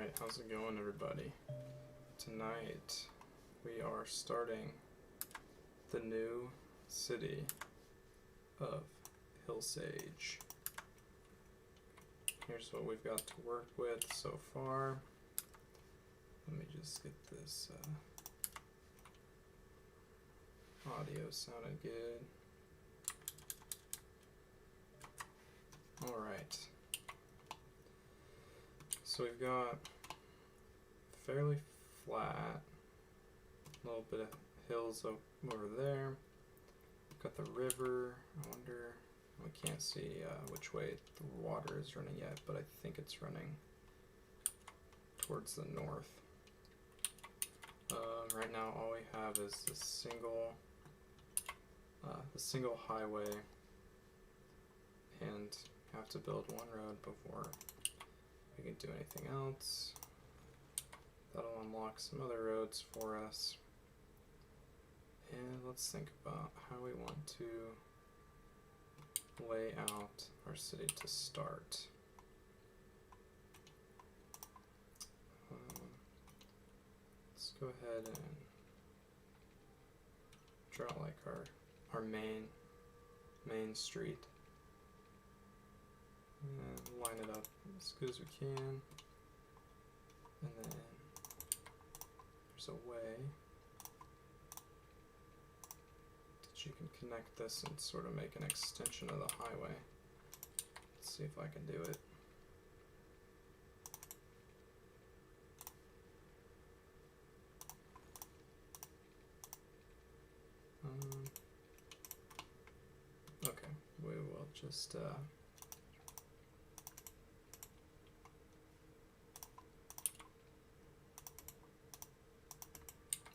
Alright, how's it going, everybody? Tonight we are starting the new city of Hillsage. Here's what we've got to work with so far. Let me just get this audio sounding good. Alright. So we've got fairly flat, a little bit of hills over there. We've got the river. I wonder, we can't see which way the water is running yet, but I think it's running towards the north. Right now all we have is the single highway, and have to build one road before we can do anything else. That'll unlock some other roads for us. And let's think about how we want to lay out our city to start. Let's go ahead and draw like our main street. And line it up as good as we can. And then there's a way that you can connect this and sort of make an extension of the highway. Let's see if I can do it. Okay, we will just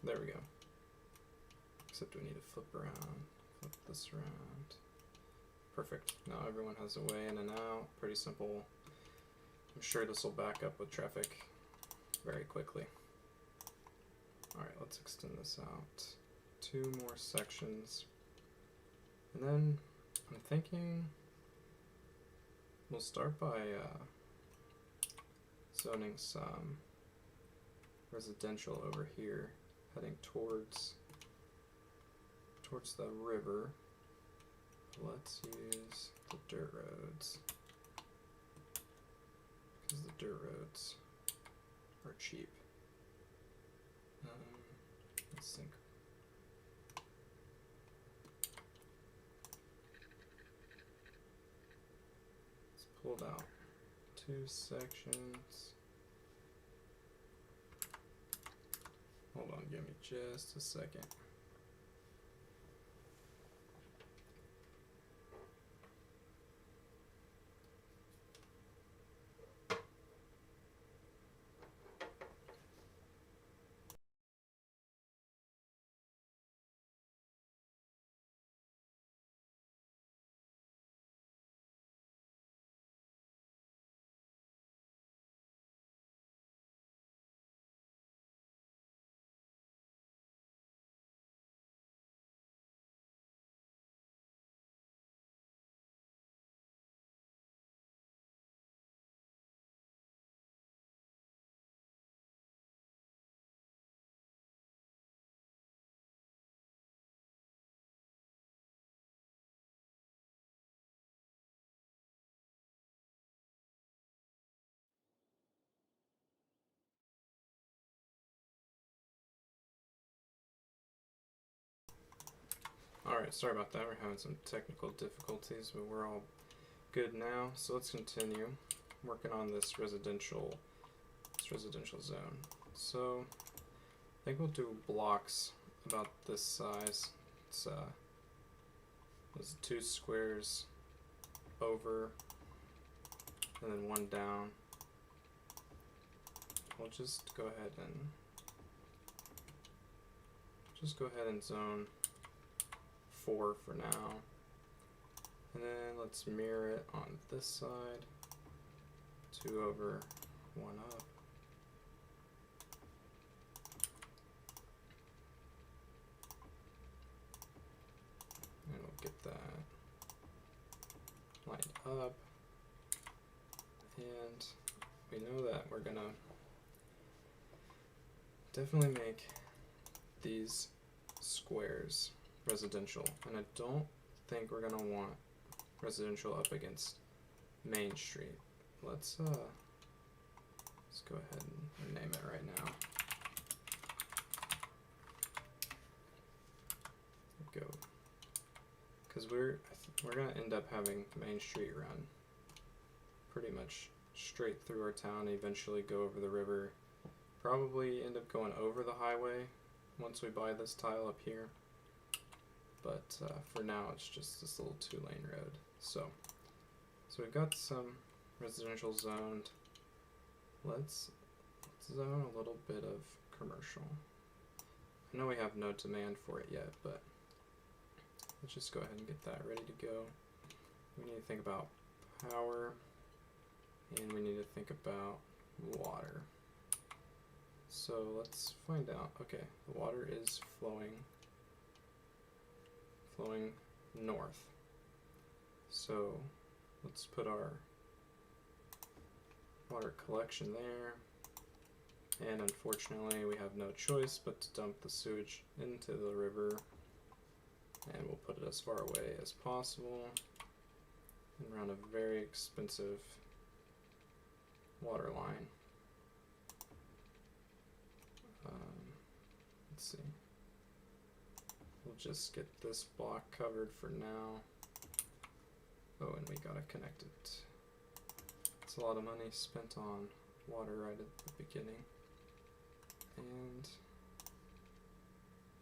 there we go. Except we need to flip this around. Perfect. Now everyone has a way in and out. Pretty simple. I'm sure this will back up with traffic very quickly. Alright, let's extend this out. 2 more sections. And then I'm thinking we'll start by zoning some residential over here, heading towards the river. Let's use the dirt roads, because the dirt roads are cheap. Let's think. Let's pull out 2 sections. Hold on, give me just a second. Alright, sorry about that, we're having some technical difficulties, but we're all good now. So let's continue working on this residential zone. So I think we'll do blocks about this size. It's there's 2 squares over and then 1 down. We'll just go ahead and zone 4 for now, and then let's mirror it on this side. 2 over, 1 up. And we'll get that lined up, and we know that we're gonna definitely make these squares residential, and I don't think we're gonna want residential up against Main Street. Let's go ahead and name it right now. Go, because we're gonna end up having Main Street run pretty much straight through our town, eventually go over the river, probably end up going over the highway once we buy this tile up here, but for now it's just this little 2-lane road. So we've got some residential zoned. Let's zone a little bit of commercial. I know we have no demand for it yet, but let's just go ahead and get that ready to go. We need to think about power, and we need to think about water. So let's find out. Okay, the water is flowing north. So let's put our water collection there. And unfortunately, we have no choice but to dump the sewage into the river. And we'll put it as far away as possible and run a very expensive water line. Let's see. We'll just get this block covered for now. Oh, and we gotta connect it. It's a lot of money spent on water right at the beginning. And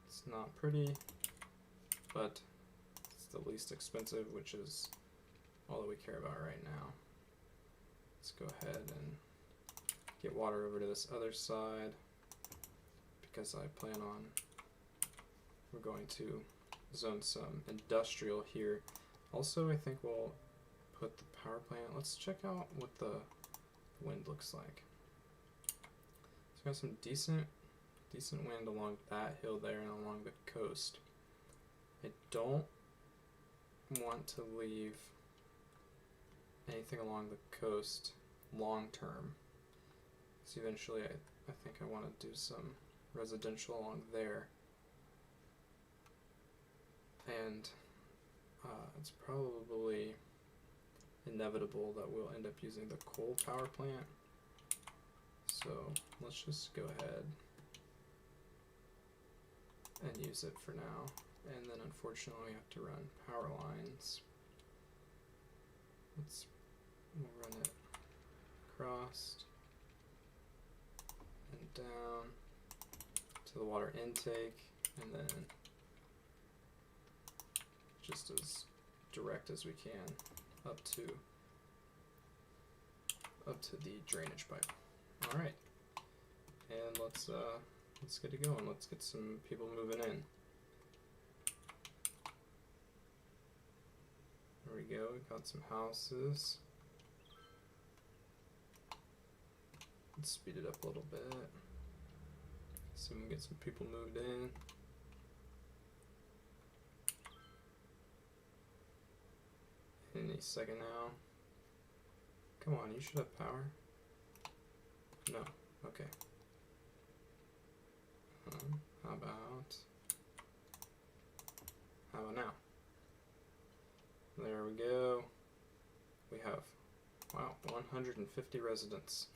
it's not pretty, but it's the least expensive, which is all that we care about right now. Let's go ahead and get water over to this other side, because I plan on, we're going to zone some industrial here. Also, I think we'll put the power plant. Let's check out what the wind looks like. So we got some decent wind along that hill there and along the coast. I don't want to leave anything along the coast long term. So eventually I think I want to do some residential along there. And it's probably inevitable that we'll end up using the coal power plant. So let's just go ahead and use it for now. And then unfortunately we have to run power lines. We'll run it across and down to the water intake, and then just as direct as we can up to the drainage pipe. All right, and let's get it going. Let's get some people moving in. There we go. We got some houses. Let's speed it up a little bit. See if we can get some people moved in. Any second now. Come on, you should have power. No. Okay. How about now? There we go. We have, wow, 150 residents.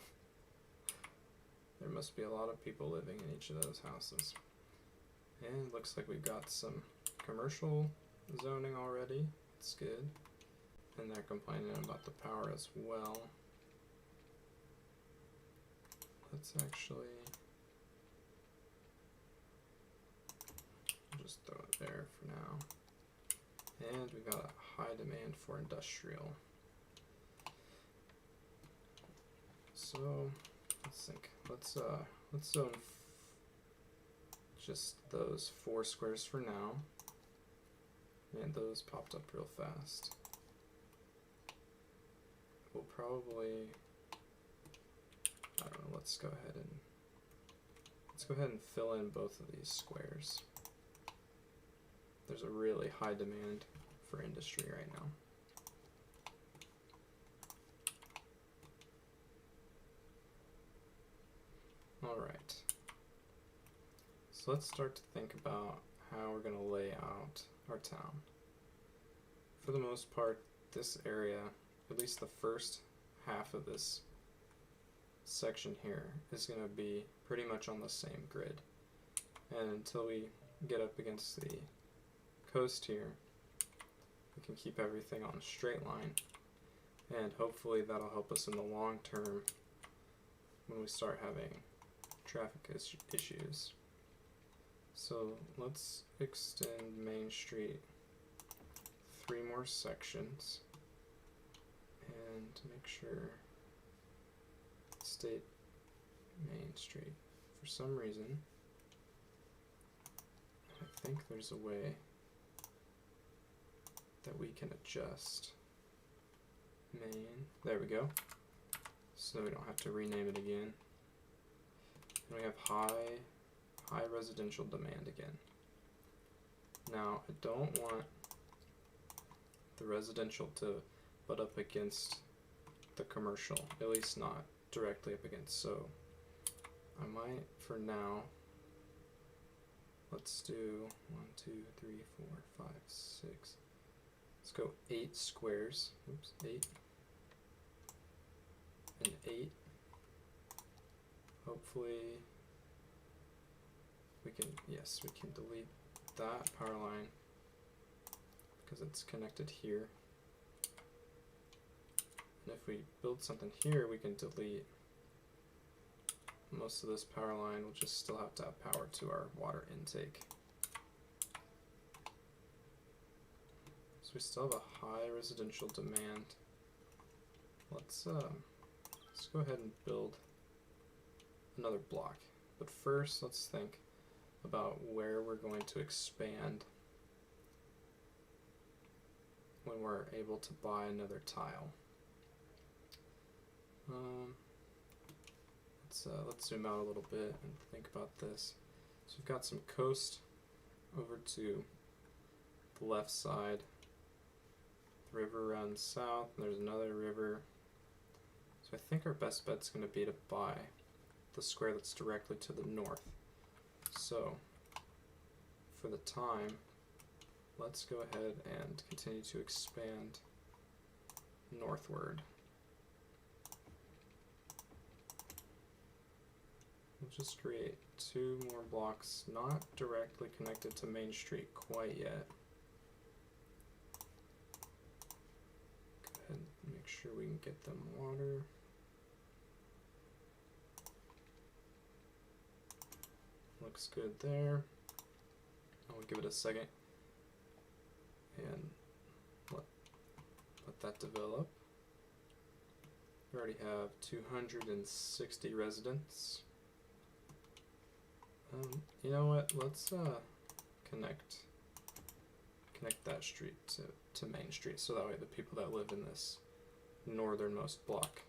There must be a lot of people living in each of those houses. And looks like we've got some commercial zoning already. That's good. And they're complaining about the power as well. Let's actually just throw it there for now. And we've got a high demand for industrial. So let's think. Let's zone just those 4 squares for now. And those popped up real fast. We'll probably, I don't know, let's go ahead and fill in both of these squares. There's a really high demand for industry right now. All right. So let's start to think about how we're going to lay out our town. For the most part, this area, at least the first half of this section here, is going to be pretty much on the same grid. And until we get up against the coast here, we can keep everything on a straight line. And hopefully that'll help us in the long term when we start having traffic issues. So let's extend Main Street 3 more sections and make sure State Main Street. For some reason, I think there's a way that we can adjust Main. There we go. So we don't have to rename it again. And we have high residential demand again. Now, I don't want the residential to butt up against the commercial, at least not directly up against. So I might, for now, let's do 1, 2, 3, 4, 5, 6. Let's go 8 squares. Oops, 8 and 8. Hopefully we can, yes, we can delete that power line because it's connected here. And if we build something here, we can delete most of this power line. We'll just still have to have power to our water intake. So we still have a high residential demand. Let's go ahead and build another block. But first, let's think about where we're going to expand when we're able to buy another tile. Let's zoom out a little bit and think about this. So we've got some coast over to the left side. The river runs south, and there's another river. So I think our best bet's going to be to buy the square that's directly to the north. So for the time, let's go ahead and continue to expand northward. We'll just create 2 more blocks, not directly connected to Main Street quite yet. Go ahead and make sure we can get them water. Looks good there. I'll give it a second and let that develop. We already have 260 residents. You know what? Let's connect that street to Main Street, so that way the people that live in this northernmost block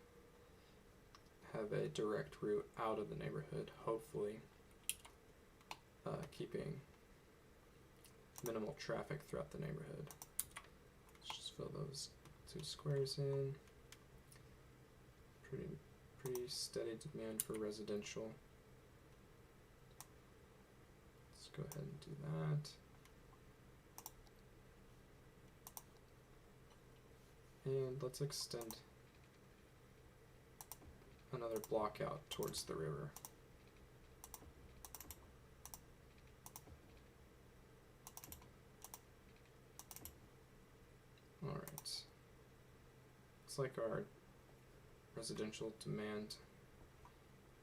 have a direct route out of the neighborhood, hopefully keeping minimal traffic throughout the neighborhood. Let's just fill those 2 squares in. Pretty steady demand for residential. Let's go ahead and do that. And let's extend another block out towards the river. Alright. Looks like our residential demand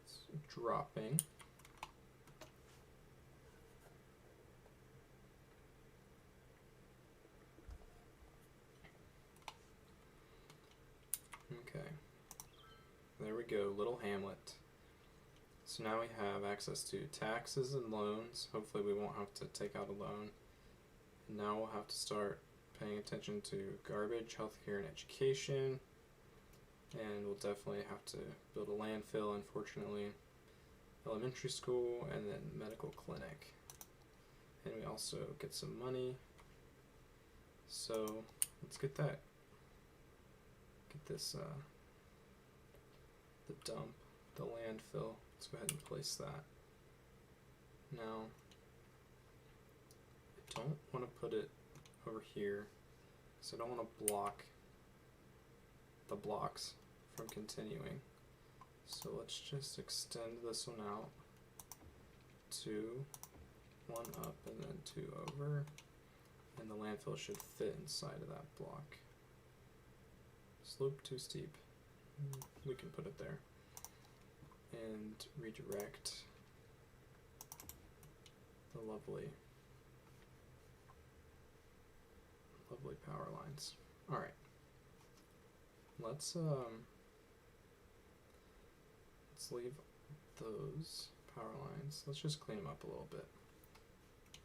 is dropping. Okay. There we go, little hamlet. So now we have access to taxes and loans. Hopefully we won't have to take out a loan. And now we'll have to start paying attention to garbage, healthcare, and education. And we'll definitely have to build a landfill, unfortunately, elementary school, and then medical clinic. And we also get some money. So let's get that. Get this, the dump, the landfill. Let's go ahead and place that. Now, don't want to put it over here because I don't want to block the blocks from continuing. So let's just extend this one out, 2, 1 up, and then 2 over, and the landfill should fit inside of that block. Slope too steep. We can put it there. And redirect the lovely power lines. Alright. Let's leave those power lines. Let's just clean them up a little bit.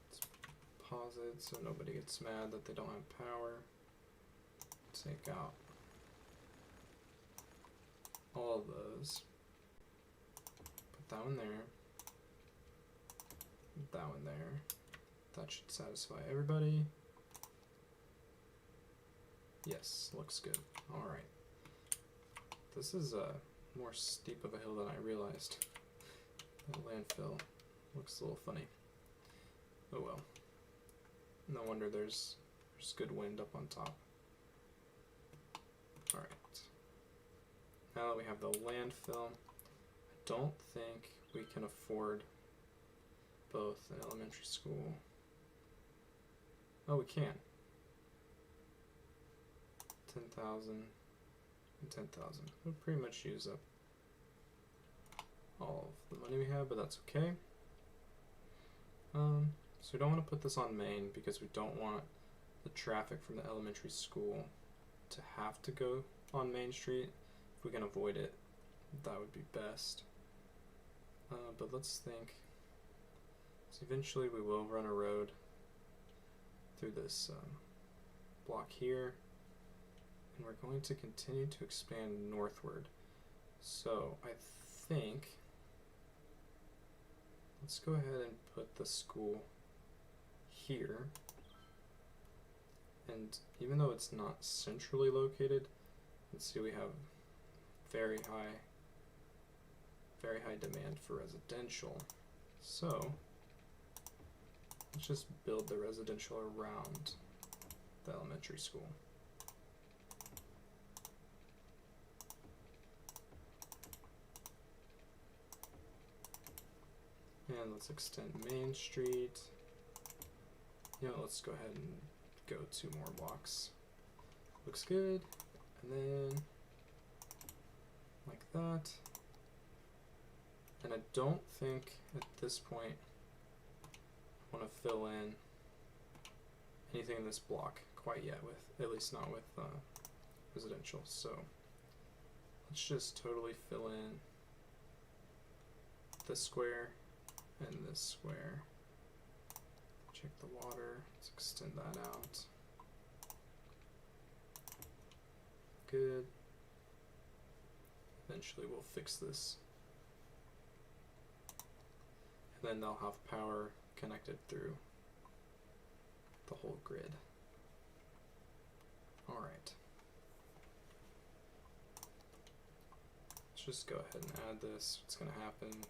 Let's pause it so nobody gets mad that they don't have power. Take out all of those. Put that one there. That one there. That should satisfy everybody. Yes, looks good. Alright. This is more steep of a hill than I realized. That landfill looks a little funny. Oh well. No wonder there's good wind up on top. Alright. Now that we have the landfill, I don't think we can afford both an elementary school. Oh, we can. 10,000 and 10,000. We'll pretty much use up all of the money we have, but that's okay. So we don't want to put this on Main because we don't want the traffic from the elementary school to have to go on Main Street. If we can avoid it, that would be best. But let's think. So eventually we will run a road through this block here, and we're going to continue to expand northward. So I think let's go ahead and put the school here, and even though it's not centrally located, let's see, we have very high demand for residential. So let's just build the residential around the elementary school. And let's extend Main Street. You know, let's go ahead and go 2 more blocks. Looks good. And then like that. And I don't think at this point I want to fill in anything in this block quite yet, with at least not with residential. So let's just totally fill in this square and this square. Check the water. Let's extend that out. Good. Eventually we'll fix this. And then they'll have power connected through the whole grid. Alright. Let's just go ahead and add this. What's going to happen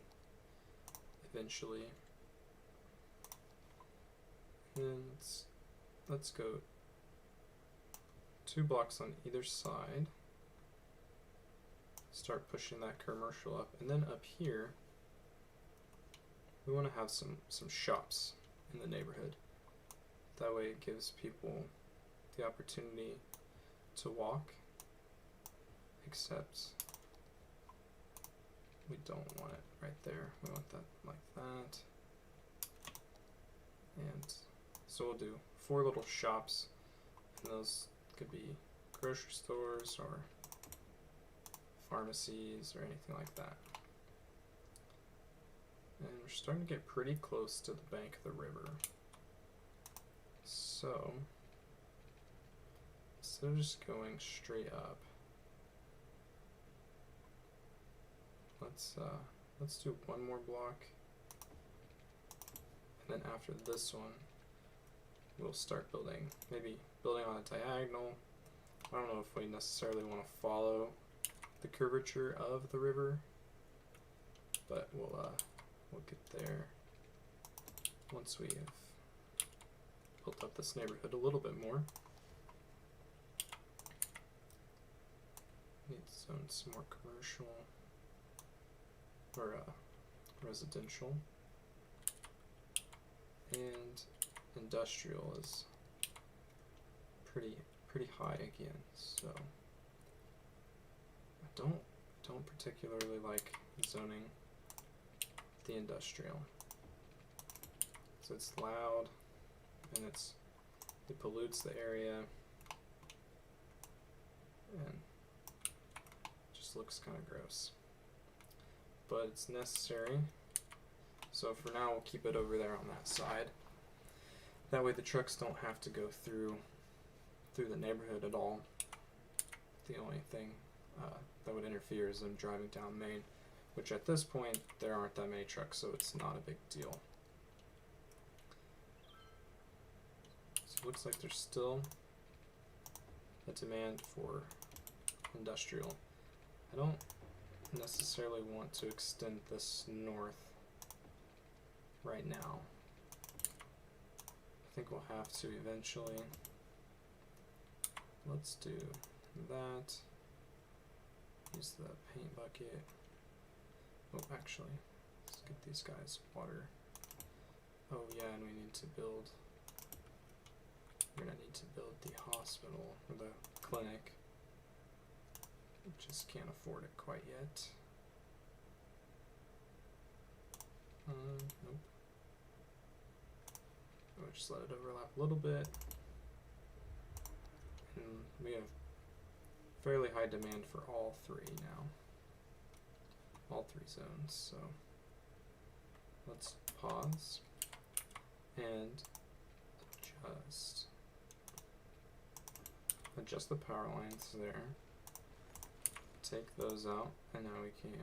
eventually. And let's go 2 blocks on either side. Start pushing that commercial up, and then up here we want to have some shops in the neighborhood. That way it gives people the opportunity to walk, except we don't want it right there. We want that like that. And so we'll do 4 little shops, and those could be grocery stores or pharmacies or anything like that. And we're starting to get pretty close to the bank of the river. So instead of just going straight up, let's do 1 more block, and then after this one we'll start building, maybe building on a diagonal. I don't know if we necessarily want to follow the curvature of the river, but we'll get there once we've built up this neighborhood a little bit more. Need to zone some more commercial or residential, and industrial is pretty high again. So I don't particularly like zoning the industrial. So it's loud and it pollutes the area and just looks kind of gross. But it's necessary. So for now we'll keep it over there on that side. That way the trucks don't have to go through the neighborhood at all. The only thing that would interfere is them driving down Main, which at this point there aren't that many trucks, so it's not a big deal. So it looks like there's still a demand for industrial. I don't necessarily want to extend this north right now. I think we'll have to eventually. Let's do that. Use the paint bucket. Oh, actually, let's get these guys water. Oh yeah, and we need to build. We're gonna need to build the hospital or the clinic. We just can't afford it quite yet. Nope. We'll just let it overlap a little bit. And we have fairly high demand for all three now. All three zones, so let's pause and adjust the power lines there. Take those out, and now we can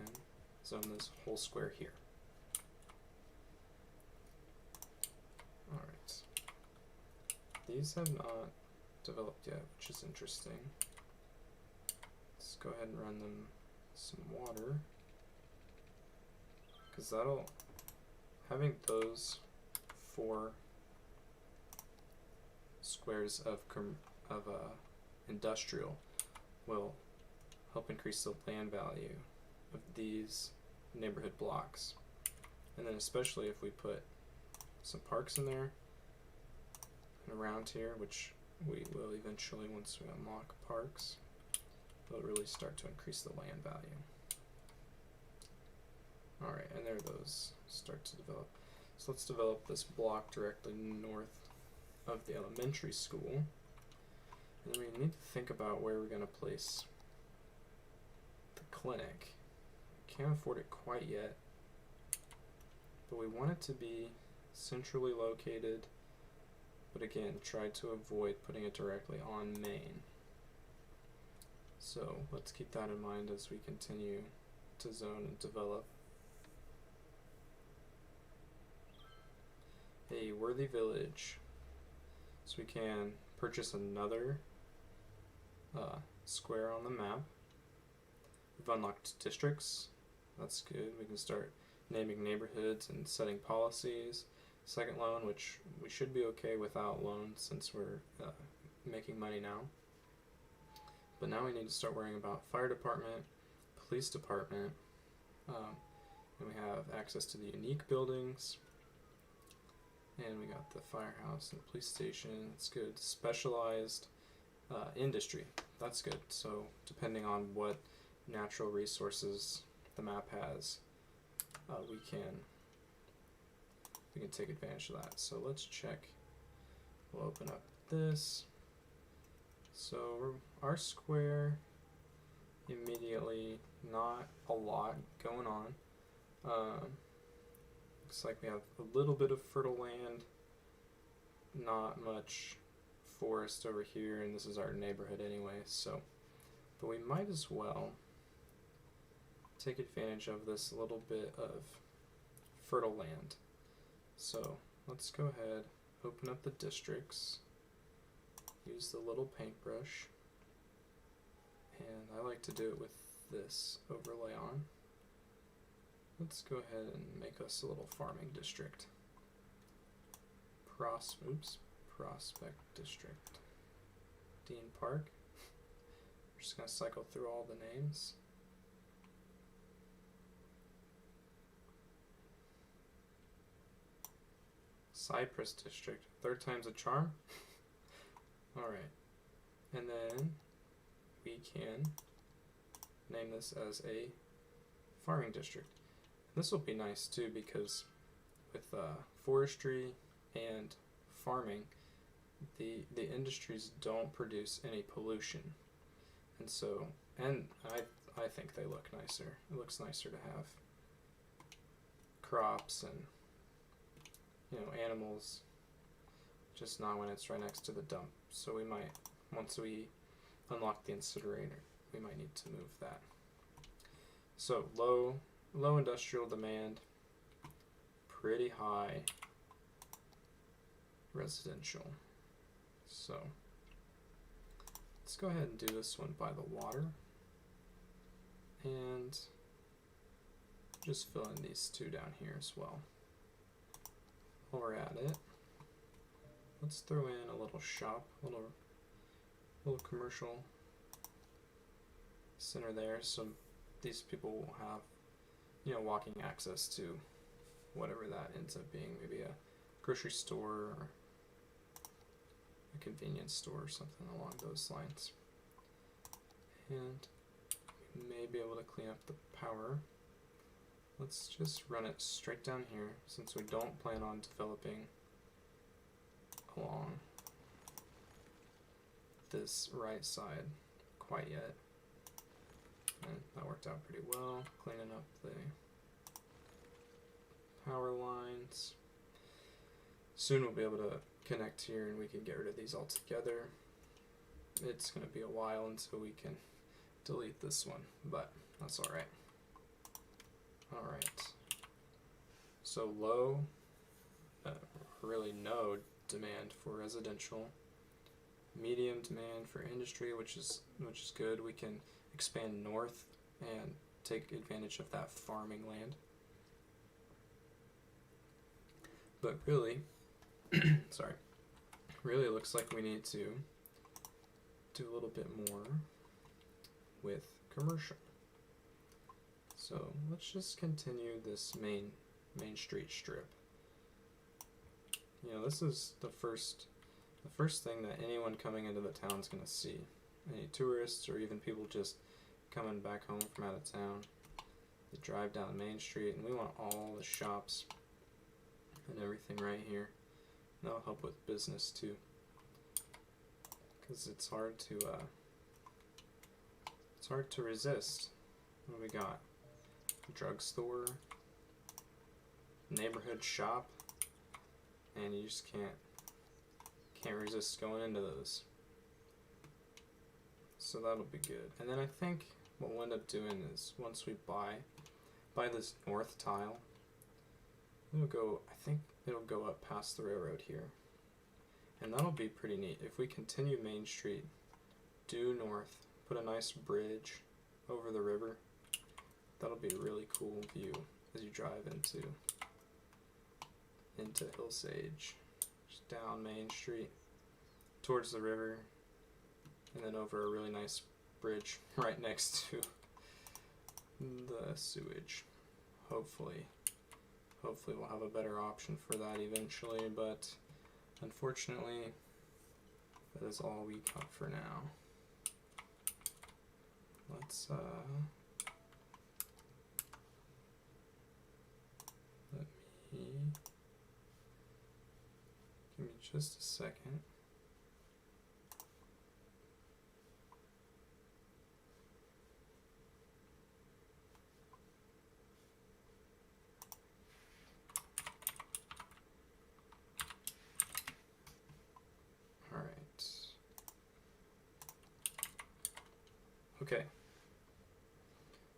zone this whole square here. Alright. These have not developed yet, which is interesting. Let's go ahead and run them some water. Because having those 4 squares of industrial will help increase the land value of these neighborhood blocks. And then especially if we put some parks in there and around here, which we will eventually once we unlock parks, it'll really start to increase the land value. Alright, and there those start to develop. So let's develop this block directly north of the elementary school. And then we need to think about where we're going to place the clinic. Can't afford it quite yet, but we want it to be centrally located, but again, try to avoid putting it directly on Main. So let's keep that in mind as we continue to zone and develop. A worthy village. So we can purchase another square on the map. We've unlocked districts. That's good. We can start naming neighborhoods and setting policies. Second loan, which we should be okay without loans since we're making money now. But now we need to start worrying about fire department, police department, and we have access to the unique buildings. And we got the firehouse and the police station. That's good. Specialized industry. That's good. So depending on what natural resources the map has, we can take advantage of that. So let's check. We'll open up this. So our square immediately, not a lot going on. Looks like we have a little bit of fertile land, not much forest over here, and this is our neighborhood anyway, so, but we might as well take advantage of this little bit of fertile land. So let's go ahead, open up the districts, use the little paintbrush, and I like to do it with this overlay on. Let's go Prospect District. Dean Park. We're just going to cycle through all the names. Cypress District. Third time's a charm. Alright. And then we can name this as a farming district. This will be nice too, because with forestry and farming, the industries don't produce any pollution, and so I think they look nicer. It looks nicer to have crops and, you know, animals, just not when it's right next to the dump. So we might, once we unlock the incinerator, we might need to move that. So low industrial demand, pretty high residential. So let's go ahead and do this one by the water, and just fill in these two down here as well. While we're at it, let's throw in a little shop, little commercial center there, so these people will have, you know, walking access to whatever that ends up being, maybe a grocery store or a convenience store or something along those lines. And we may be able to clean up the power. Let's just run it straight down here, since we don't plan on developing along this right side quite yet. And that worked out pretty well, cleaning up the power lines. Soon we'll be able to connect here and we can get rid of these all together. It's going to be a while until we can delete this one, but that's alright. Alright. So low, really no demand for residential. Medium demand for industry, which is good. We can expand north and take advantage of that farming land. But really, sorry, really looks like we need to do a little bit more with commercial. So let's just continue this main street strip. You know, this is the first thing that anyone coming into the town is going to see. Any tourists or even people just coming back home from out of town. They drive down Main Street, and we want all the shops and everything right here. And that'll help with business too, because it's hard to resist. What do we got? Drugstore, neighborhood shop, and you just can't resist going into those. So that'll be good. And then I think what we'll end up doing is, once we buy this north tile, I think it'll go up past the railroad here. And that'll be pretty neat. If we continue Main Street due north, put a nice bridge over the river, that'll be a really cool view as you drive into Hillsage. Just down Main Street towards the river, and then over a really nice bridge right next to the sewage. Hopefully we'll have a better option for that eventually, but unfortunately that is all we got for now. Let's give me just a second. Okay,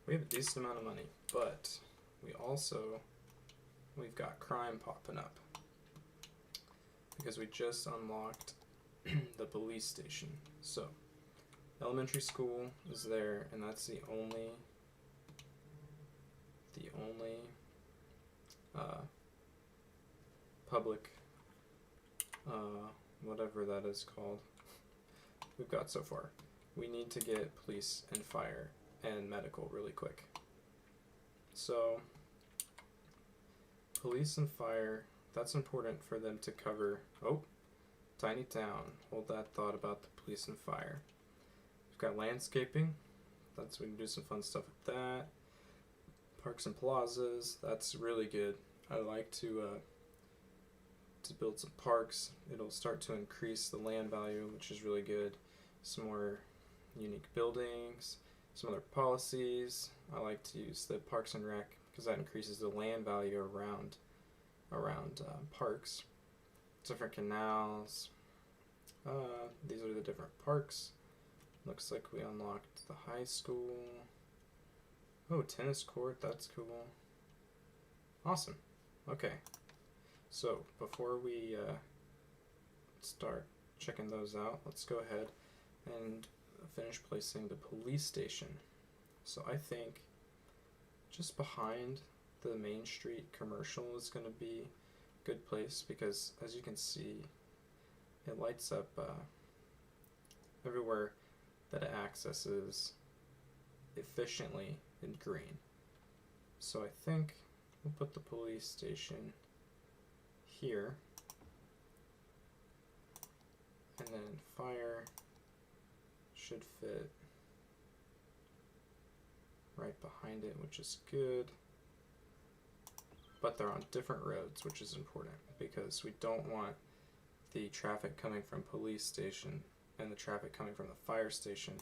we have a decent amount of money, but we've got crime popping up because we just unlocked the police station. So elementary school is there, and that's the only public whatever that is called, we've got so far. We need to get police and fire and medical really quick. So, police and fire, that's important for them to cover. Oh, tiny town. Hold that thought about the police and fire. We've got landscaping. That's we can do some fun stuff with that. Parks and plazas. That's really good. I like to build some parks. It'll start to increase the land value, which is really good. Some more unique buildings, some other policies. I like to use the Parks and Rec because that increases the land value around parks. Different canals. These are the different parks. Looks like we unlocked the high school. Oh, tennis court. That's cool. Awesome. Okay. So before we start checking those out, let's go ahead and finish placing the police station. So I think just behind the Main Street commercial is going to be a good place because, as you can see, it lights up everywhere that it accesses efficiently in green. So I think we'll put the police station here, and then fire should fit right behind it, which is good. But they're on different roads, which is important because we don't want the traffic coming from police station and the traffic coming from the fire station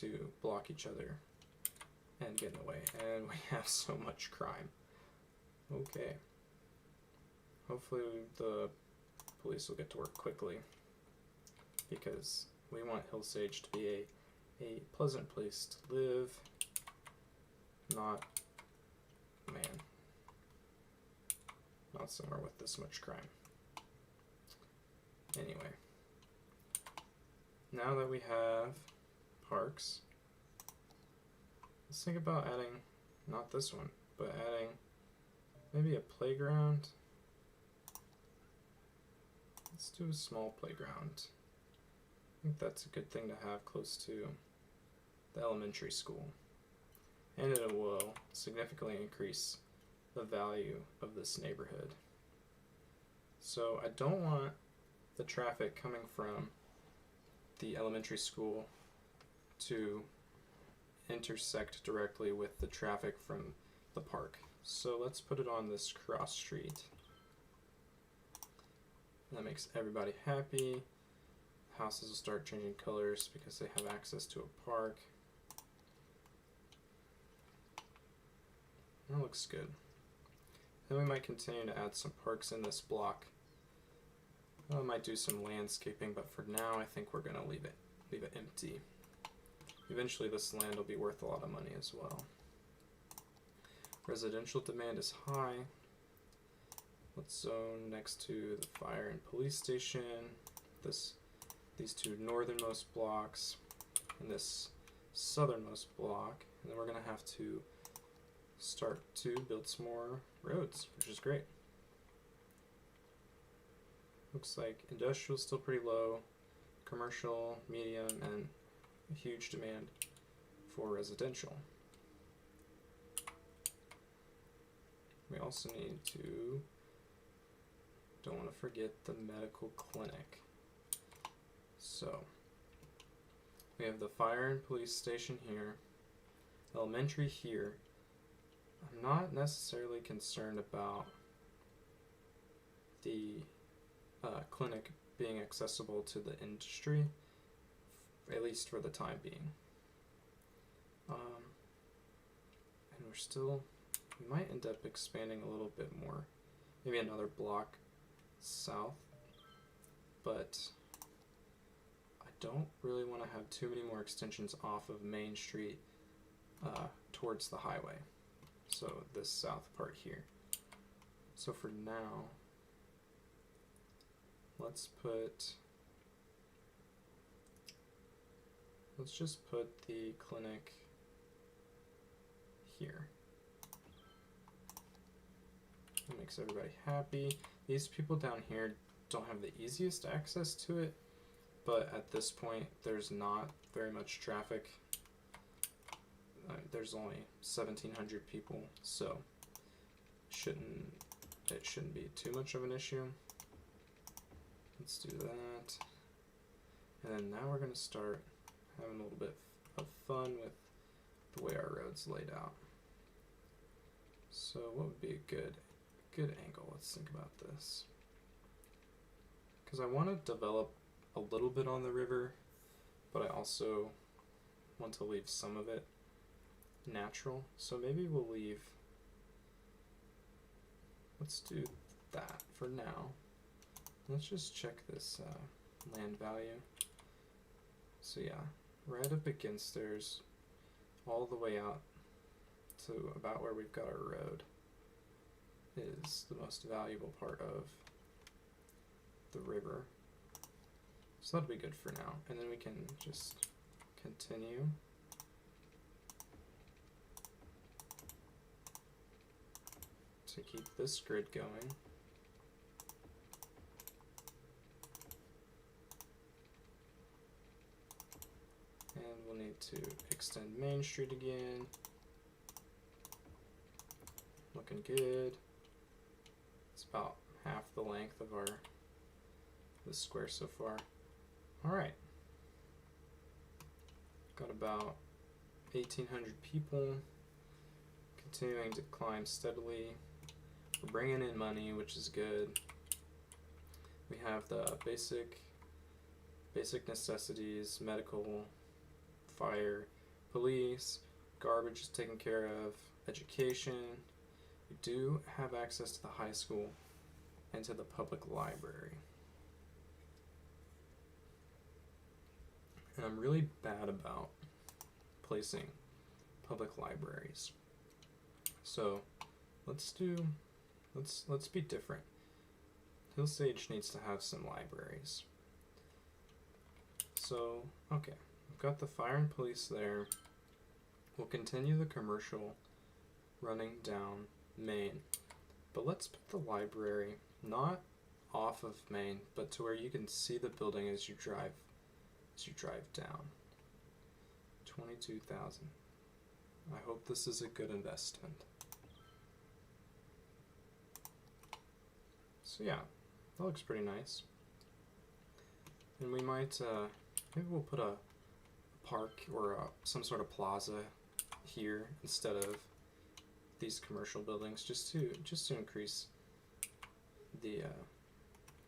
to block each other and get in the way. And we have so much crime. Okay. Hopefully the police will get to work quickly because we want Hillsage to be a pleasant place to live, not somewhere with this much crime. Anyway, now that we have parks, let's think about adding, not this one, but adding maybe a playground. Let's do a small playground. I think that's a good thing to have close to the elementary school. And it will significantly increase the value of this neighborhood. So I don't want the traffic coming from the elementary school to intersect directly with the traffic from the park. So let's put it on this cross street. That makes everybody happy. Houses will start changing colors because they have access to a park. That looks good. Then we might continue to add some parks in this block. I might do some landscaping, but for now I think we're going to leave it empty. Eventually this land will be worth a lot of money as well. Residential demand is high. Let's zone next to the fire and police station. These two northernmost blocks and this southernmost block. And then we're going to have to start to build some more roads, which is great. Looks like industrial is still pretty low, commercial, medium, and a huge demand for residential. We also need to, don't want to forget the medical clinic. So, we have the fire and police station here, elementary here. I'm not necessarily concerned about the clinic being accessible to the industry, at least for the time being. And we might end up expanding a little bit more, maybe another block south, but I don't really want to have too many more extensions off of Main Street towards the highway. So this south part here. So for now, let's just put the clinic here. That makes everybody happy. These people down here don't have the easiest access to it, but at this point there's not very much traffic. There's only 1,700 people, so it shouldn't be too much of an issue. Let's do that. And then now we're going to start having a little bit of fun with the way our road's laid out. So what would be a good angle? Let's think about this. Because I want to develop a little bit on the river, but I also want to leave some of it natural. So maybe we'll leave, let's do that for now. Let's just check this land value. So yeah, right up against there's all the way out to about where we've got our road is the most valuable part of the river. So that'll be good for now. And then we can just continue. To keep this grid going. And we'll need to extend Main Street again. Looking good. It's about half the length of this square so far. Alright. Got about 1,800 people. Continuing to climb steadily. We're bringing in money, which is good. We have the basic necessities, medical, fire, police, garbage is taken care of, education. We do have access to the high school and to the public library. And I'm really bad about placing public libraries. So let's be different. Hillsage needs to have some libraries. So, okay, we've got the fire and police there. We'll continue the commercial running down Main. But let's put the library not off of Main, but to where you can see the building as you drive down. 22,000. I hope this is a good investment. So yeah, that looks pretty nice. And we might, maybe we'll put a park or some sort of plaza here instead of these commercial buildings, just to increase the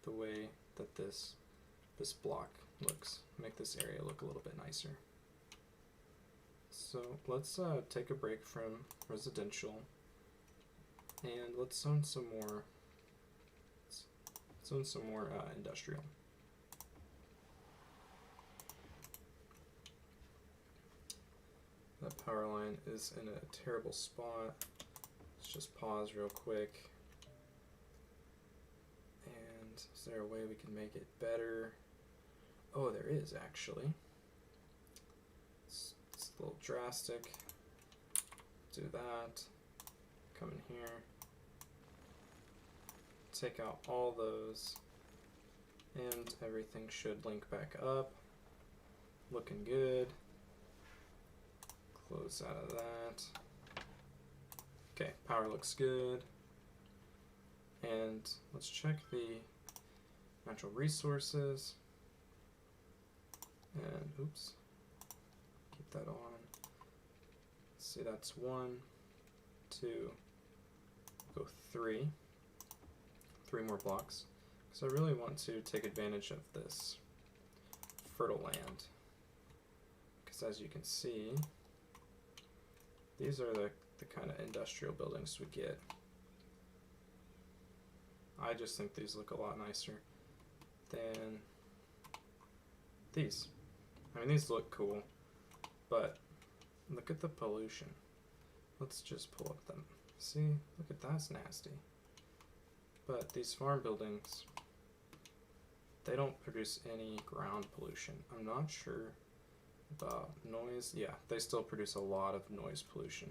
way that this block looks, make this area look a little bit nicer. So let's take a break from residential, and let's zone some more. Industrial. That power line is in a terrible spot. Let's just pause real quick. And is there a way we can make it better? Oh, there is actually. It's a little drastic. Do that. Come in here. Take out all those, and everything should link back up. Looking good. Close out of that. Okay, power looks good. And let's check the natural resources. And oops, keep that on. Let's see, that's 1, 2, go 3. 3 more blocks, because I really want to take advantage of this fertile land, because as you can see, these are the kind of industrial buildings we get. I just think these look a lot nicer than these. I mean, these look cool, but look at the pollution. Let's just pull up them. See, look at that's nasty. But these farm buildings, they don't produce any ground pollution. I'm not sure about noise. Yeah, they still produce a lot of noise pollution,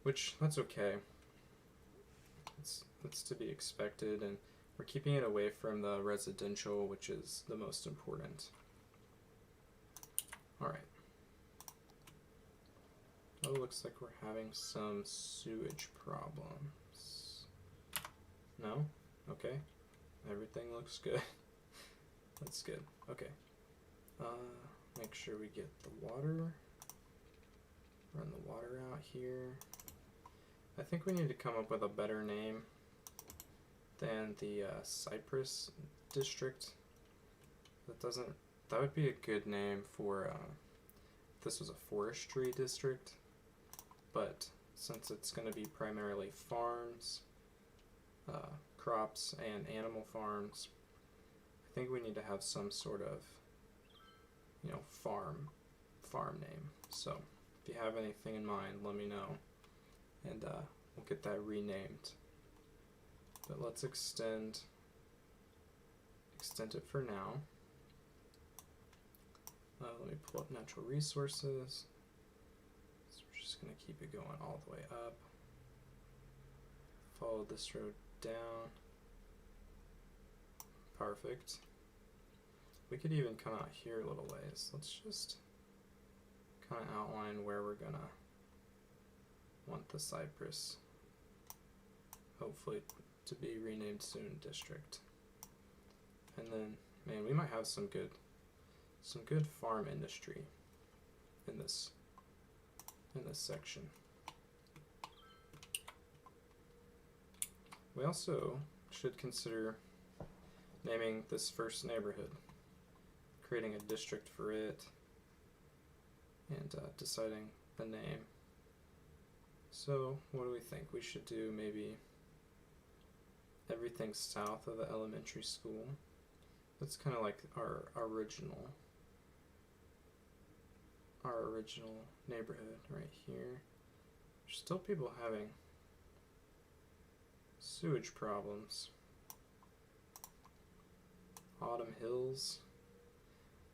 which that's okay. It's to be expected, and We're keeping it away from the residential, which is the most important. Alright. Oh, looks like we're having some sewage problems. No? Okay. Everything looks good. That's good. Okay. Make sure we get the water. Run the water out here. I think we need to come up with a better name than the Cypress District. That would be a good name for if this was a forestry district, but since it's going to be primarily farms, crops, and animal farms, I think we need to have some sort of, you know, farm name. So if you have anything in mind, let me know, and we'll get that renamed. But let's extend it for now. Let me pull up natural resources. So we're just going to keep it going all the way up. Follow this road down. Perfect. We could even come out here a little ways. Let's just kind of outline where we're going to want the Cypress, hopefully to be renamed soon, district. And then, man, we might have some good farm industry in this section. We also should consider naming this first neighborhood, creating a district for it, and deciding the name. So what do we think? We should do maybe everything south of the elementary school. That's kind of like our original neighborhood right here. There's still people having sewage problems. Autumn Hills.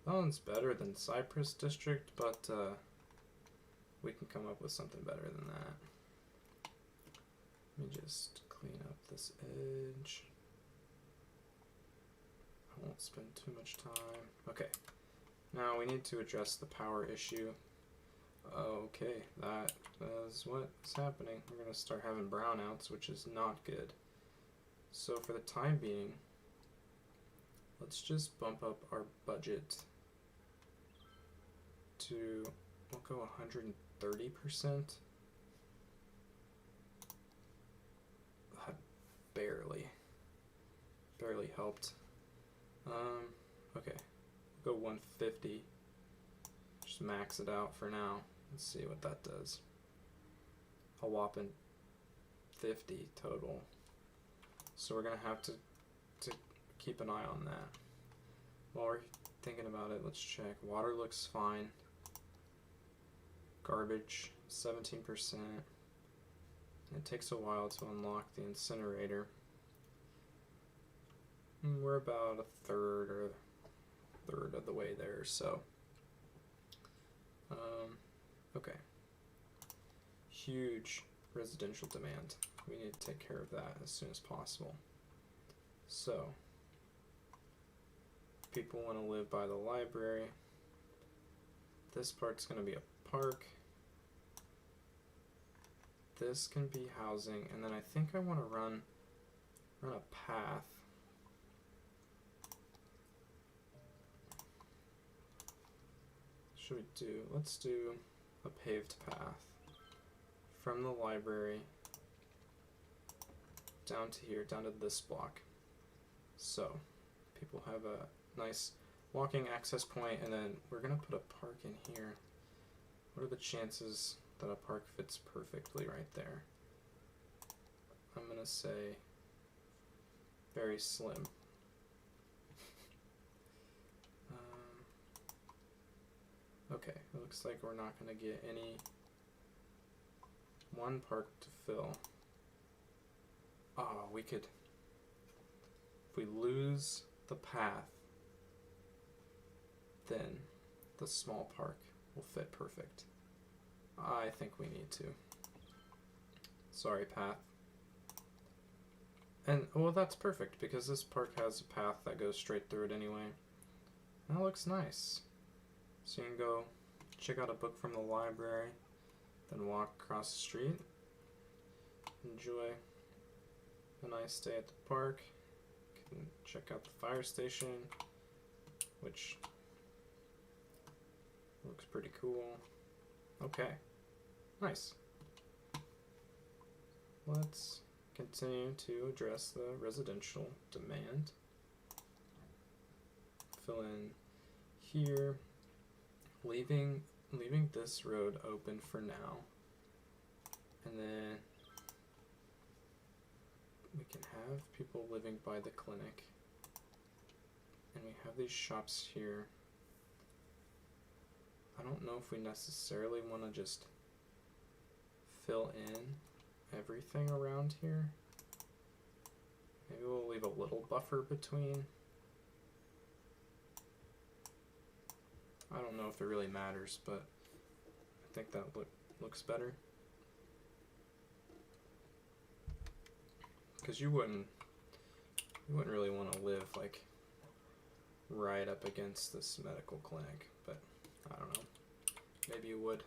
That one's better than Cypress District, but we can come up with something better than that. Let me just clean up this edge. I won't spend too much time. Okay. Now we need to address the power issue. Okay, that is what's happening. We're going to start having brownouts, which is not good. So for the time being, let's just bump up our budget to, we'll go 130%. That barely helped. Okay, we'll go 150. Just max it out for now. Let's see what that does. A whopping 50 total. So we're gonna have to keep an eye on that. While we're thinking about it, let's check. Water looks fine. Garbage, 17%. It takes a while to unlock the incinerator. We're about a third of the way there, so. Okay. Huge residential demand. We need to take care of that as soon as possible. So, people want to live by the library. This part's going to be a park. This can be housing, and then I think I want to run a path. Should we do? Let's do a paved path from the library down to here, down to this block. So people have a nice walking access point, and then we're gonna put a park in here. What are the chances that a park fits perfectly right there? I'm gonna say very slim. Okay, it looks like we're not going to get any one park to fill. Oh, we could, if we lose the path, then the small park will fit perfect. I think we need to. Sorry, path. And, well, that's perfect, because this park has a path that goes straight through it anyway. That looks nice. So you can go check out a book from the library, then walk across the street, enjoy a nice day at the park, you can check out the fire station, which looks pretty cool. Okay, nice. Let's continue to address the residential demand. Fill in here, leaving this road open for now, and then we can have people living by the clinic, and we have these shops here. I don't know if we necessarily want to just fill in everything around here. Maybe we'll leave a little buffer between. I don't know if it really matters, but I think that looks better. Because you wouldn't really want to live like right up against this medical clinic, but I don't know. Maybe you would.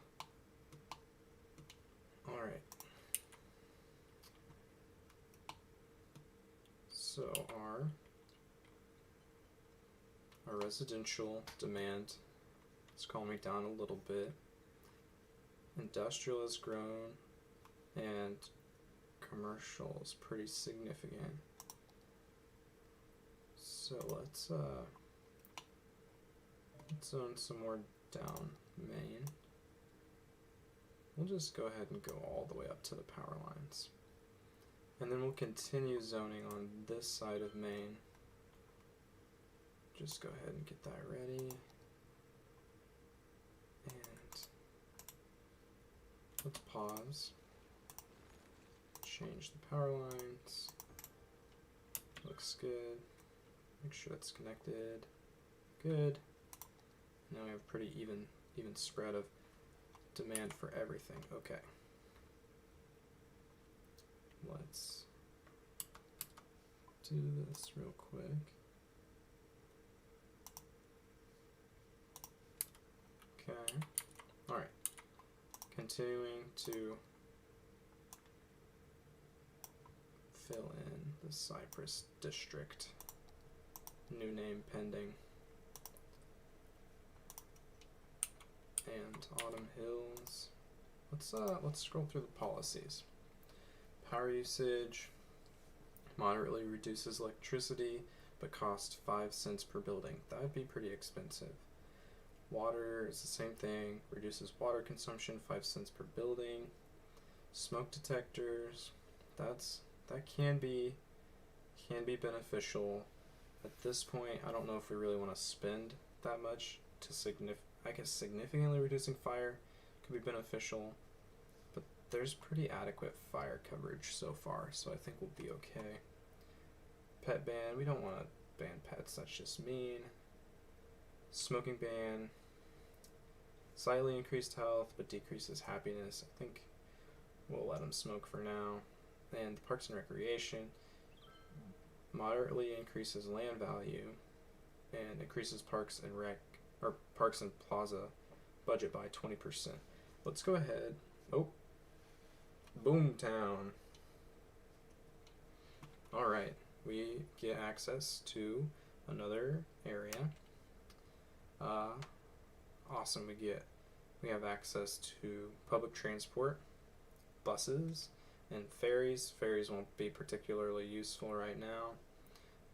Alright. So our residential demand is calming down a little bit. Industrial has grown, and commercial is pretty significant. So let's zone some more down Main. We'll just go ahead and go all the way up to the power lines. And then we'll continue zoning on this side of Main. Just go ahead and get that ready. And let's pause. Change the power lines. Looks good. Make sure it's connected. Good. Now we have a pretty even spread of demand for everything. Okay. Let's do this real quick. Okay. Alright. Continuing to fill in the Cypress District. New name pending. And Autumn Hills. Let's scroll through the policies. Power usage moderately reduces electricity, but costs 5 cents per building. That would be pretty expensive. Water is the same thing, reduces water consumption 5 cents per building. Smoke detectors, that can be beneficial. At this point, I don't know if we really want to spend that much to significantly reducing fire could be beneficial, but there's pretty adequate fire coverage so far, so I think we'll be okay. Pet ban, we don't want to ban pets, that's just mean. Smoking ban, slightly increased health but decreases happiness. I think we'll let them smoke for now. And Parks and Recreation moderately increases land value and increases Parks and Plaza budget by 20%. Let's go ahead. Oh, Boomtown. Alright, we get access to another area. Awesome, we have access to public transport, buses, and ferries. Ferries won't be particularly useful right now.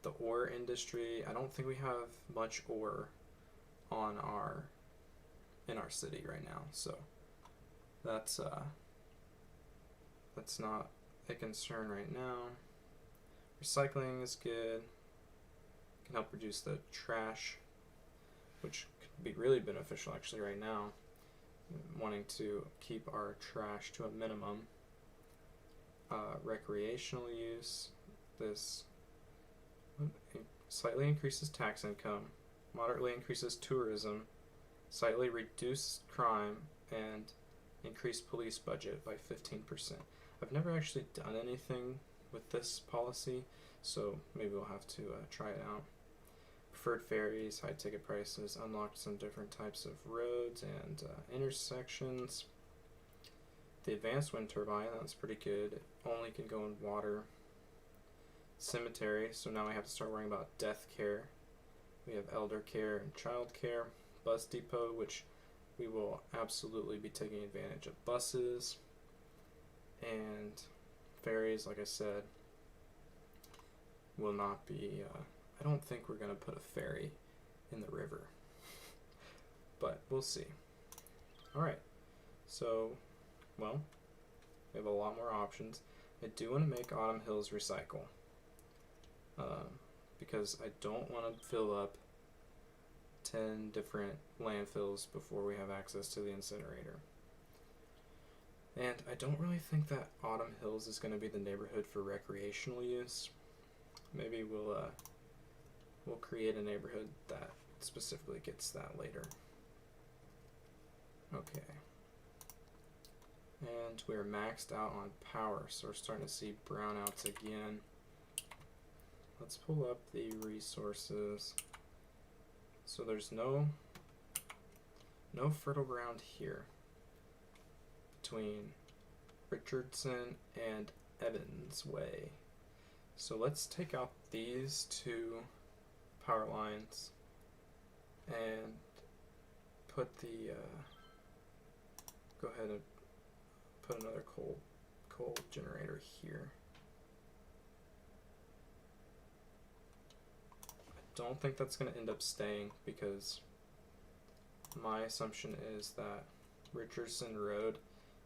The ore industry, I don't think we have much ore in our city right now, so that's not a concern right now. Recycling is good. Can help reduce the trash, which could be really beneficial actually right now. Wanting to keep our trash to a minimum. Recreational use, this slightly increases tax income, moderately increases tourism, slightly reduced crime, and increased police budget by 15%. I've never actually done anything with this policy, so maybe we'll have to try it out. Preferred ferries, high ticket prices, unlocked some different types of roads and intersections. The advanced wind turbine, that's pretty good. It only can go in water. Cemetery, so now we have to start worrying about death care. We have elder care and child care. Bus depot, which we will absolutely be taking advantage of buses. And ferries, like I said, will not be, I don't think we're going to put a ferry in the river. But we'll see. Alright, so, well, we have a lot more options. I do want to make Autumn Hills recycle. Because I don't want to fill up 10 different landfills before we have access to the incinerator. And I don't really think that Autumn Hills is going to be the neighborhood for recreational use. Maybe we'll create a neighborhood that specifically gets that later. Okay. And we're maxed out on power, so we're starting to see brownouts again. Let's pull up the resources. So there's no fertile ground here between Richardson and Evans Way. So let's take out these two power lines and put the go ahead and put another coal generator here. I don't think that's going to end up staying because my assumption is that Richardson Road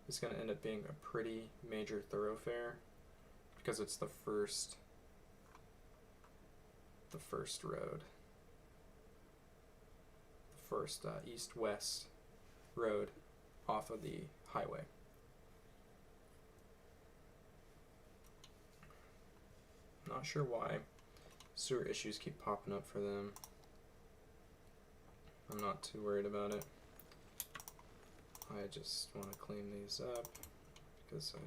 is going to end up being a pretty major thoroughfare because it's the first road, the first east-west road off of the highway. Not sure why sewer issues keep popping up for them. I'm not too worried about it. I just want to clean these up because I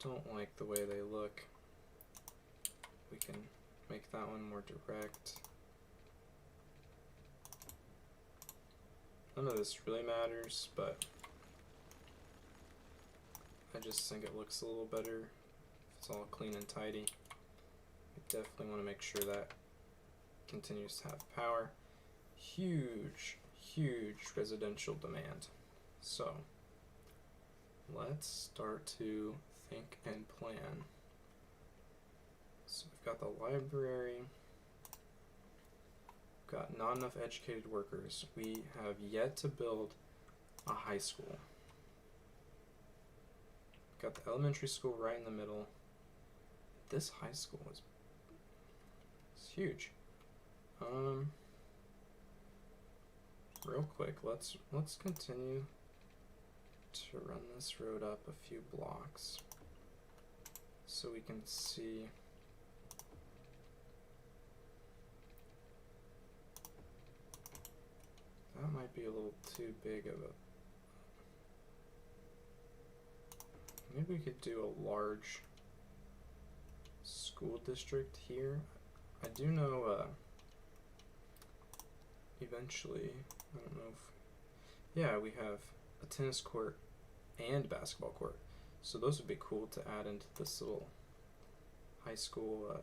don't like the way they look. We can make that one more direct. None of this really matters, but I just think it looks a little better if it's all clean and tidy. We definitely want to make sure that continues to have power. Huge residential demand. So let's start to think and plan. So we've got the library, we've got not enough educated workers. We have yet to build a high school. We've got the elementary school right in the middle. This high school is huge. Real quick, let's continue to run this road up a few blocks so we can see that might be a little too big of a, maybe we could do a large school district here. I do know eventually, I don't know if, yeah, we have a tennis court and basketball court. So those would be cool to add into this little high school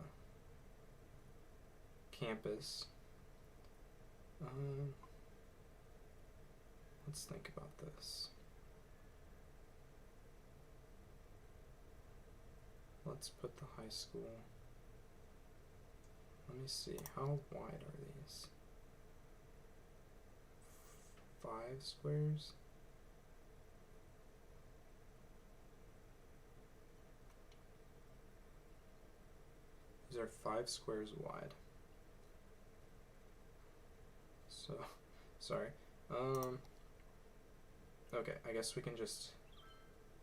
campus. Let's think about this. Let's put the high school. Let me see, how wide are these? 5 squares? These are 5 squares wide. So, sorry. Okay, I guess we can just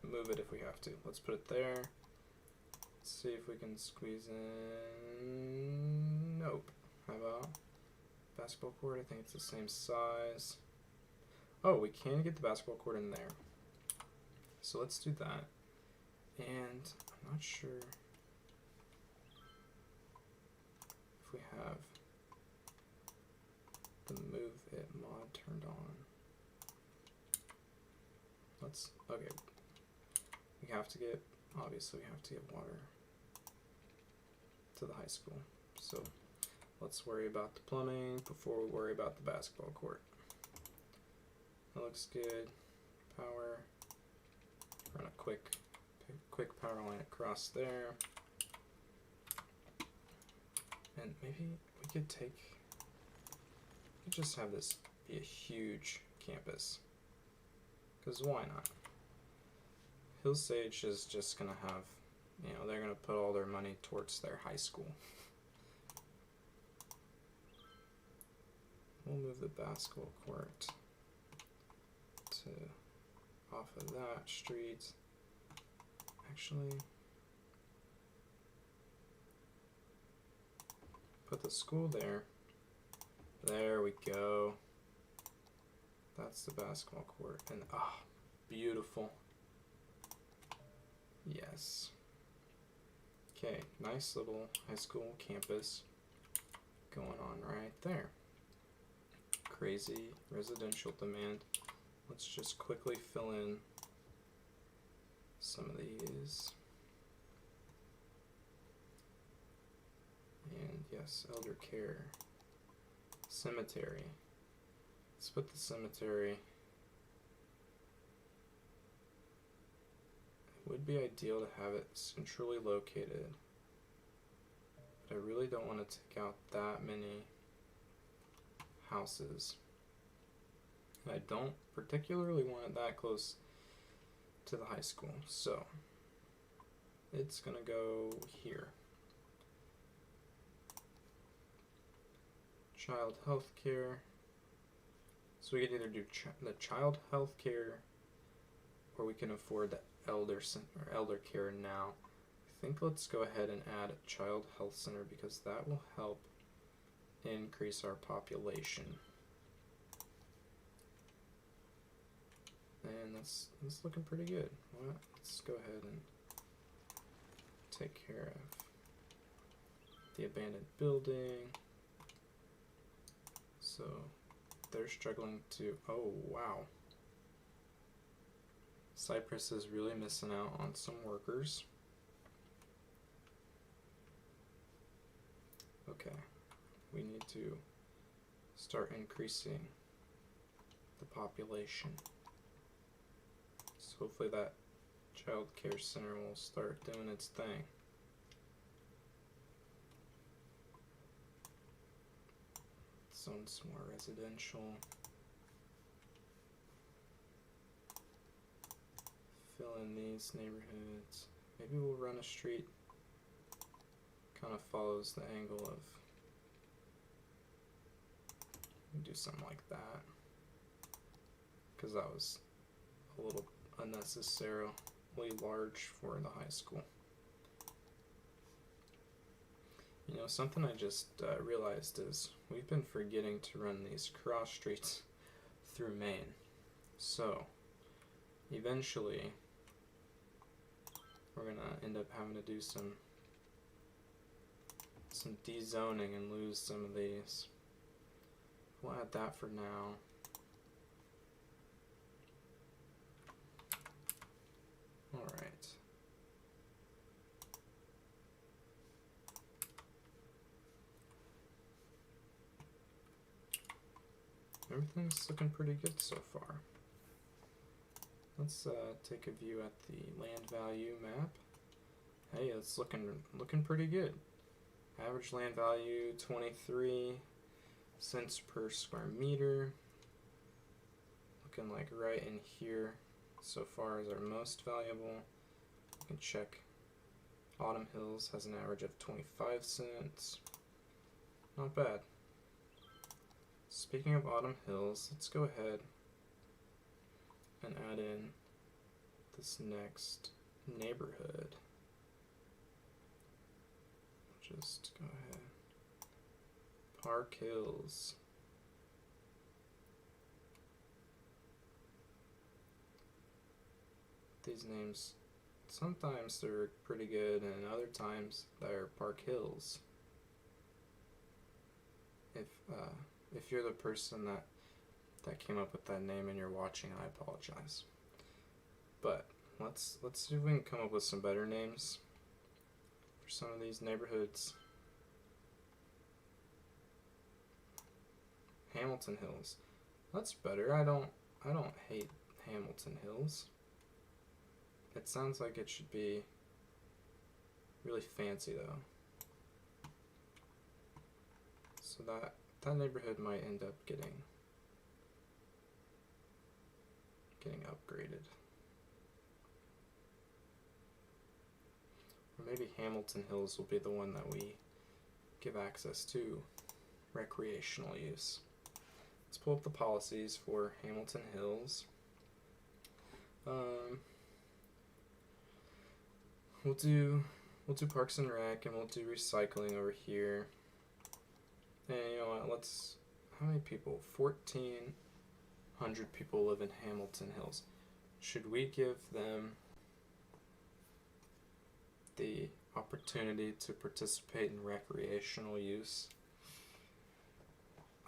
move it if we have to. Let's put it there. Let's see if we can squeeze in. Nope. How about basketball court? I think it's the same size. Oh, we can get the basketball court in there. So let's do that. And I'm not sure. we have the move it mod turned on. Okay. We have to get, obviously we have to get water to the high school. So let's worry about the plumbing before we worry about the basketball court. That looks good. Power. Run a quick power line across there. And maybe we could just have this be a huge campus. Because why not? Hillsage is just going to have, they're going to put all their money towards their high school. We'll move the basketball court to off of that street. Actually, put the school there. There we go. That's the basketball court. And beautiful. Yes. Okay, nice little high school campus going on right there. Crazy residential demand. Let's just quickly fill in some of these. And yes, elder care. Cemetery. Let's put the cemetery. It would be ideal to have it centrally located, but I really don't want to take out that many houses. And I don't particularly want it that close to the high school, so it's gonna go here. Child health care. So we can either do the child health care, or we can afford the elder care now. I think let's go ahead and add a child health center because that will help increase our population. And that's looking pretty good. Well, let's go ahead and take care of the abandoned building. So they're struggling to, oh wow. Cypress is really missing out on some workers. Okay, we need to start increasing the population. So hopefully that child care center will start doing its thing. Zone some more residential. Fill in these neighborhoods. Maybe we'll run a street kind of follows the angle of, do something like that, because that was a little unnecessarily large for the high school. You know, something I just realized is we've been forgetting to run these cross streets through Maine. So eventually we're gonna end up having to do some dezoning and lose some of these. We'll add that for now. Alright. Everything's looking pretty good so far. Let's take a view at the land value map. Hey, it's looking pretty good. Average land value 23 cents per square meter. Looking like right in here so far is our most valuable. You can check Autumn Hills has an average of 25 cents. Not bad. Speaking of Autumn Hills, let's go ahead and add in this next neighborhood. Just go ahead. Park Hills. These names, sometimes they're pretty good and other times they're Park Hills. if you're the person that came up with that name and you're watching, I apologize. But let's see if we can come up with some better names for some of these neighborhoods. Hamilton Hills. That's better. I don't hate Hamilton Hills. It sounds like it should be really fancy though. So that neighborhood might end up getting upgraded. Or maybe Hamilton Hills will be the one that we give access to recreational use. Let's pull up the policies for Hamilton Hills. We'll do Parks and Rec, and we'll do recycling over here. And you know what? How many people? 1,400 people live in Hamilton Hills. Should we give them the opportunity to participate in recreational use?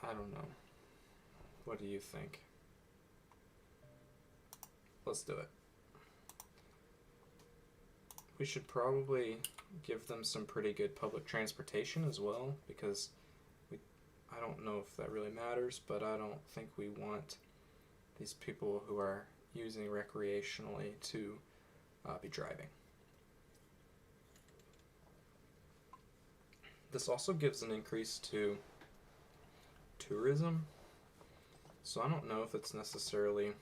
I don't know. What do you think? Let's do it. We should probably give them some pretty good public transportation as well, because I don't know if that really matters, but I don't think we want these people who are using recreationally to be driving. This also gives an increase to tourism, so I don't know if it's necessarily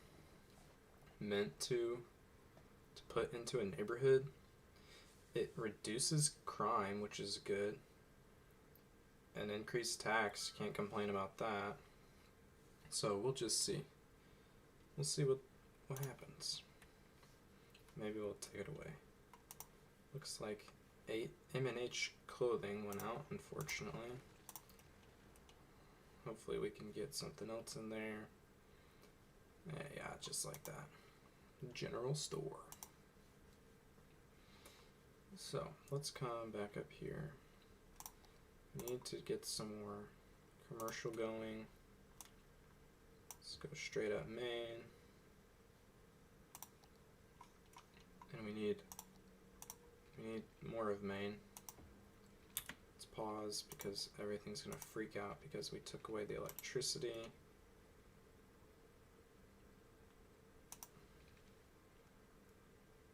meant to put into a neighborhood. It reduces crime, which is good, and increased tax, can't complain about that. So we'll just see. We'll see what happens. Maybe we'll take it away. Looks like M&H clothing went out, unfortunately. Hopefully we can get something else in there. Yeah, just like that. General store. So let's come back up here. We need to get some more commercial going. Let's go straight up Main. And we need more of Main. Let's pause because everything's gonna freak out because we took away the electricity.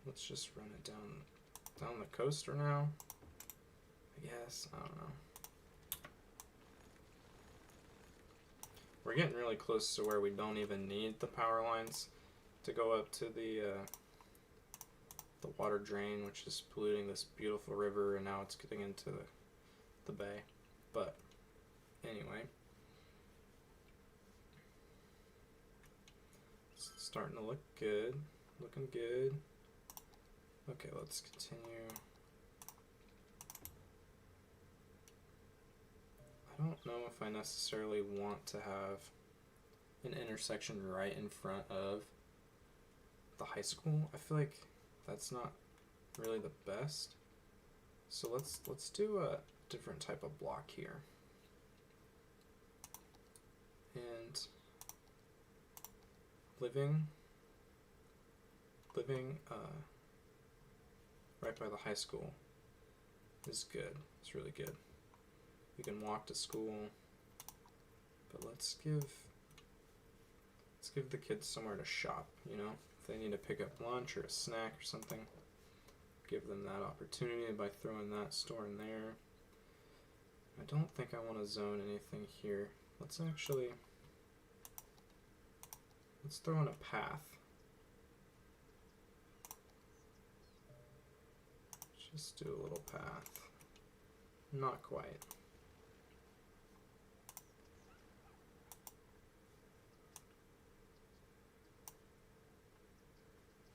Let's just run it down the coaster now, I guess. I don't know. We're getting really close to where we don't even need the power lines to go up to the water drain, which is polluting this beautiful river, and now it's getting into the bay. But anyway, it's starting to look good, looking good. Okay, let's continue. I don't know if I necessarily want to have an intersection right in front of the high school. I feel like that's not really the best. So let's do a different type of block here. And living right by the high school is good. It's really good. You can walk to school, but let's give the kids somewhere to shop, you know? If they need to pick up lunch or a snack or something, give them that opportunity by throwing that store in there. I don't think I want to zone anything here. Let's throw in a path. Just do a little path. Not quite.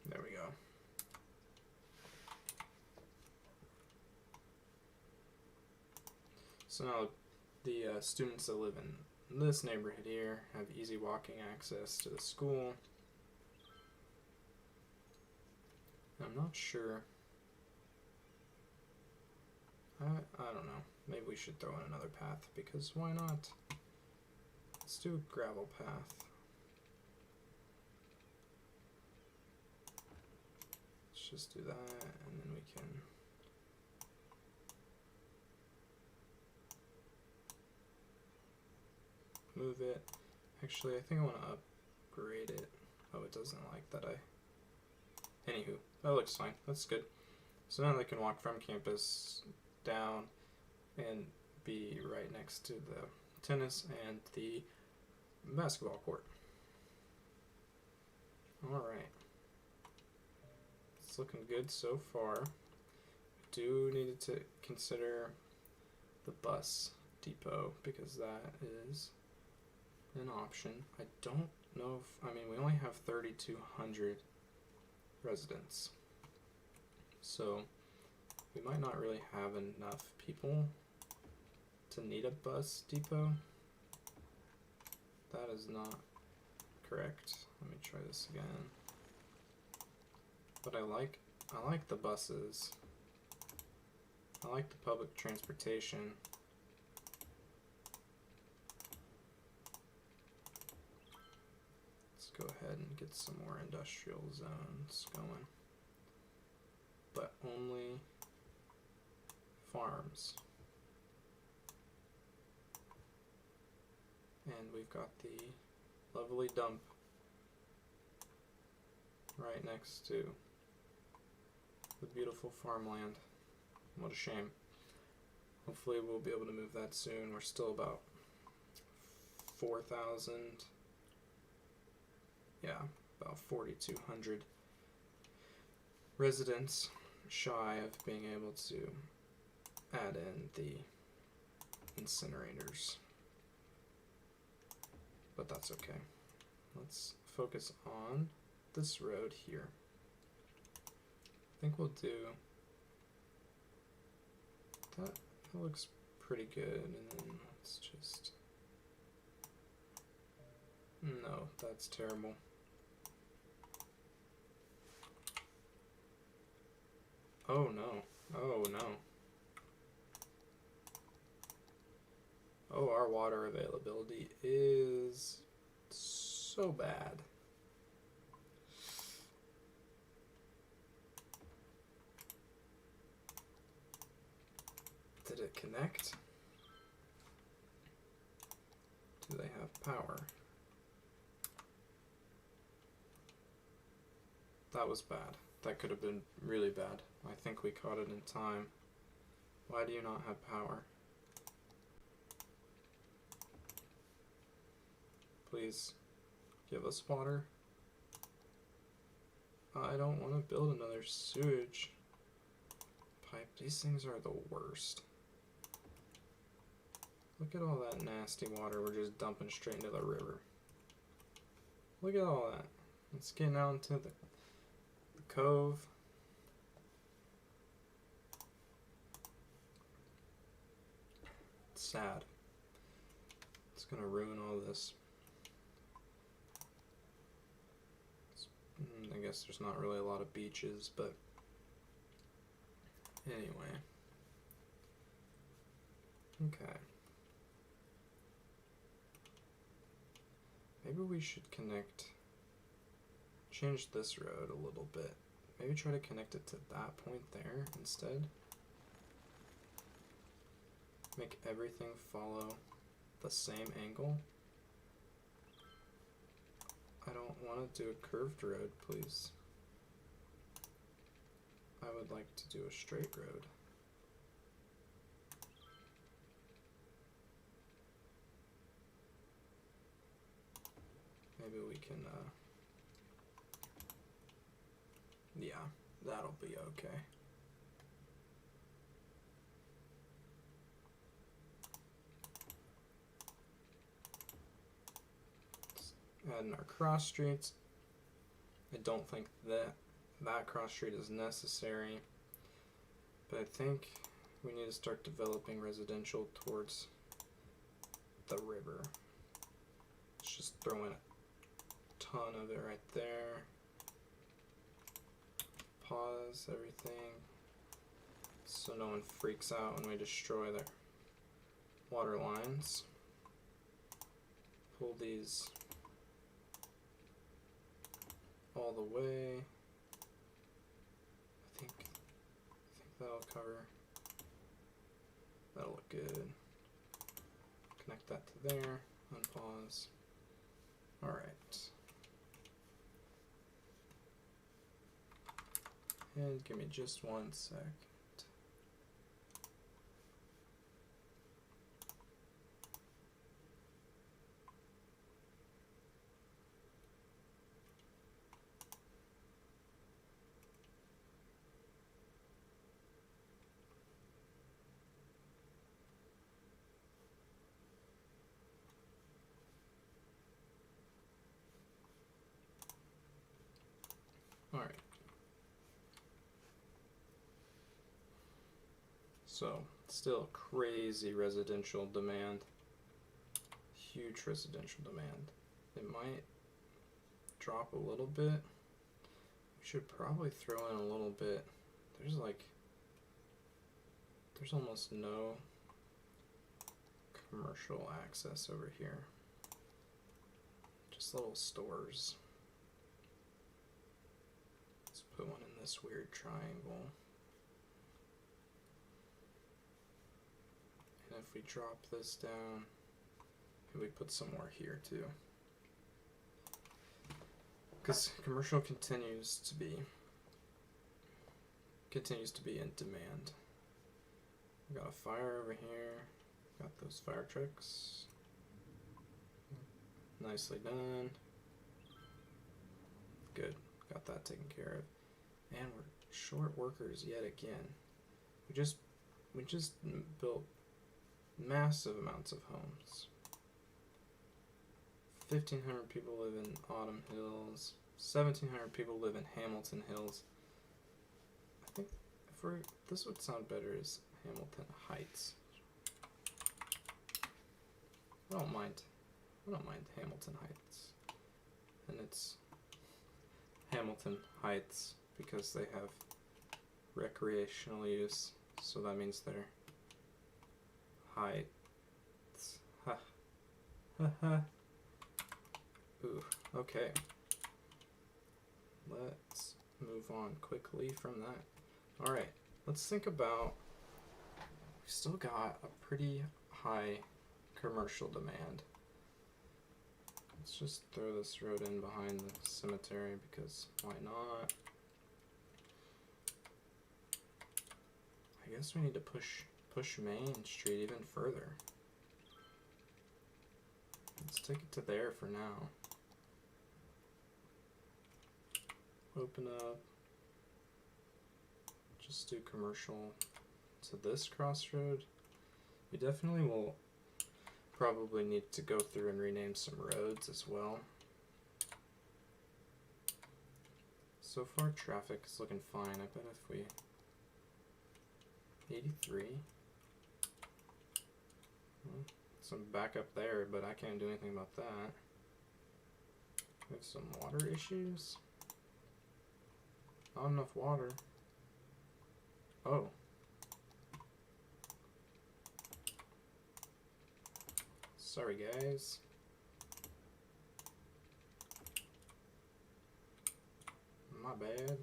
There we go. So now the students that live in this neighborhood here have easy walking access to the school. I'm not sure. I don't know. Maybe we should throw in another path, because why not? Let's do a gravel path. Let's just do that, and then we can move it. Actually, I think I want to upgrade it. Oh, it doesn't like that Anywho, that looks fine. That's good. So now they can walk from campus down and be right next to the tennis and the basketball court. Alright. It's looking good so far. Do need to consider the bus depot, because that is an option. I don't know if, I mean, we only have 3,200 residents, so we might not really have enough people to need a bus depot. That is not correct. Let me try this again. But I like the buses. I like the public transportation. Let's go ahead and get some more industrial zones going. But only farms. And we've got the lovely dump right next to the beautiful farmland. What a shame. Hopefully we'll be able to move that soon. We're still about 4,000, yeah, about 4,200 residents shy of being able to add in the incinerators. But that's okay. Let's focus on this road here. I think we'll do that. That looks pretty good. And then let's just, no, that's terrible. Oh no. Oh no. Oh, our water availability is so bad. Did it connect? Do they have power? That was bad. That could have been really bad. I think we caught it in time. Why do you not have power? Please give us water. I don't want to build another sewage pipe. These things are the worst. Look at all that nasty water we're just dumping straight into the river. Look at all that. It's getting out into the cove. It's sad. It's gonna ruin all this. I guess there's not really a lot of beaches, but anyway. Okay. Maybe we should change this road a little bit. Maybe try to connect it to that point there instead. Make everything follow the same angle. I don't want to do a curved road, please. I would like to do a straight road. Maybe we can, yeah, that'll be okay. Add in our cross streets. I don't think that cross street is necessary, but I think we need to start developing residential towards the river. Let's just throw in a ton of it right there. Pause everything. so no one freaks out when we destroy their water lines. Pull these all the way. I think that'll cover. That'll look good. Connect that to there. Unpause. All right. And give me just 1 sec. All right. So, still crazy residential demand. Huge residential demand. It might drop a little bit. We should probably throw in a little bit. There's almost no commercial access over here. Just little stores. Let's put one in this weird triangle. And if we drop this down, and we put some more here too. Because commercial continues to be in demand. We got a fire over here. Got those fire trucks. Nicely done. Good. Got that taken care of. And we're short workers yet again. We just built massive amounts of homes. 1,500 people live in Autumn Hills. 1,700 people live in Hamilton Hills. I think this would sound better as Hamilton Heights. I don't mind Hamilton Heights. And it's Hamilton Heights because they have recreational use, so that means they're heights. Ha. Ha ha. Ooh, okay. Let's move on quickly from that. Alright, let's think about, we've still got a pretty high commercial demand. Let's just throw this road in behind the cemetery because why not? I guess we need to push Main Street even further. Let's take it to there for now. Open up. Just do commercial to this crossroad. We definitely will probably need to go through and rename some roads as well. So far traffic is looking fine. I bet if we 83. Well, some backup there, but I can't do anything about that. We have some water issues. Not enough water. Oh. Sorry, guys. My bad.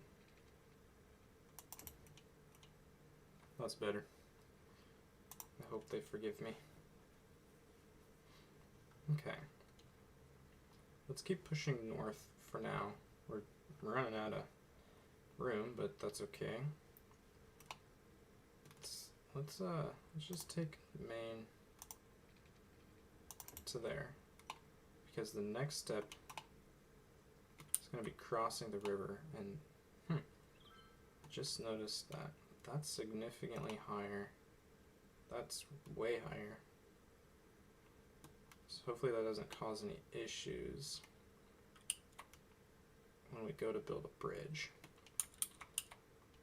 That's better. I hope they forgive me. Okay. Let's keep pushing north for now. We're running out of room, but that's okay. Let's just take Main to there, because the next step is going to be crossing the river, and I just noticed that that's significantly higher. That's way higher. So hopefully that doesn't cause any issues when we go to build a bridge.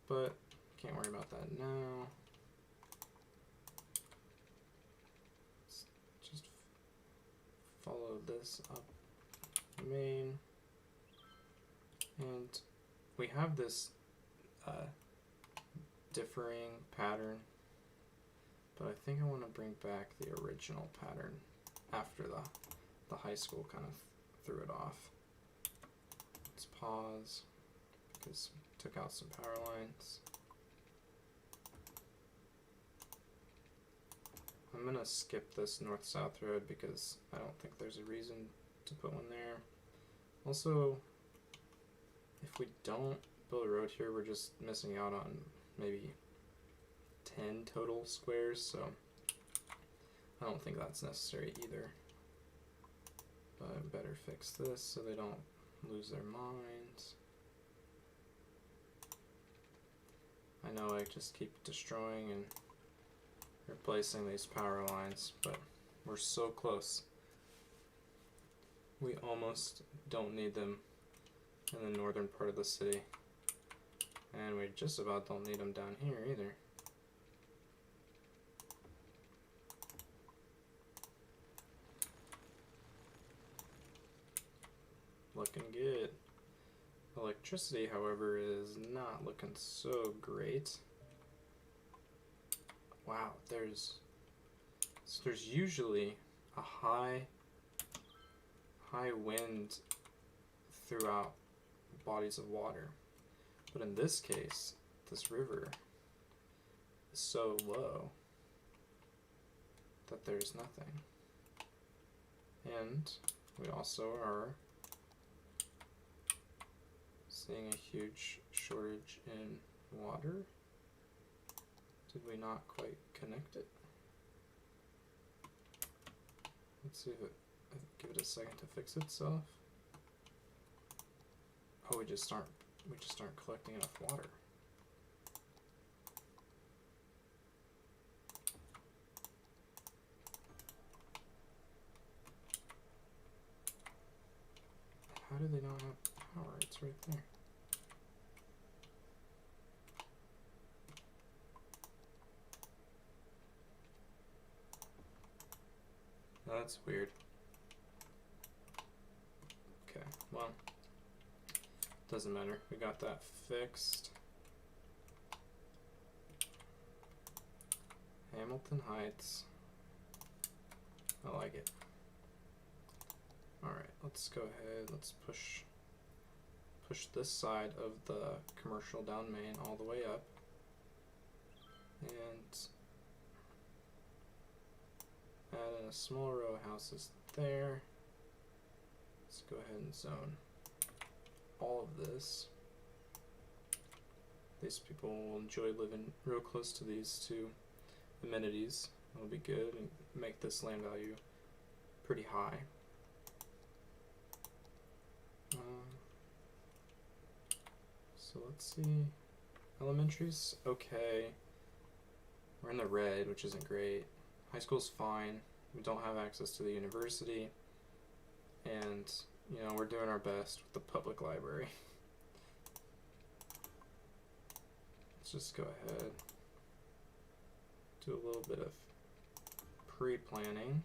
But can't worry about that now. Let's just follow this up Main. And we have this differing pattern, but I think I want to bring back the original pattern after the high school kind of threw it off. Let's pause because we took out some power lines. I'm gonna skip this north-south road because I don't think there's a reason to put one there. Also, if we don't build a road here, we're just missing out on maybe 10 total squares, so I don't think that's necessary either. But I better fix this so they don't lose their minds. I know I just keep destroying and replacing these power lines, but we're so close. We almost don't need them in the northern part of the city, and we just about don't need them down here either. Looking good. Electricity, however, is not looking so great. Wow, there's usually a high wind throughout bodies of water, but in this case, this river is so low that there's nothing. And we also are seeing a huge shortage in water. Did we not quite connect it? Let's see if it, give it a second to fix itself. Oh, we just aren't collecting enough water. How do they not have power? It's right there. That's weird. Okay, well, doesn't matter. We got that fixed. Hamilton Heights. I like it. Alright, let's go ahead. Let's push this side of the commercial down Main all the way up. And add in a small row of houses there. Let's go ahead and zone all of this. These people will enjoy living real close to these two amenities. It'll be good and make this land value pretty high. So let's see. Elementary's okay. We're in the red, which isn't great. High school's fine. We don't have access to the university. And, you know, we're doing our best with the public library. Let's just go ahead. Do a little bit of pre-planning.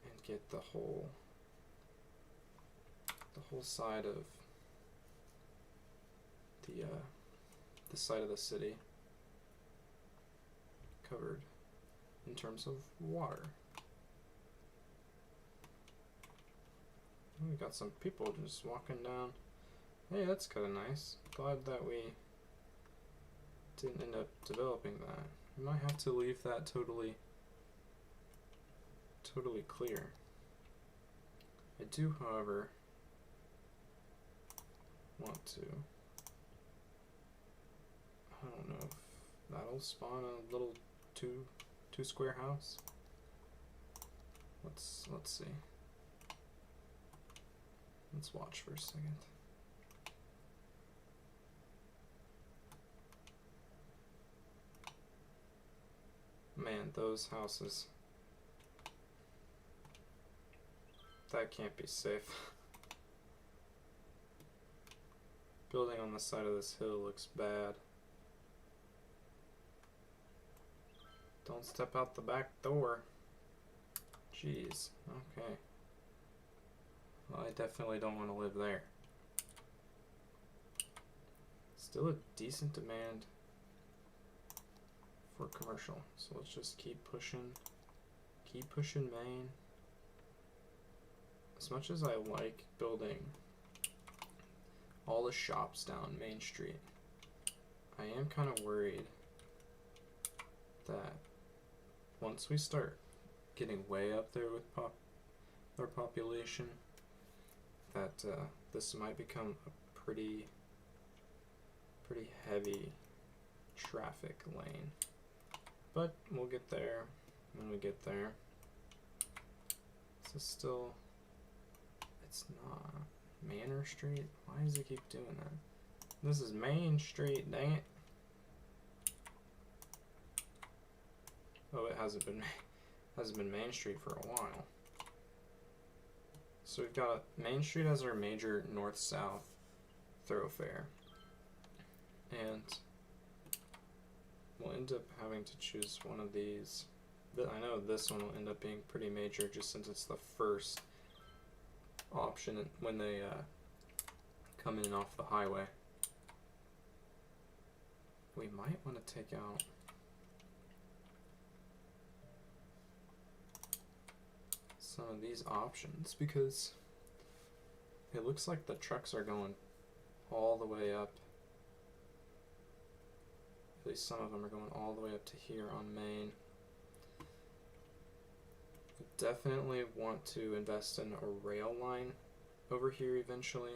And get the whole side of the side of the city covered in terms of water. We got some people just walking down. Hey, that's kind of nice. Glad that we didn't end up developing that. We might have to leave that totally clear. I do, however, want to. I don't know if that'll spawn a little two square house. Let's see. Let's watch for a second. Man, those houses. That can't be safe. Building on the side of this hill looks bad. Don't step out the back door. Jeez. Okay. Well, I definitely don't want to live there. Let's Still a decent demand for commercial. So let's just keep pushing Main. As much as I like building all the shops down Main Street, I am kind of worried that once we start getting way up there with our population, that this might become a pretty heavy traffic lane. But we'll get there when we get there. This is still, it's not Manor Street. Why does it keep doing that? This is Main Street, dang it. Oh, it hasn't been Main Street for a while. So we've got Main Street as our major north-south thoroughfare, and we'll end up having to choose one of these. I know this one will end up being pretty major just since it's the first option when they come in off the highway. We might want to take out some of these options because it looks like the trucks are going all the way up. At least some of them are going all the way up to here on Main. We definitely want to invest in a rail line over here eventually.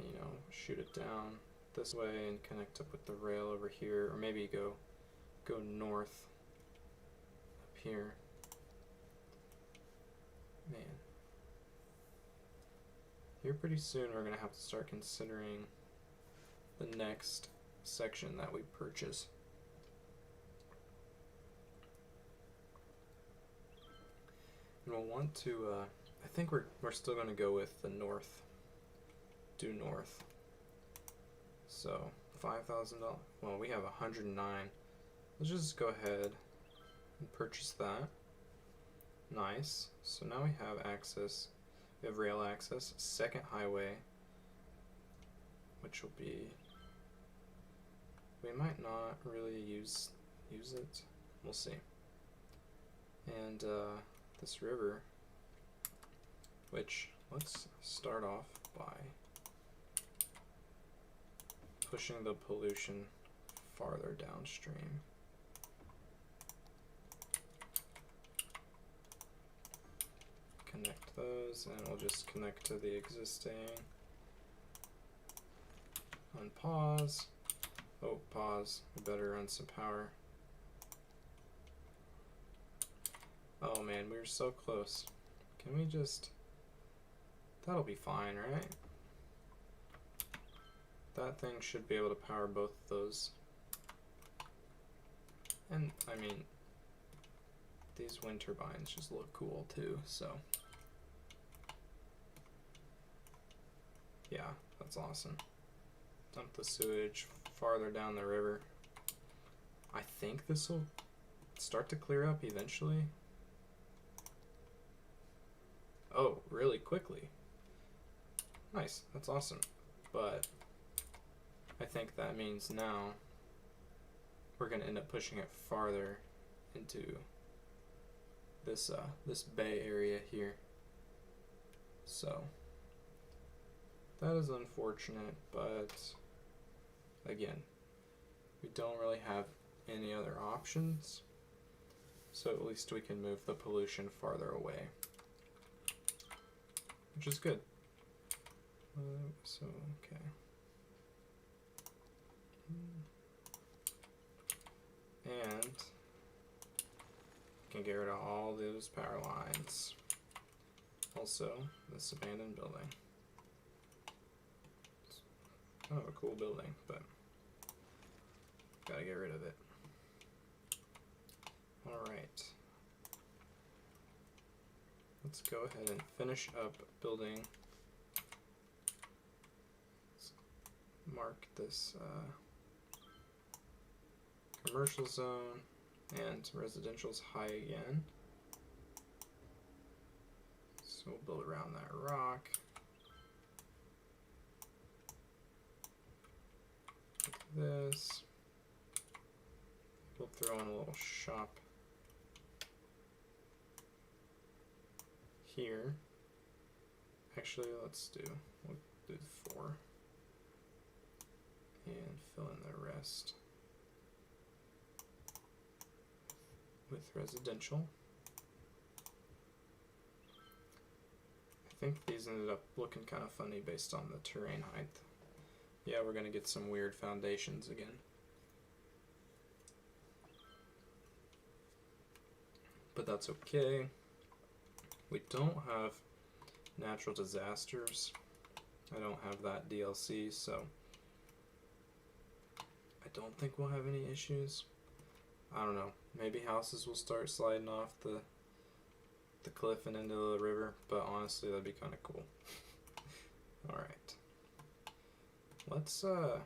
You know, shoot it down this way and connect up with the rail over here, or maybe go north up here. Man. Here pretty soon we're going to have to start considering the next section that we purchase. And we'll want to, I think we're still going to go with the north, due north. So $5,000, well, we have 109. Let's just go ahead and purchase that. Nice. So now we have access, we have rail access, second highway, which will be, we might not really use it. We'll see. And this river, which let's start off by pushing the pollution farther downstream. Connect those, and we'll just connect to the existing. Unpause. Oh, pause. We better run some power. Oh man, we were so close. Can we just... That'll be fine, right? That thing should be able to power both of those. And, I mean, these wind turbines just look cool too, so... Yeah, that's awesome. Dump the sewage farther down the river. I think this will start to clear up eventually. Oh, really quickly. Nice, that's awesome. But I think that means now we're gonna end up pushing it farther into this this bay area here. So that is unfortunate, but again, we don't really have any other options, so at least we can move the pollution farther away, which is good. So, okay. And can get rid of all those power lines. Also, this abandoned building. It's kind of a cool building, but gotta get rid of it. Alright. Let's go ahead and finish up building. Let's mark this commercial zone, and residential's high again. So we'll build around that rock. this. We'll throw in a little shop here. Actually, we'll do 4 and fill in the rest with residential. I think these ended up looking kind of funny based on the terrain height. Yeah, we're gonna get some weird foundations again. But that's okay. We don't have natural disasters. I don't have that DLC, so I don't think we'll have any issues. I don't know. Maybe houses will start sliding off the cliff and into the river, but honestly, that'd be kind of cool. Alright. Let's, we're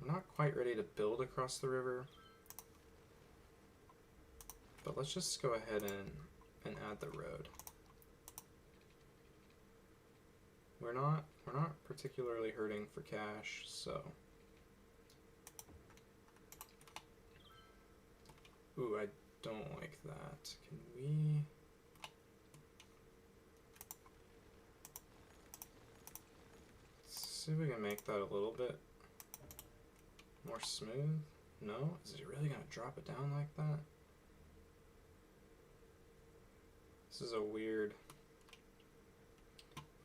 not quite ready to build across the river, but let's just go ahead and add the road. We're not particularly hurting for cash, so. Ooh, I don't like that. Can we? Let's see if we can make that a little bit more smooth. No? Is it really gonna drop it down like that? This is a weird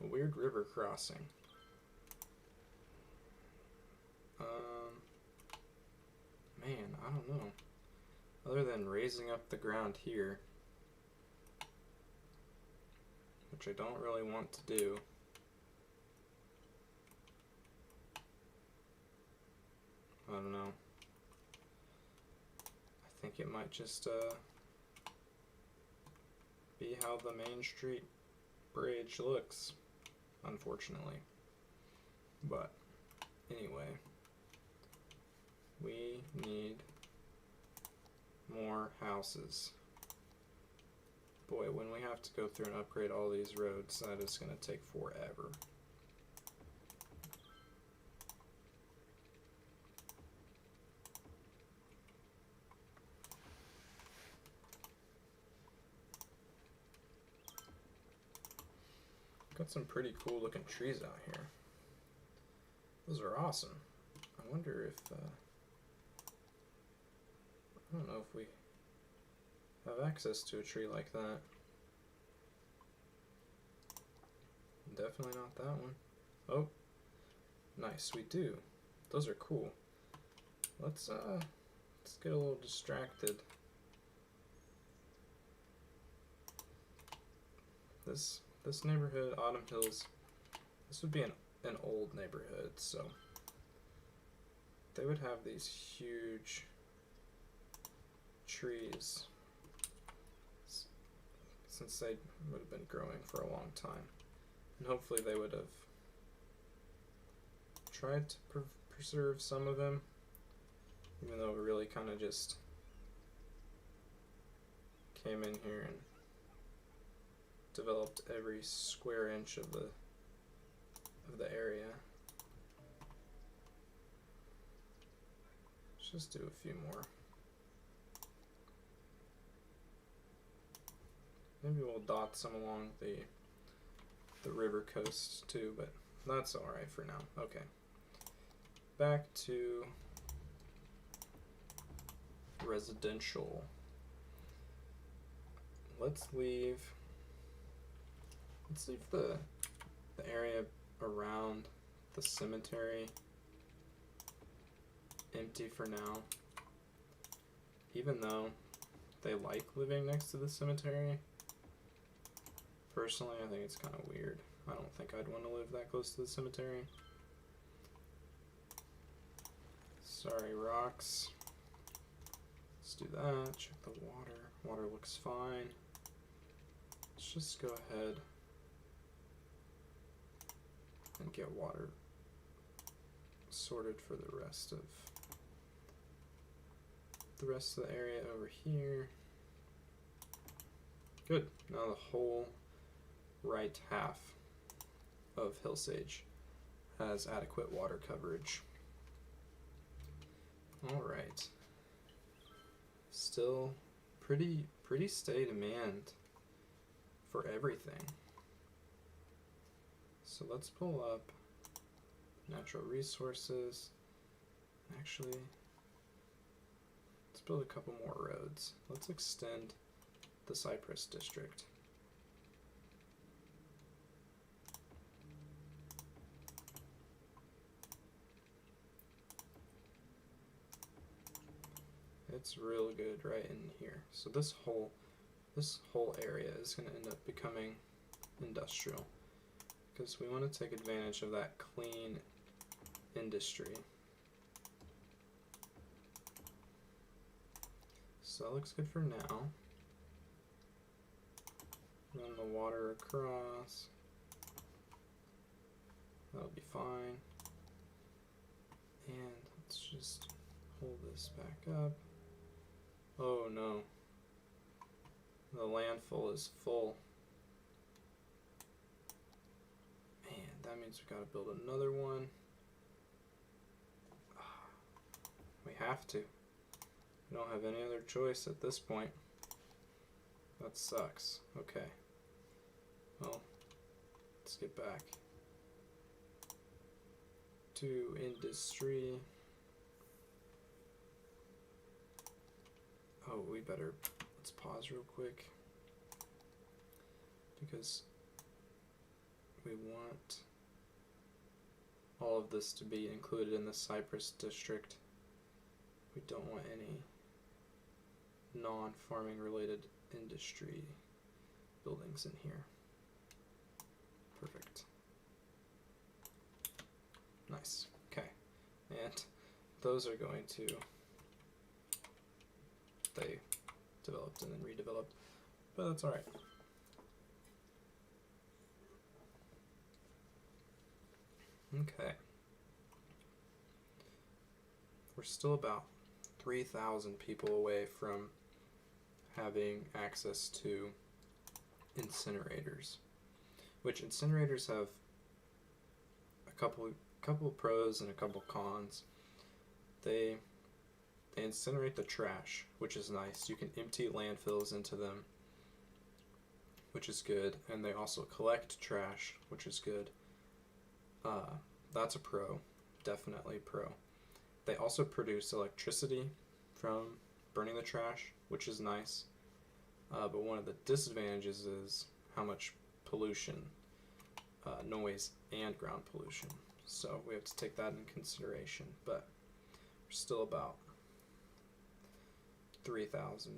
river crossing. Man, I don't know. Other than raising up the ground here, which I don't really want to do. I don't know. I think it might just be how the Main Street Bridge looks, unfortunately. But anyway, we need more houses. Boy, when we have to go through and upgrade all these roads, that is going to take forever. Got some pretty cool looking trees out here. Those are awesome. I wonder if, I don't know if we have access to a tree like that. Definitely not that one. Oh, nice, we do. Those are cool. Let's get a little distracted. This neighborhood, Autumn Hills, this would be an old neighborhood, so they would have these huge trees since they would have been growing for a long time, and hopefully they would have tried to preserve some of them, even though we really kind of just came in here and developed every square inch of the area. Let's just do a few more. Maybe we'll dot some along the river coast too, but that's alright for now. Okay. Back to residential. Let's leave the area around the cemetery empty for now. Even though they like living next to the cemetery, personally I think it's kind of weird. I don't think I'd want to live that close to the cemetery. Sorry, rocks. Let's do that. Check the water. Water looks fine. Let's just go ahead and get water sorted for the rest of the area over here. Good. Now the whole right half of Hillsage has adequate water coverage. Alright. Still pretty steady demand for everything. So let's pull up natural resources. Actually, let's build a couple more roads. Let's extend the Cypress District. It's real good right in here. So this whole area is going to end up becoming industrial because we want to take advantage of that clean industry. So that looks good for now. Run the water across. That'll be fine. And let's just hold this back up. Oh no. The landfill is full. Man, that means we gotta build another one. We have to. We don't have any other choice at this point. That sucks. Okay. Well, let's get back to industry. Oh, we better, let's pause real quick because we want all of this to be included in the Cypress District. We don't want any non-farming related industry buildings in here. Perfect. Nice. Okay. And those are going to stay developed and then redeveloped, but that's alright. Okay. We're still about 3,000 people away from having access to incinerators, which incinerators have a couple pros and a couple cons. They incinerate the trash, which is nice. You can empty landfills into them, which is good, and they also collect trash, which is good. That's a pro, definitely pro. They also produce electricity from burning the trash, which is nice. But one of the disadvantages is how much pollution, noise, and ground pollution. So we have to take that in consideration. But we're still about 3,000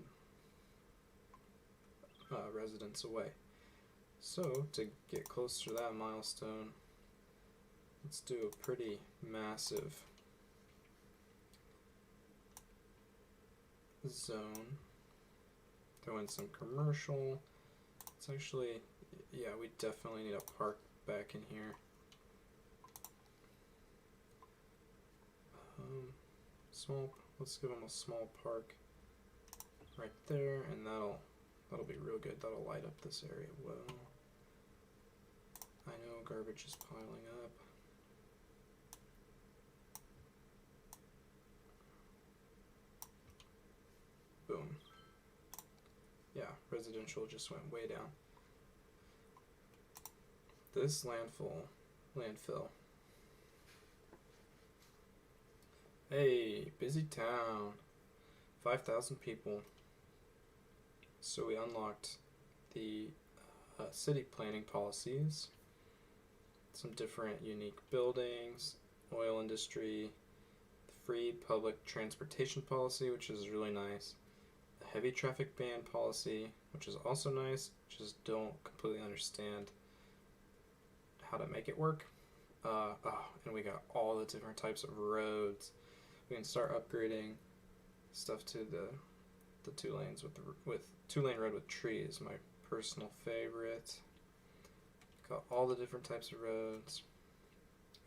residents away. So to get closer to that milestone, let's do a pretty massive zone. Throw in some commercial. It's actually, yeah, we definitely need a park back in here. Let's give them a small park right there, and that'll be real good. That'll light up this area well. I know garbage is piling up. Boom. Yeah, residential just went way down. This landfill. Hey, busy town. 5,000 people. So we unlocked the city planning policies. Some different unique buildings, oil industry, the free public transportation policy, which is really nice. The heavy traffic ban policy, which is also nice, just don't completely understand how to make it work. And we got all the different types of roads. We can start upgrading stuff to the 2 lanes with 2-lane road with trees, my personal favorite. Got all the different types of roads.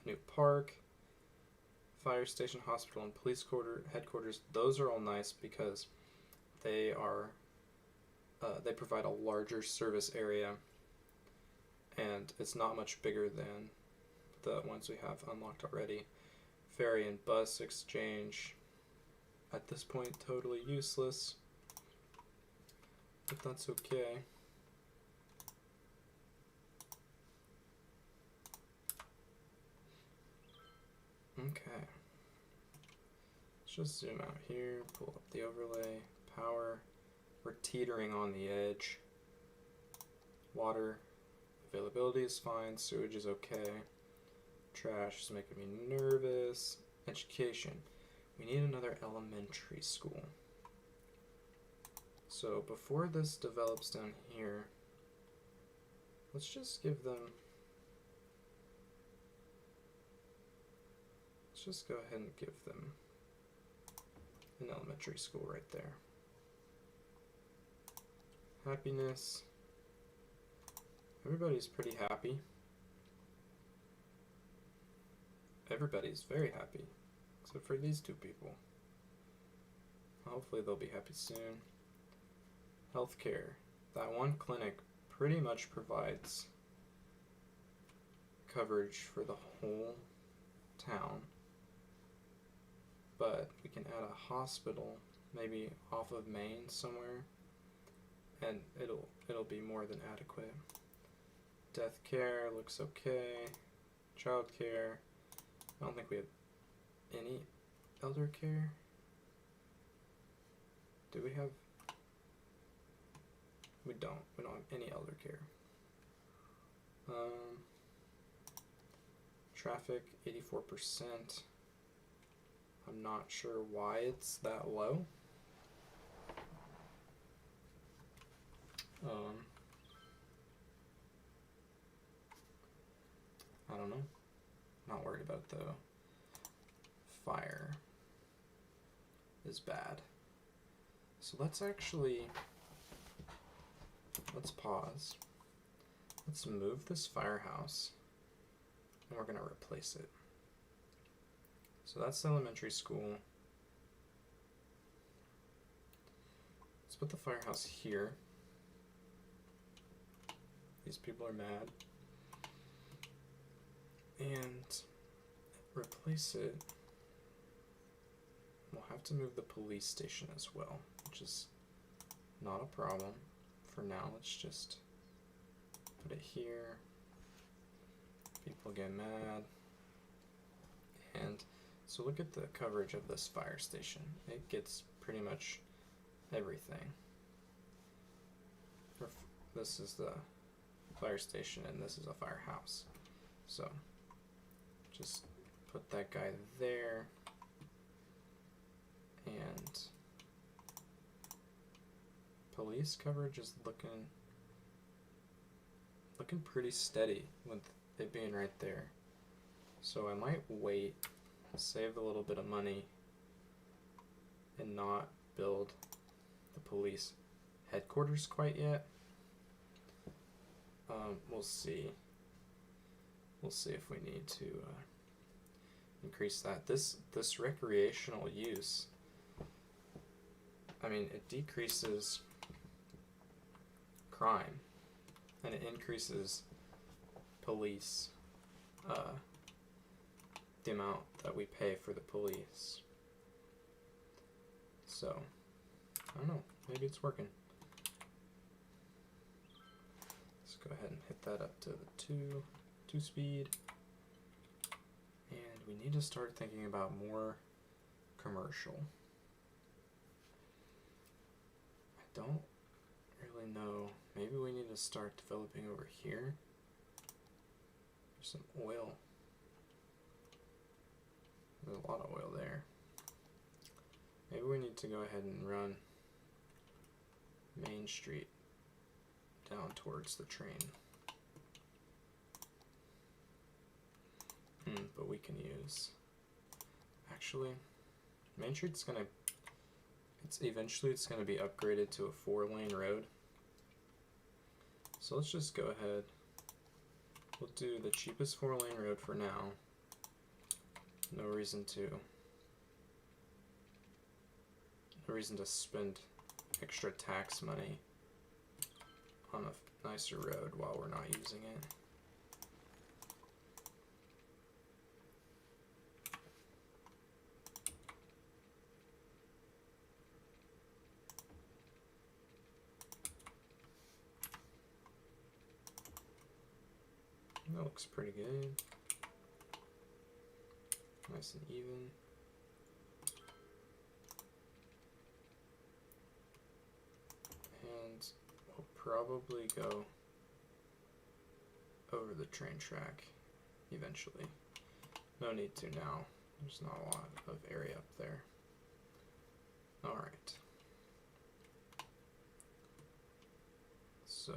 A new park, fire station, hospital, and police headquarters. Those are all nice because they provide a larger service area, and it's not much bigger than the ones we have unlocked already. Ferry and bus exchange, at this point totally useless, but that's okay. Okay. Let's just zoom out here, pull up the overlay, power. We're teetering on the edge. Water availability is fine, sewage is okay. Trash is making me nervous. Education. We need another elementary school. So before this develops down here, let's just give them, let's just go ahead and give them an elementary school right there. Happiness. Everybody's pretty happy. Everybody's very happy, except for these two people. Hopefully they'll be happy soon. Healthcare. That one clinic pretty much provides coverage for the whole town. But we can add a hospital, maybe off of Main somewhere, and it'll be more than adequate. Death care looks okay. Child care. I don't think we have any elder care. Do we have? We don't have any elder care. Traffic 84%. I'm not sure why it's that low. I don't know. Not worried about it though. Fire is bad. So let's pause. Let's move this firehouse and we're gonna replace it. So that's the elementary school. Let's put the firehouse here. These people are mad. And replace it. We'll have to move the police station as well, which is not a problem. For now, let's just put it here. People get mad. And so look at the coverage of this fire station. It gets pretty much everything. This is the fire station and this is a firehouse. So just put that guy there. And police coverage is looking pretty steady with it being right there. So I might wait, save a little bit of money, and not build the police headquarters quite yet. We'll see. We'll see if we need to increase that. This recreational use, I mean, it decreases crime and it increases police, the amount that we pay for the police. So I don't know, maybe it's working. Let's go ahead and hit that up to the 2 speed. And we need to start thinking about more commercial. I don't really know. Maybe we need to start developing over here. There's some oil. There's a lot of oil there. Maybe we need to go ahead and run Main Street down towards the train. But we can use, actually, Main Street's gonna, eventually it's gonna be upgraded to a 4-lane road. So let's just go ahead. We'll do the cheapest 4-lane road for now. No reason to spend extra tax money on a nicer road while we're not using it. That looks pretty good. Nice and even. And we'll probably go over the train track eventually. No need to now. There's not a lot of area up there. Alright. So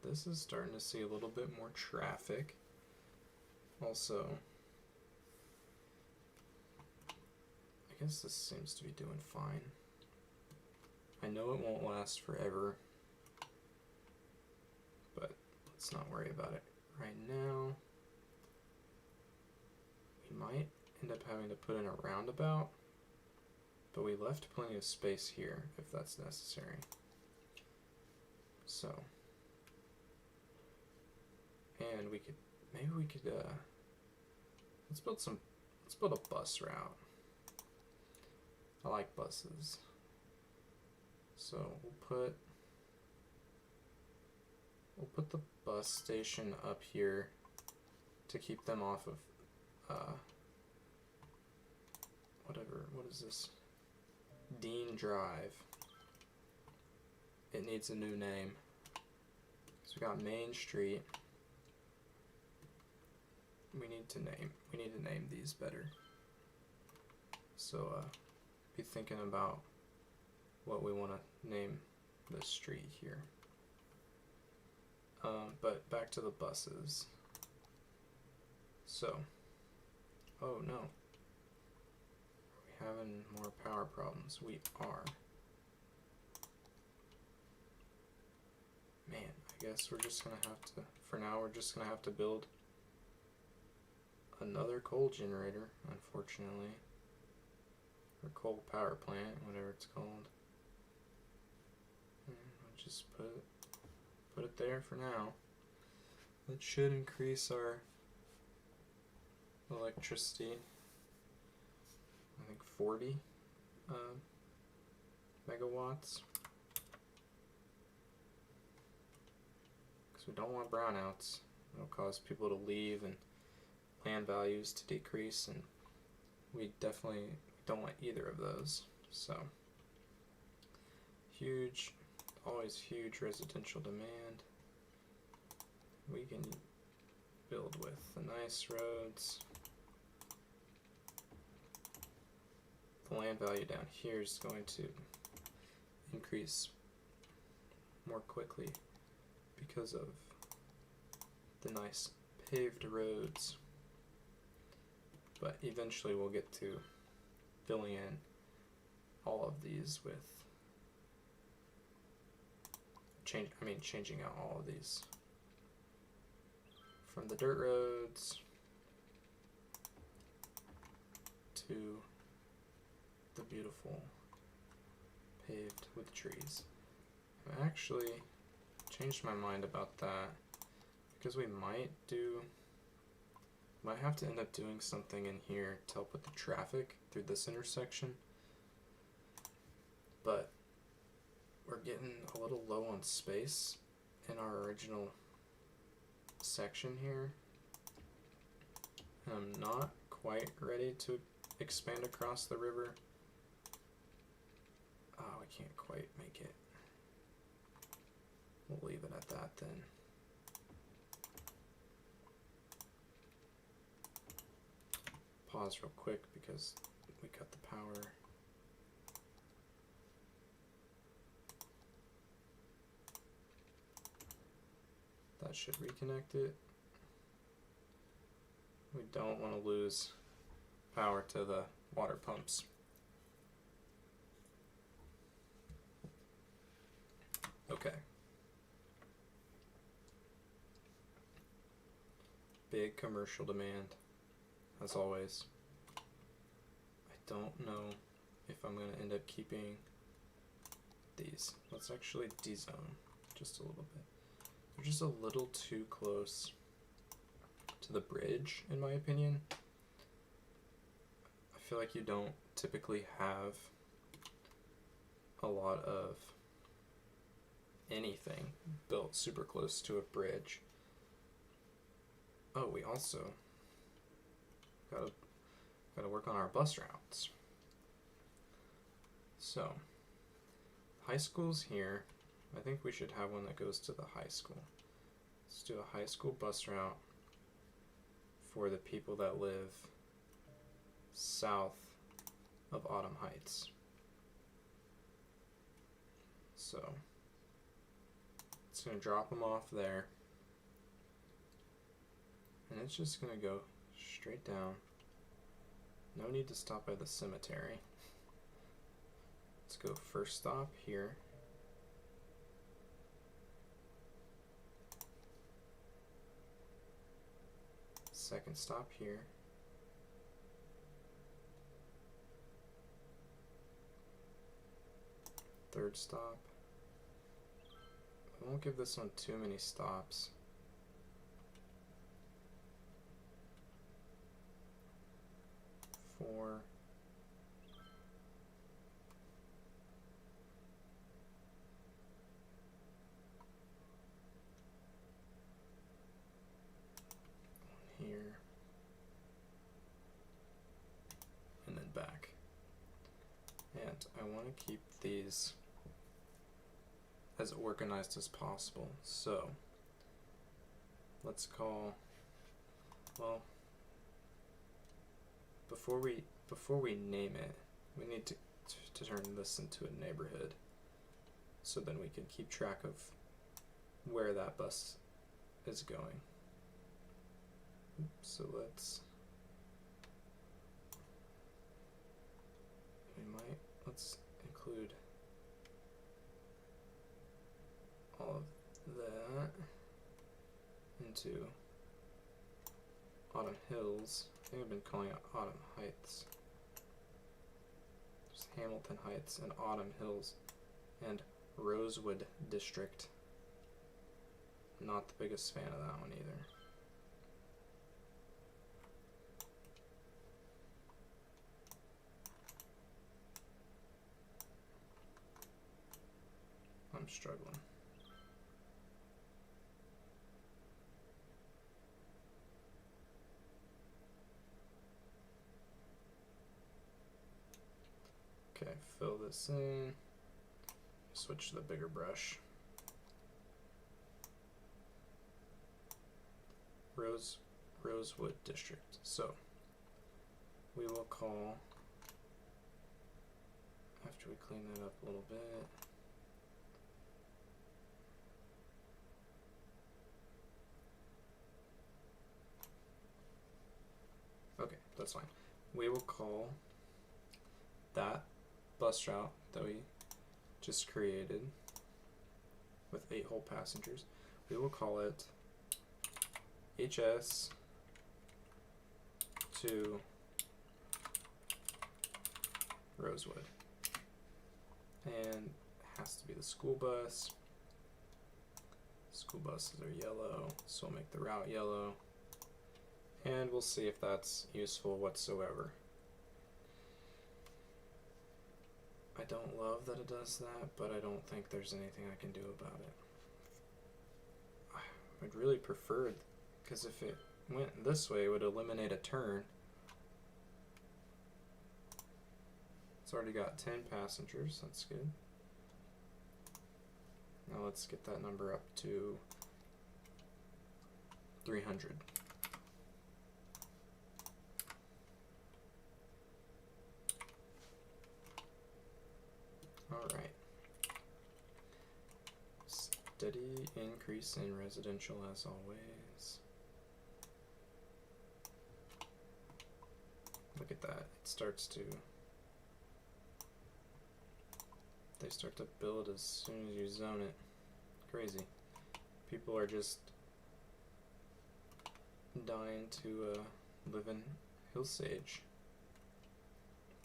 this is starting to see a little bit more traffic. Also, I guess this seems to be doing fine. I know it won't last forever, but let's not worry about it right now. We might end up having to put in a roundabout, but we left plenty of space here if that's necessary. So, and we could, maybe we could, let's build a bus route. I like buses. So we'll put the bus station up here to keep them off of what is this? Dean Drive. It needs a new name. So we got Main Street. We need to name these better. So be thinking about what we want to name this street here. But back to the buses. So, oh no. Are we having more power problems? We are. Man, I guess we're just gonna have to, for now, we're just gonna have to build another coal generator, unfortunately. Or coal power plant, whatever it's called. I'll just put it there for now. That should increase our electricity, I think 40 megawatts. Because we don't want brownouts. It'll cause people to leave and land values to decrease, and we definitely don't want either of those. So, huge, always huge residential demand. We can build with the nice roads. The land value down here is going to increase more quickly because of the nice paved roads. But eventually we'll get to filling in all of these with changing out all of these. From the dirt roads to the beautiful paved with trees. I actually changed my mind about that because we might have to end up doing something in here to help with the traffic through this intersection. But we're getting a little low on space in our original section here. I'm not quite ready to expand across the river. Oh, I can't quite make it. We'll leave it at that then. Pause real quick because we cut the power. That should reconnect it. We don't want to lose power to the water pumps. Okay. Big commercial demand, as always. I don't know if I'm going to end up keeping these. Let's actually dezone just a little bit. They're just a little too close to the bridge, in my opinion. I feel like you don't typically have a lot of anything built super close to a bridge. Oh, we also gotta work on our bus routes. So, high school's here. I think we should have one that goes to the high school. Let's do a high school bus route for the people that live south of Autumn Heights. So, it's going to drop them off there. And it's just going to go straight down. No need to stop by the cemetery. Let's go first stop here. Second stop here. Third stop. I won't give this one too many stops. Four. One here. And then back. And I want to keep these as organized as possible. So let's call, well, before we name it, we need to turn this into a neighborhood, so then we can keep track of where that bus is going. So let's include all of that into Autumn Hills. I think I've been calling it Autumn Heights. There's Hamilton Heights and Autumn Hills and Rosewood District. Not the biggest fan of that one either. I'm struggling. Okay, fill this in. Switch to the bigger brush. Rosewood District. So we will call, after we clean that up a little bit, okay, that's fine. We will call that bus route that we just created with 8 whole passengers, we will call it HS to Rosewood. And it has to be the school bus. School buses are yellow, so we'll make the route yellow. And we'll see if that's useful whatsoever. I don't love that it does that, but I don't think there's anything I can do about it. I'd really prefer, because if it went this way, it would eliminate a turn. It's already got 10 passengers, that's good. Now let's get that number up to 300. Alright. Steady increase in residential as always. Look at that. It starts to... They start to build as soon as you zone it. Crazy. People are just dying to live in Hillsage.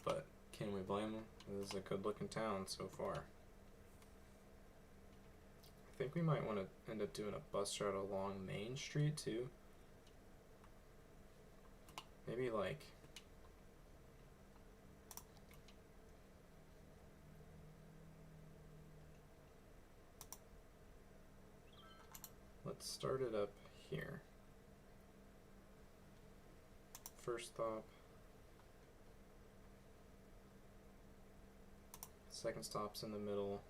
But can we blame them? This is a good looking town so far. I think we might want to end up doing a bus route along Main Street too. Maybe like... Let's start it up here. first stop. Second stop's in the middle.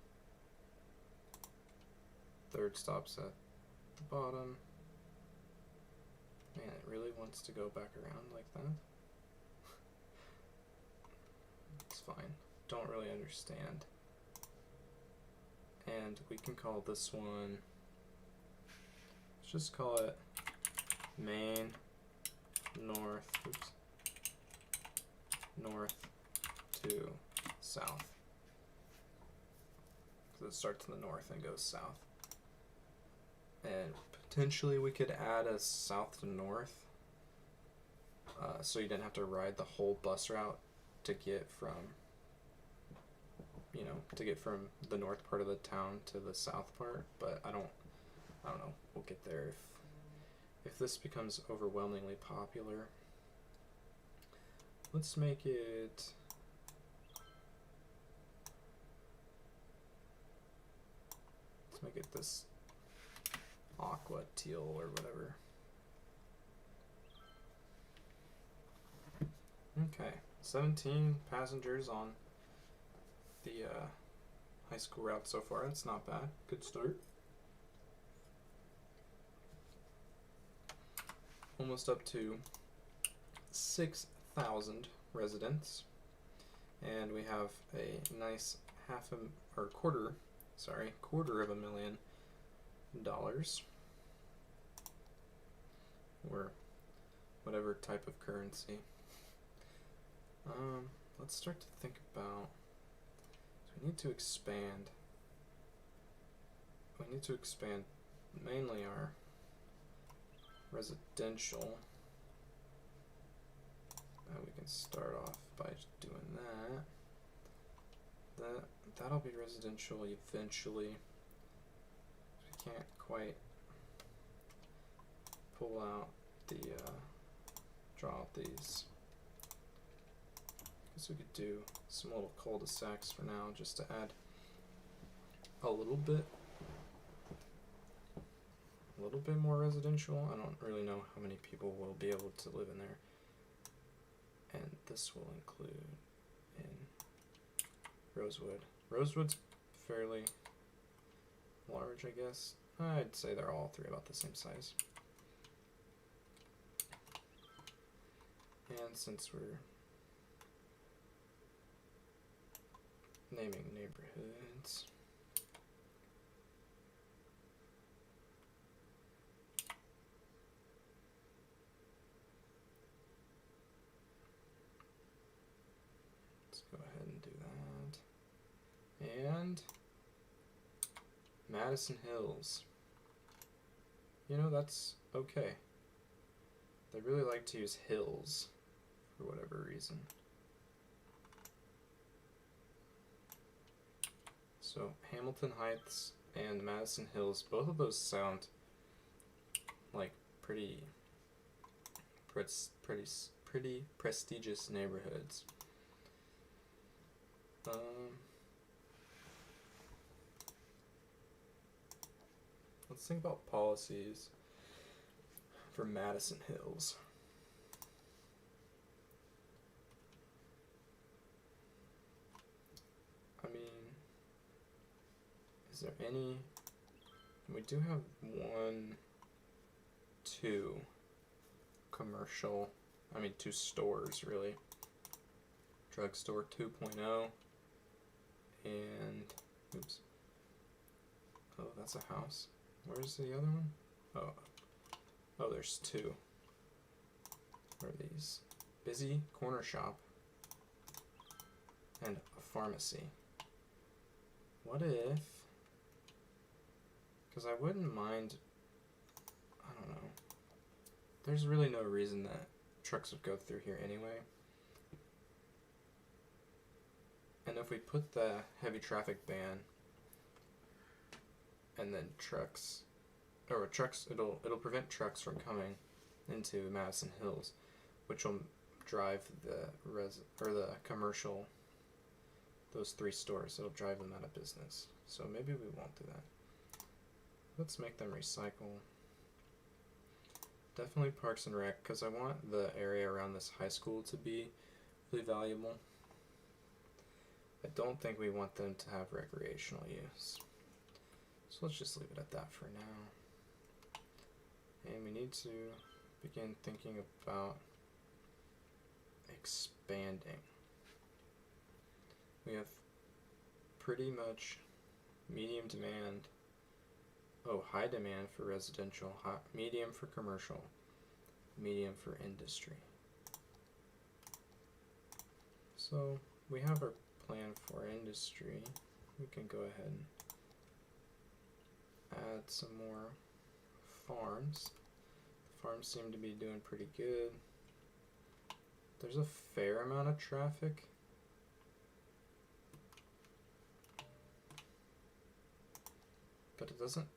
Third stop's at the bottom. Man, it really wants to go back around like that. It's fine. Don't really understand. And we can call this one, let's just call it main north, north to south. So it starts in the north and goes south. And potentially we could add a south to north, so you didn't have to ride the whole bus route to get from, to get from the north part of the town to the south part. But I don't know. We'll get there if this becomes overwhelmingly popular. Let's make it. Let's make it this aqua teal or whatever. Okay, 17 passengers on the high school route so far. That's not bad. Good start. Almost up to 6,000 residents, and we have a nice quarter of $1,000,000, or whatever type of currency. Let's start to think about. So we need to expand. We need to expand mainly our residential. And we can start off by doing that. That'll be residential eventually. We can't quite pull out the draw out these. Guess we could do some little cul-de-sacs for now, just to add a little bit more residential. I don't really know how many people will be able to live in there. And this will include in Rosewood. Rosewood's fairly large, I guess. I'd say they're all three about the same size. And since we're naming neighborhoods, let's go ahead and do that. And Madison Hills. That's okay. They really like to use hills for whatever reason. So Hamilton Heights and Madison Hills, both of those sound like pretty prestigious neighborhoods. Let's think about policies for Madison Hills. I mean, is there any? We do have 2 commercial, 2 stores really. Drugstore 2.0 and, oops. Oh, that's a house. Where's the other one? Oh, there's 2. Where are these? Busy corner shop and a pharmacy. What if, because I wouldn't mind, I don't know. There's really no reason that trucks would go through here anyway. And if we put the heavy traffic ban and then it'll prevent trucks from coming into Madison Hills, which will drive the commercial, those 3 stores. It'll drive them out of business. So maybe we won't do that. Let's make them recycle. Definitely Parks and Rec, because I want the area around this high school to be really valuable. I don't think we want them to have recreational use. So let's just leave it at that for now. And we need to begin thinking about expanding. We have pretty much medium demand. Oh, high demand for residential, medium for commercial, medium for industry. So we have our plan for industry. We can go ahead and add some more farms. The farms seem to be doing pretty good. There's a fair amount of traffic. But it doesn't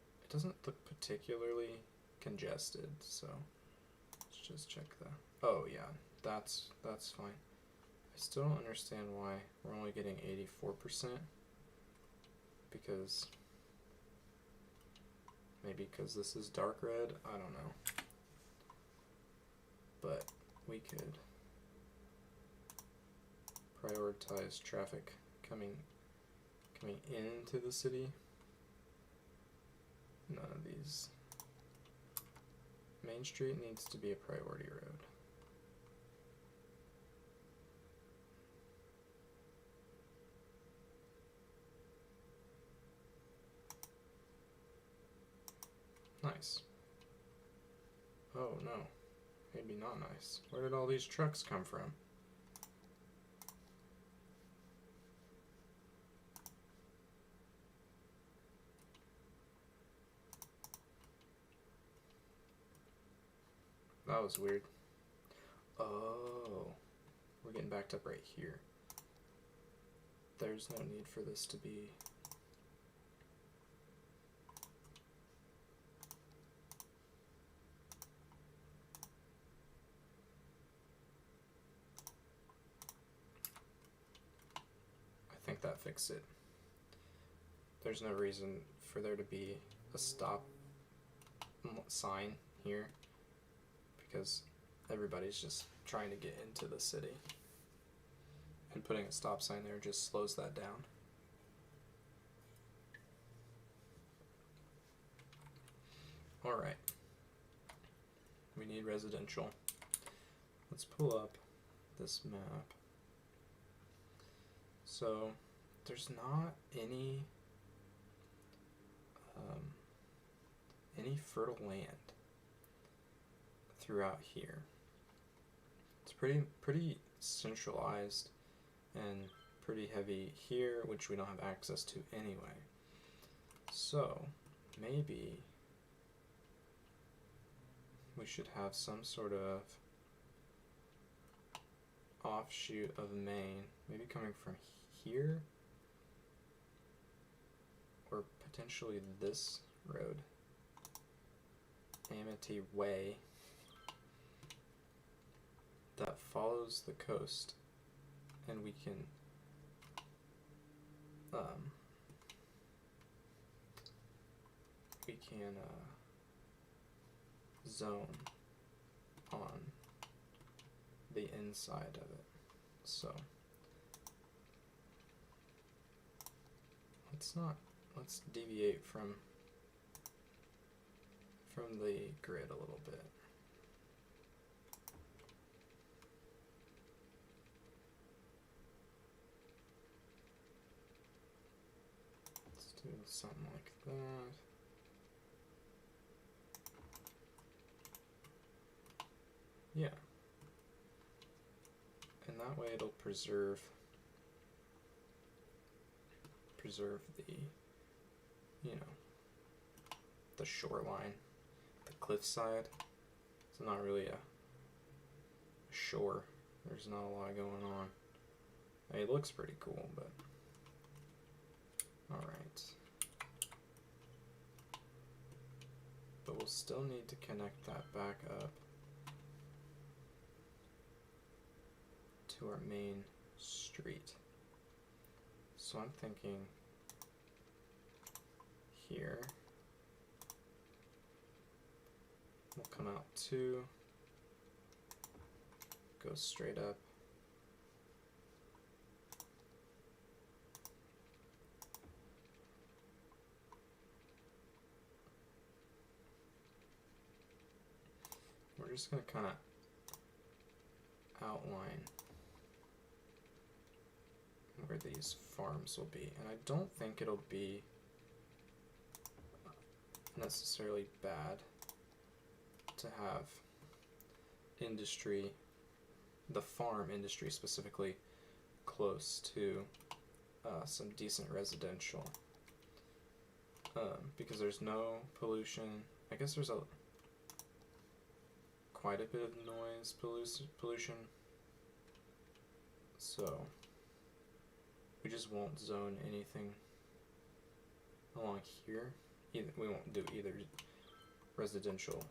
look particularly congested, so let's just check that. Oh yeah, that's fine. I still don't understand why we're only getting 84%, because maybe because this is dark red, I don't know. But we could prioritize traffic coming into the city. None of these. Main Street needs to be a priority road. Nice. Oh no, maybe not nice. Where did all these trucks come from? That was weird. Oh, we're getting backed up right here. There's no need for this to be... I think that fixed it. There's no reason for there to be a stop sign here, because everybody's just trying to get into the city, and putting a stop sign there just slows that down. Alright, we need residential. Let's pull up this map. So there's not any fertile land throughout here. It's pretty centralized and pretty heavy here, which we don't have access to anyway. So maybe we should have some sort of offshoot of Maine, maybe coming from here, or potentially this road, Amity Way, that follows the coast, and we can zone on the inside of it. So let's deviate from the grid a little bit. Let's do something like that. Yeah. And that way it'll preserve the, the shoreline, the cliffside. It's not really a shore. There's not a lot going on. I mean, it looks pretty cool, but alright. But we'll still need to connect that back up to our main street. So I'm thinking here we'll come out 2. Go straight up. We're just going to kind of outline where these farms will be. And I don't think it'll be necessarily bad to have industry, the farm industry specifically, close to some decent residential. Because there's no pollution. I guess there's quite a bit of noise pollution. So we just won't zone anything along here. We won't do either residential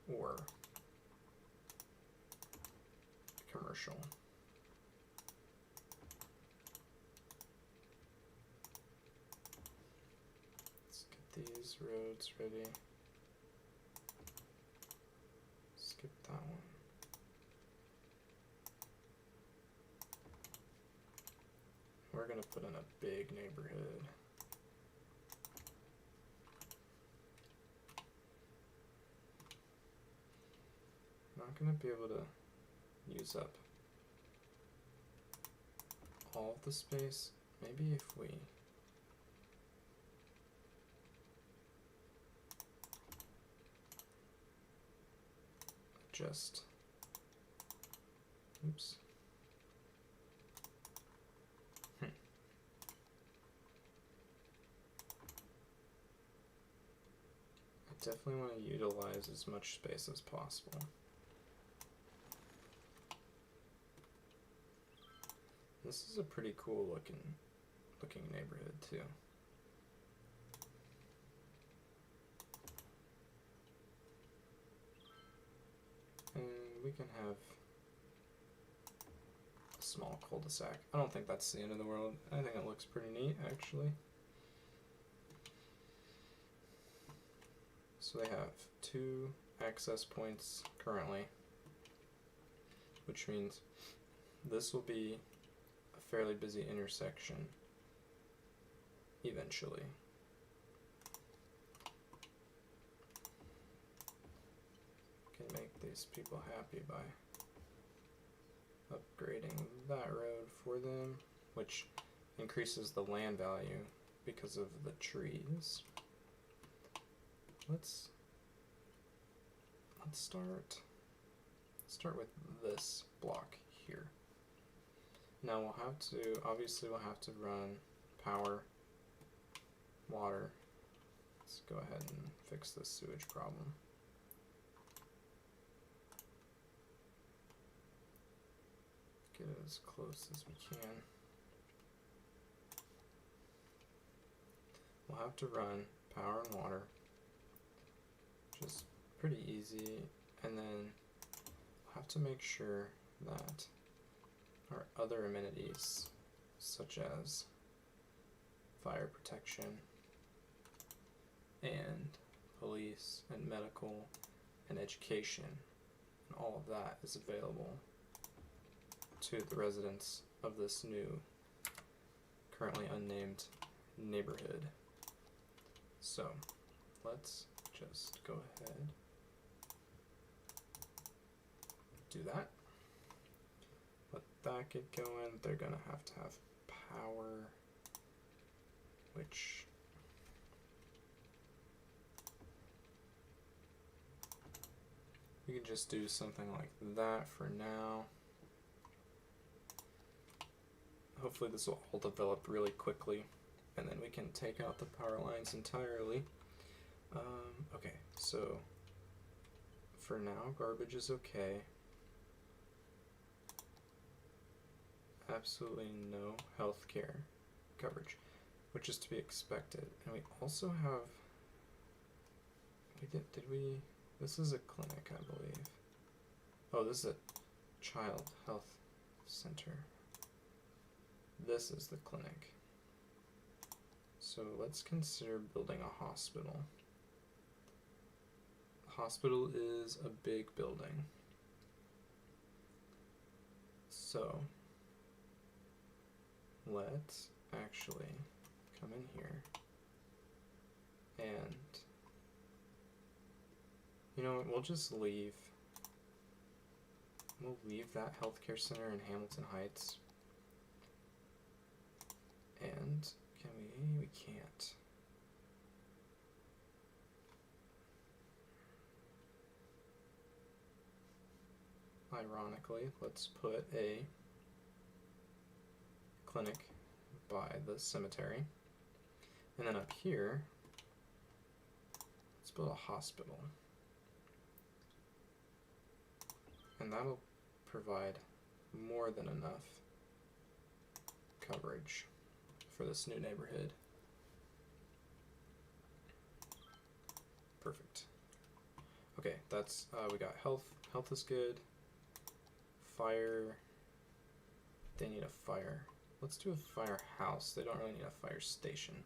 or commercial. Let's get these roads ready. Skip that one. We're gonna put in a big neighborhood. Not gonna be able to use up all of the space. Maybe if we adjust, oops. I definitely want to utilize as much space as possible. This is a pretty cool looking neighborhood too. And we can have a small cul-de-sac. I don't think that's the end of the world. I think it looks pretty neat actually. So they have 2 access points currently, which means this will be a fairly busy intersection eventually. Can make these people happy by upgrading that road for them, which increases the land value because of the trees. Let's start with this block here. Now we'll have to run power, water. Let's go ahead and fix this sewage problem. Get it as close as we can. We'll have to run power and water, which is pretty easy, and then we'll have to make sure that our other amenities, such as fire protection and police and medical and education, and all of that is available to the residents of this new, currently unnamed neighborhood. So let's just go ahead, do that. Let that get going. They're gonna have power, which we can just do something like that for now. Hopefully this will all develop really quickly, and then we can take out the power lines entirely. Okay, so for now, garbage is okay. Absolutely no healthcare coverage, which is to be expected. And we also have, this is a clinic, I believe. Oh, this is a child health center. This is the clinic. So let's consider building a hospital. Hospital is a big building. So let's actually come in here and, you know what, we'll just leave. We'll leave that healthcare center in Hamilton Heights. And can we? We can't. Ironically, let's put a clinic by the cemetery. And then up here, let's build a hospital. And that'll provide more than enough coverage for this new neighborhood. Perfect. Okay, that's, we got health. Health is good. Fire. They need a fire. Let's do a firehouse. They don't really need a fire station.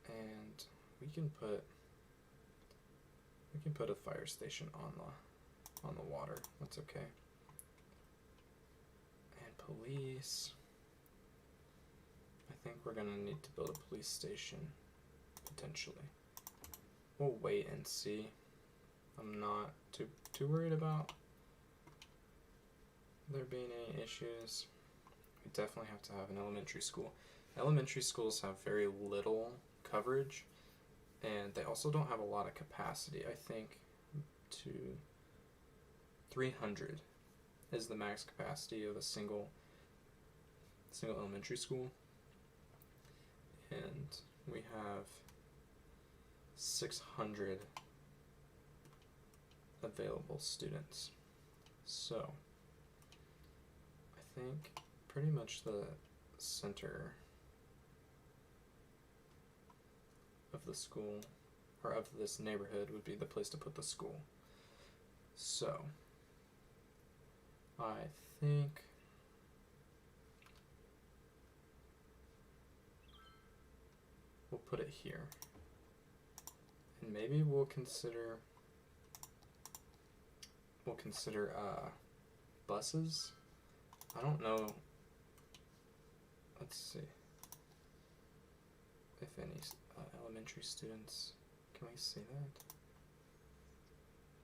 And we can put a fire station on the water. That's okay. And police. I think we're gonna need to build a police station potentially. We'll wait and see. I'm not too worried about there being any issues. We definitely have to have an elementary school. Elementary schools have very little coverage, and they also don't have a lot of capacity. I think to 300 is the max capacity of a single elementary school, and we have 600 available students. So I think pretty much the center of the school, or of this neighborhood, would be the place to put the school. So I think we'll put it here, and maybe we'll consider buses. I don't know. Let's see if any elementary students, can we see that?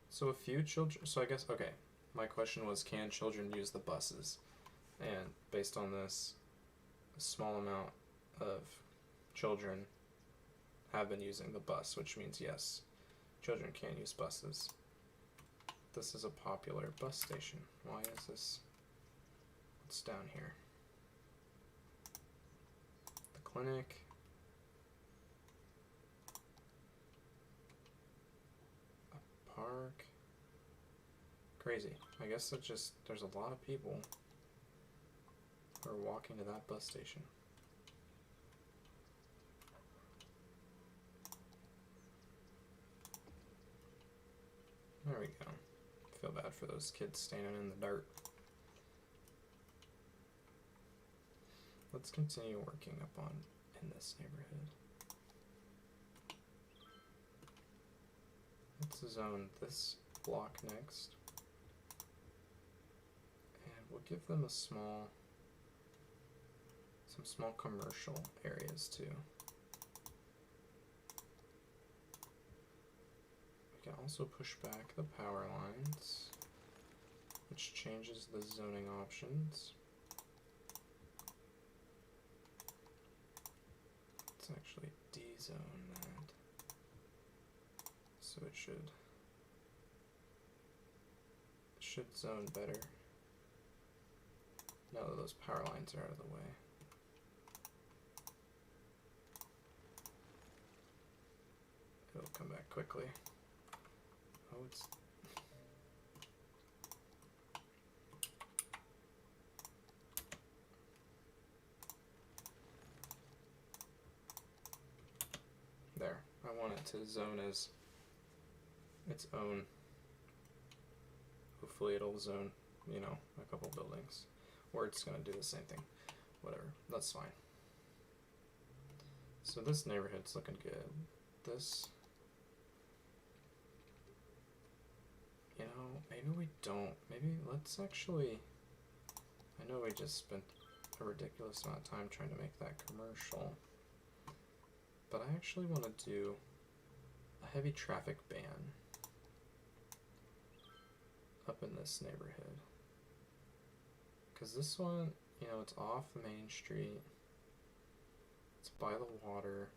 So a few children, so I guess, okay, my question was, can children use the buses? And based on this, a small amount of children have been using the bus, which means yes, children can use buses. This is a popular bus station. Why is this? What's down here? The clinic. A park. Crazy. I guess it just, there's a lot of people who are walking to that bus station. There we go. Feel bad for those kids standing in the dirt. Let's continue working up in this neighborhood. Let's zone this block next. And we'll give them some small commercial areas too. We can also push back the power lines, which changes the zoning options. Let's actually de-zone that. So it should zone better now that those power lines are out of the way. It'll come back quickly. Oh, it's... There. I want it to zone as its own. Hopefully it'll zone, you know, a couple buildings. Or it's going to do the same thing. Whatever. That's fine. So this neighborhood's looking good. this? You know, maybe we don't. Maybe let's actually... I know we just spent a ridiculous amount of time trying to make that commercial. But I actually want to do a heavy traffic ban up in this neighborhood. Because this one, you know, it's off the main street. It's by the water.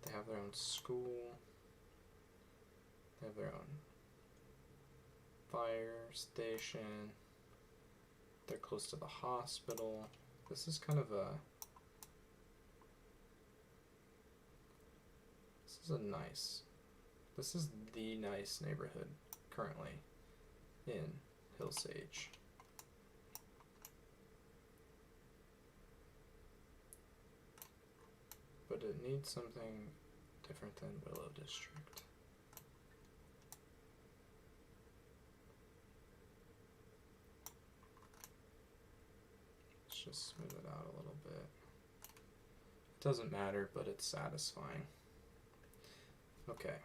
They have their own school. They have their own fire station. They're close to the hospital. This is kind of a... This is the nice neighborhood currently in Hillsage. But it needs something different than Willow District. Let's just smooth it out a little bit. It doesn't matter, but it's satisfying. Okay.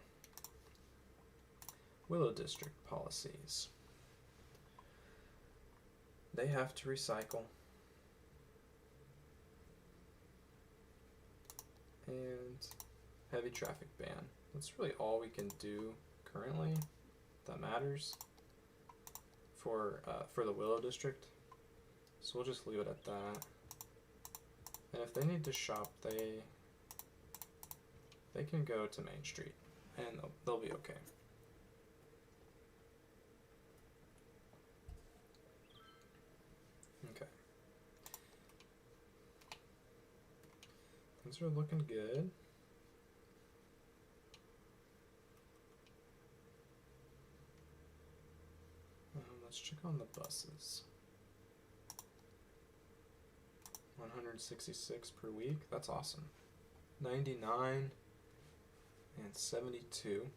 Willow District policies. They have to recycle. And heavy traffic ban. That's really all we can do currently that matters for the Willow District. So we'll just leave it at that. And if they need to shop, they can go to Main Street and they'll be okay. Okay. Things are looking good. Let's check on the buses. 166 per week. That's awesome. 99 and 72.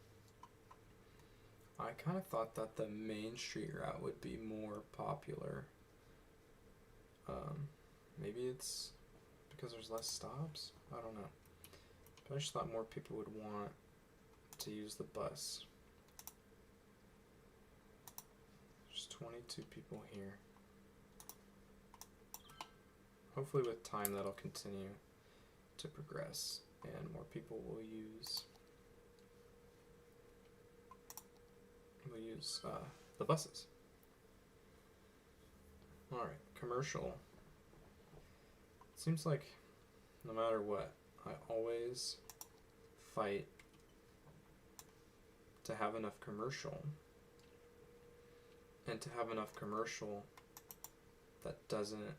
I kind of thought that the Main Street route would be more popular. Maybe it's because there's less stops? I don't know. But I just thought more people would want to use the bus. There's 22 people here. Hopefully with time that'll continue to progress and more people will use the buses. Alright, commercial. Seems like no matter what, I always fight to have enough commercial and to have enough commercial that doesn't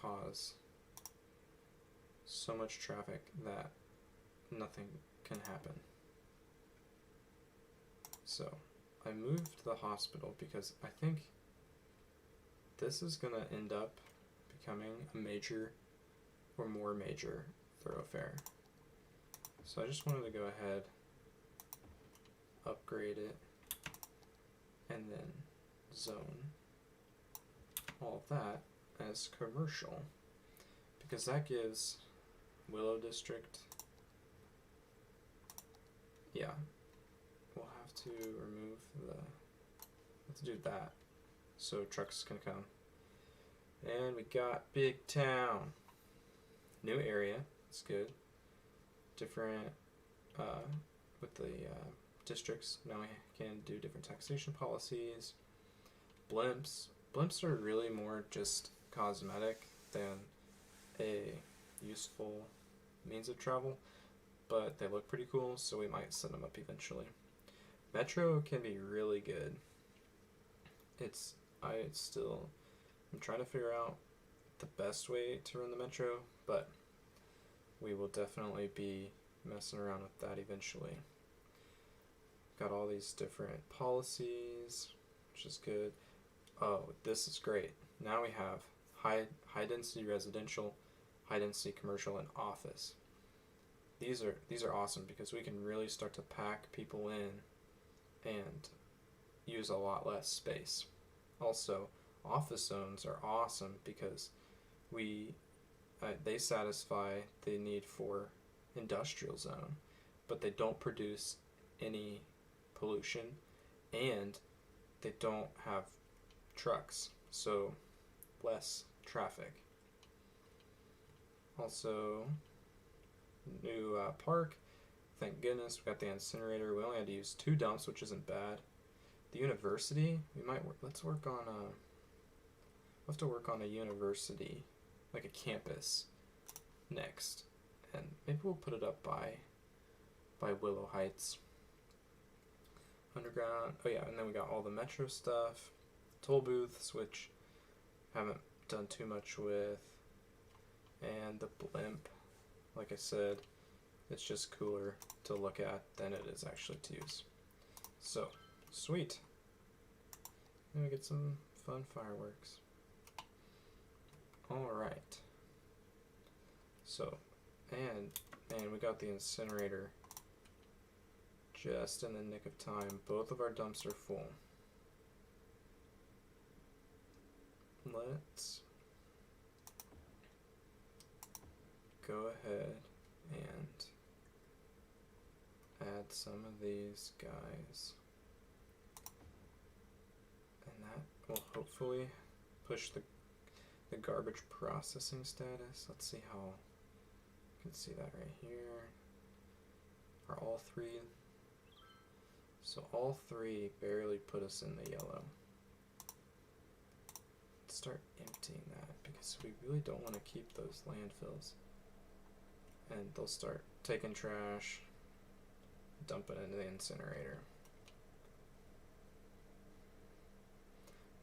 cause so much traffic that nothing can happen. So I moved the hospital because I think this is going to end up becoming a major or more major thoroughfare. So I just wanted to go ahead, upgrade it, and then zone all of that as commercial, because that gives Willow District, yeah, we'll have to remove let's do that so trucks can come. And we got Big Town, new area, it's good, different with the districts. Now we can do different taxation policies. Blimps are really more just cosmetic than a useful means of travel, but they look pretty cool, so we might set them up eventually. Metro can be really good. I'm trying to figure out the best way to run the Metro, but we will definitely be messing around with that eventually. Got all these different policies, which is good. Oh, this is great. Now we have high density residential, high density commercial, and office. These are awesome because we can really start to pack people in and use a lot less space. Also, office zones are awesome because they satisfy the need for industrial zone, but they don't produce any pollution, and they don't have trucks, so less traffic. Also, new park. Thank goodness we got the incinerator. We only had to use 2 dumps, which isn't bad. The university, let's work on we'll have to work on a university, like a campus, next, and maybe we'll put it up by Willow Heights. Underground. Oh yeah, and then we got all the metro stuff, toll booths, which haven't done too much with, and the blimp. Like I said, it's just cooler to look at than it is actually to use. So, sweet. Then we get some fun fireworks. Alright. So, and we got the incinerator just in the nick of time. Both of our dumps are full. Let's go ahead and add some of these guys, and that will hopefully push the garbage processing status. Let's see how you can see that right here. Are all 3? So all 3 barely put us in the yellow. Let's start emptying that because we really don't want to keep those landfills. And they'll start taking trash, dumping it into the incinerator.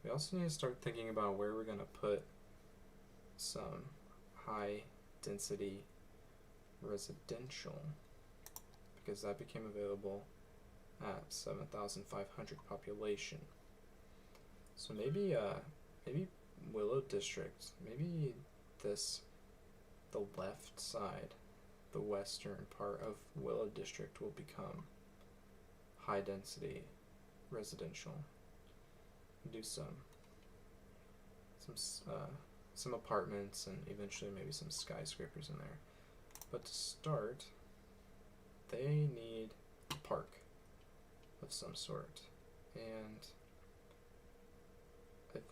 We also need to start thinking about where we're going to put some high density residential, because that became available at 7,500 population. So maybe Willow District, maybe the left side, the western part of Willow District will become high density residential. Do some apartments and eventually maybe some skyscrapers in there. But to start, they need a park of some sort, and I've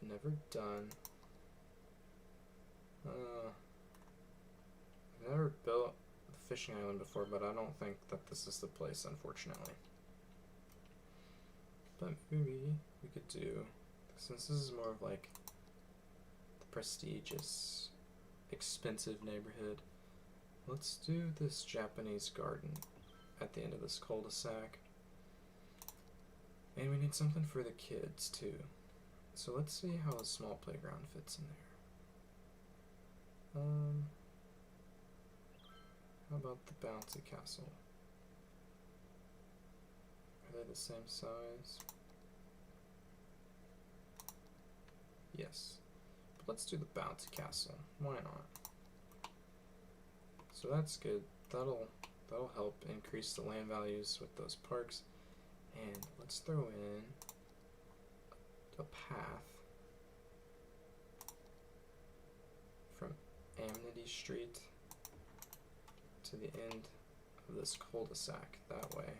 never built a fishing island before, but I don't think that this is the place, unfortunately. But maybe we could do, since this is more of like the prestigious, expensive neighborhood, let's do this Japanese garden at the end of this cul-de-sac. And we need something for the kids too. So let's see how a small playground fits in there. How about the Bouncy Castle? Are they the same size? Yes. But let's do the Bouncy Castle. Why not? So that's good. That'll help increase the land values with those parks. And let's throw in a path from Amity Street to the end of this cul-de-sac that way.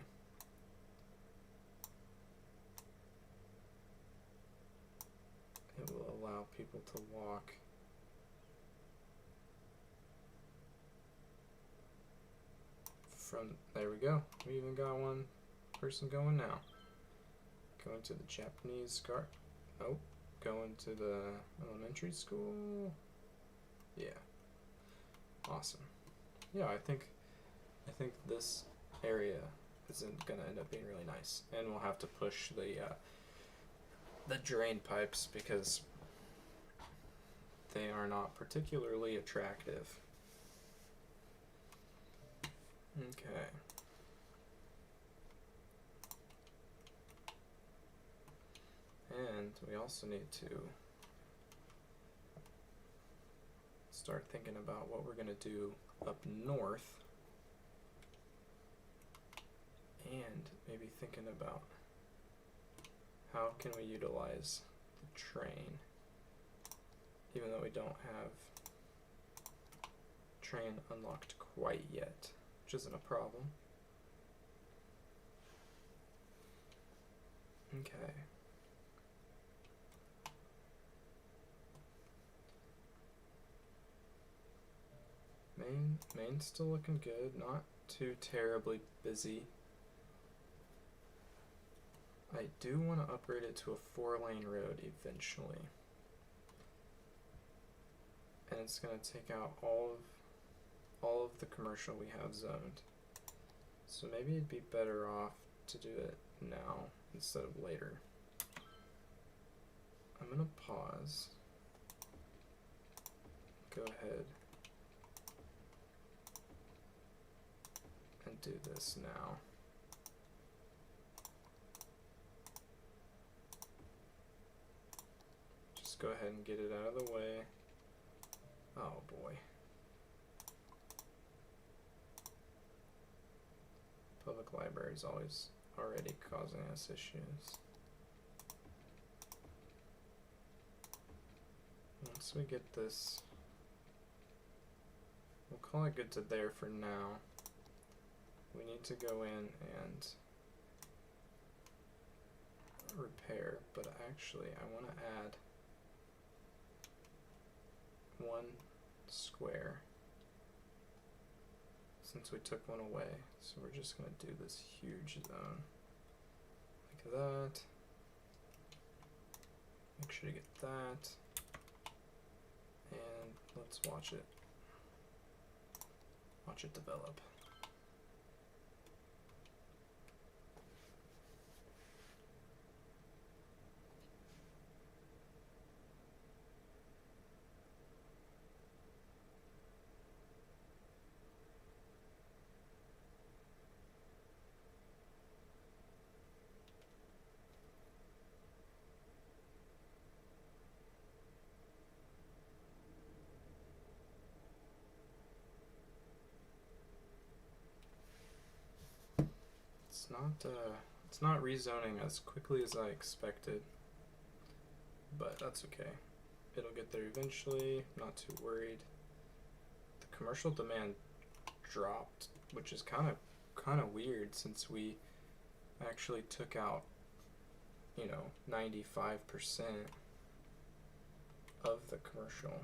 It will allow people to walk from, there we go. We even got one person going now. Going to the Japanese garden. Nope. Going to the elementary school. Yeah. Awesome. Yeah, I think this area isn't gonna end up being really nice, and we'll have to push the drain pipes because they are not particularly attractive. Okay. And we also need to start thinking about what we're going to do up north, and maybe thinking about how can we utilize the train, even though we don't have train unlocked quite yet. isn't a problem. Okay. Main's still looking good, not too terribly busy. I do want to upgrade it to a 4-lane road eventually. And it's going to take out all of the commercial we have zoned. So maybe it'd be better off to do it now instead of later. I'm going to pause. Go ahead and do this now. Just go ahead and get it out of the way. Oh boy. Public library is always already causing us issues. Once we get this, we'll call it good to there for now. We need to go in and repair, but actually I want to add 1 square since we took one away. So we're just going to do this huge zone like that. Make sure to get that. And let's watch it develop. It's not rezoning as quickly as I expected, but that's okay. It'll get there eventually, not too worried. The commercial demand dropped, which is kind of weird since we actually took out, 95% of the commercial.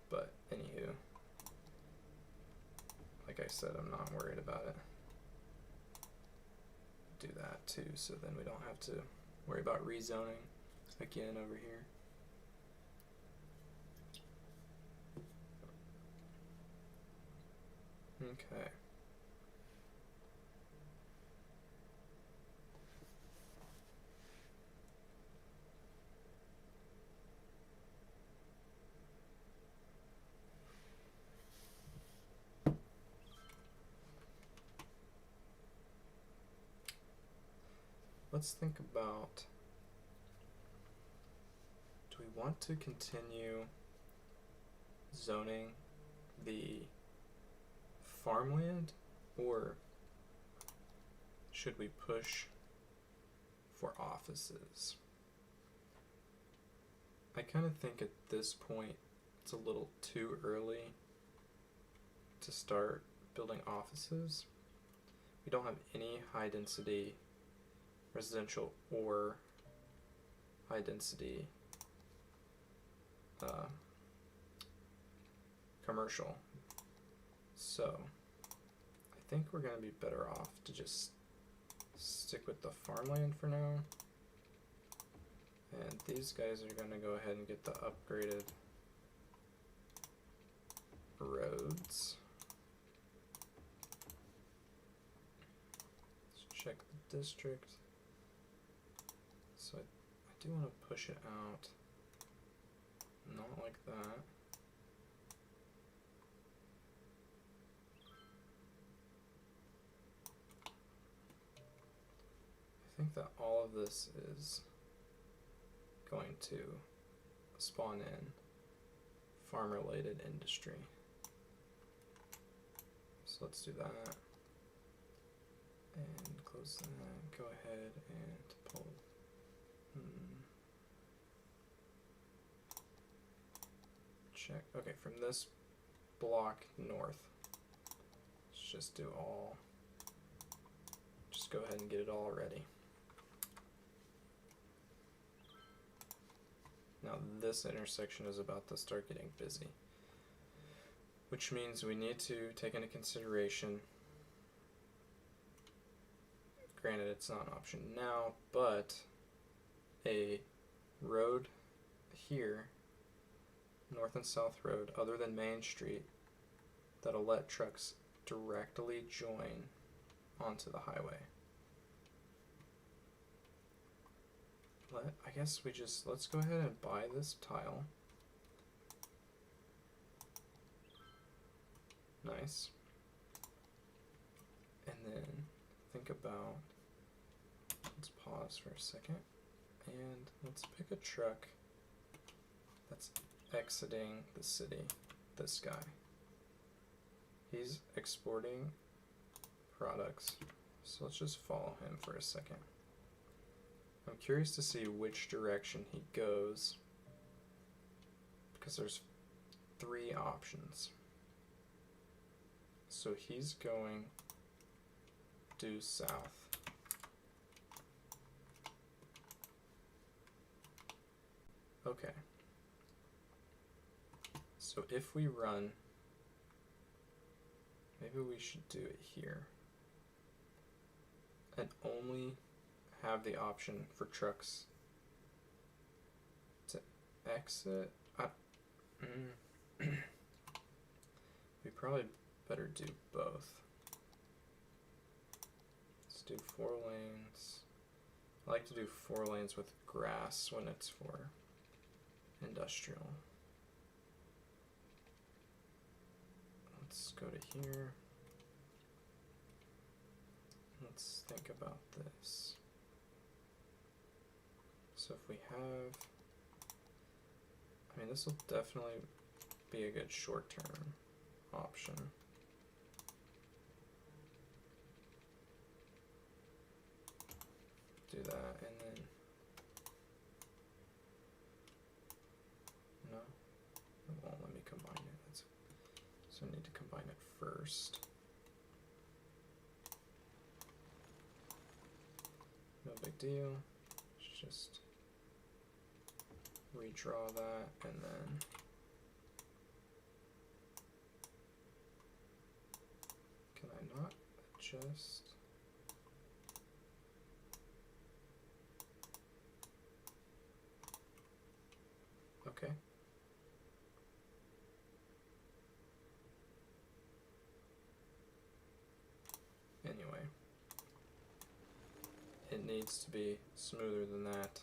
But anywho, like I said, I'm not worried about it. Do that too, so then we don't have to worry about rezoning again over here. Okay. Let's think about, do we want to continue zoning the farmland, or should we push for offices? I kind of think at this point it's a little too early to start building offices. We don't have any high density residential or high density commercial. So I think we're going to be better off to just stick with the farmland for now. And these guys are going to go ahead and get the upgraded roads. Let's check the district. So I do want to push it out, not like that. I think that all of this is going to spawn in farm-related industry. So let's do that. And close that. Go ahead and pull. Check. Okay, from this block north, just go ahead and get it all ready. Now this intersection is about to start getting busy, which means we need to take into consideration, granted it's not an option now, but a road here, north and south road, other than Main Street, that'll let trucks directly join onto the highway. I guess let's go ahead and buy this tile. Nice. And then think about, let's pause for a second, and let's pick a truck that's exiting the city, this guy. He's exporting products, so let's just follow him for a second. I'm curious to see which direction he goes, because there's 3 options. So he's going due south. Okay. So if we run, maybe we should do it here and only have the option for trucks to exit. We probably better do both. Let's do 4 lanes. I like to do 4 lanes with grass when it's for industrial. Let's go to here. Let's think about this. So if we have, I mean, this will definitely be a good short-term option. Do that, and then, no, it won't let me combine it. So I need to combine it first. No big deal. It's just redraw that, and then can I not adjust? Okay. Anyway, it needs to be smoother than that.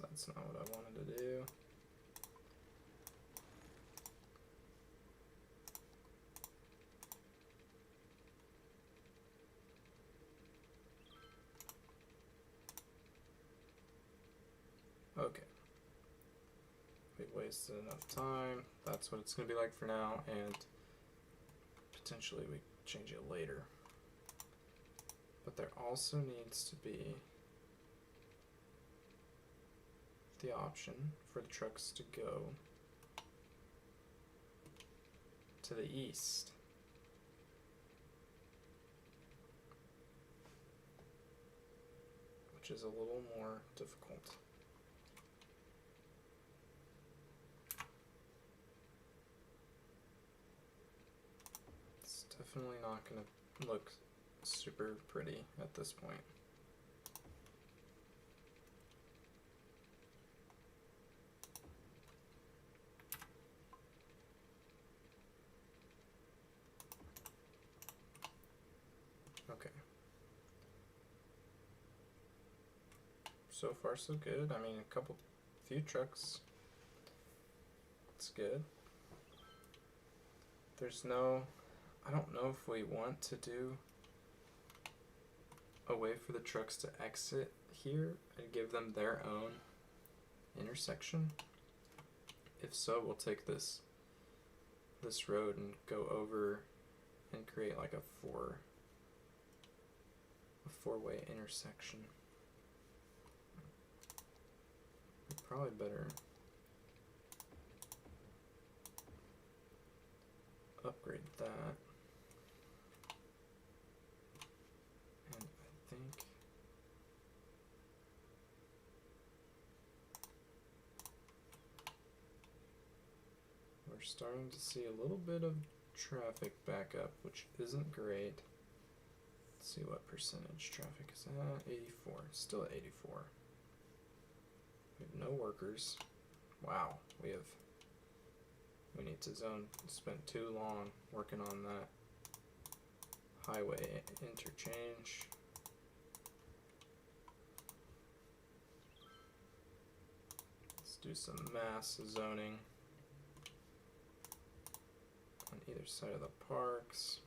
That's not what I wanted to do. Okay. We wasted enough time. That's what it's going to be like for now, and potentially we change it later. But there also needs to be the option for the trucks to go to the east. Which is a little more difficult. It's definitely not going to look super pretty at this point. Okay. So far so good. I mean, few trucks. It's good. I don't know if we want to do a way for the trucks to exit here and give them their own intersection. If so, we'll take this road and go over and create like a a four-way intersection. We probably better upgrade that. And I think we're starting to see a little bit of traffic back up, which isn't great. Let's see what percentage traffic is at. 84. Still at 84. We have no workers. Wow, we need to spent too long working on that highway interchange. Let's do some mass zoning on either side of the parks.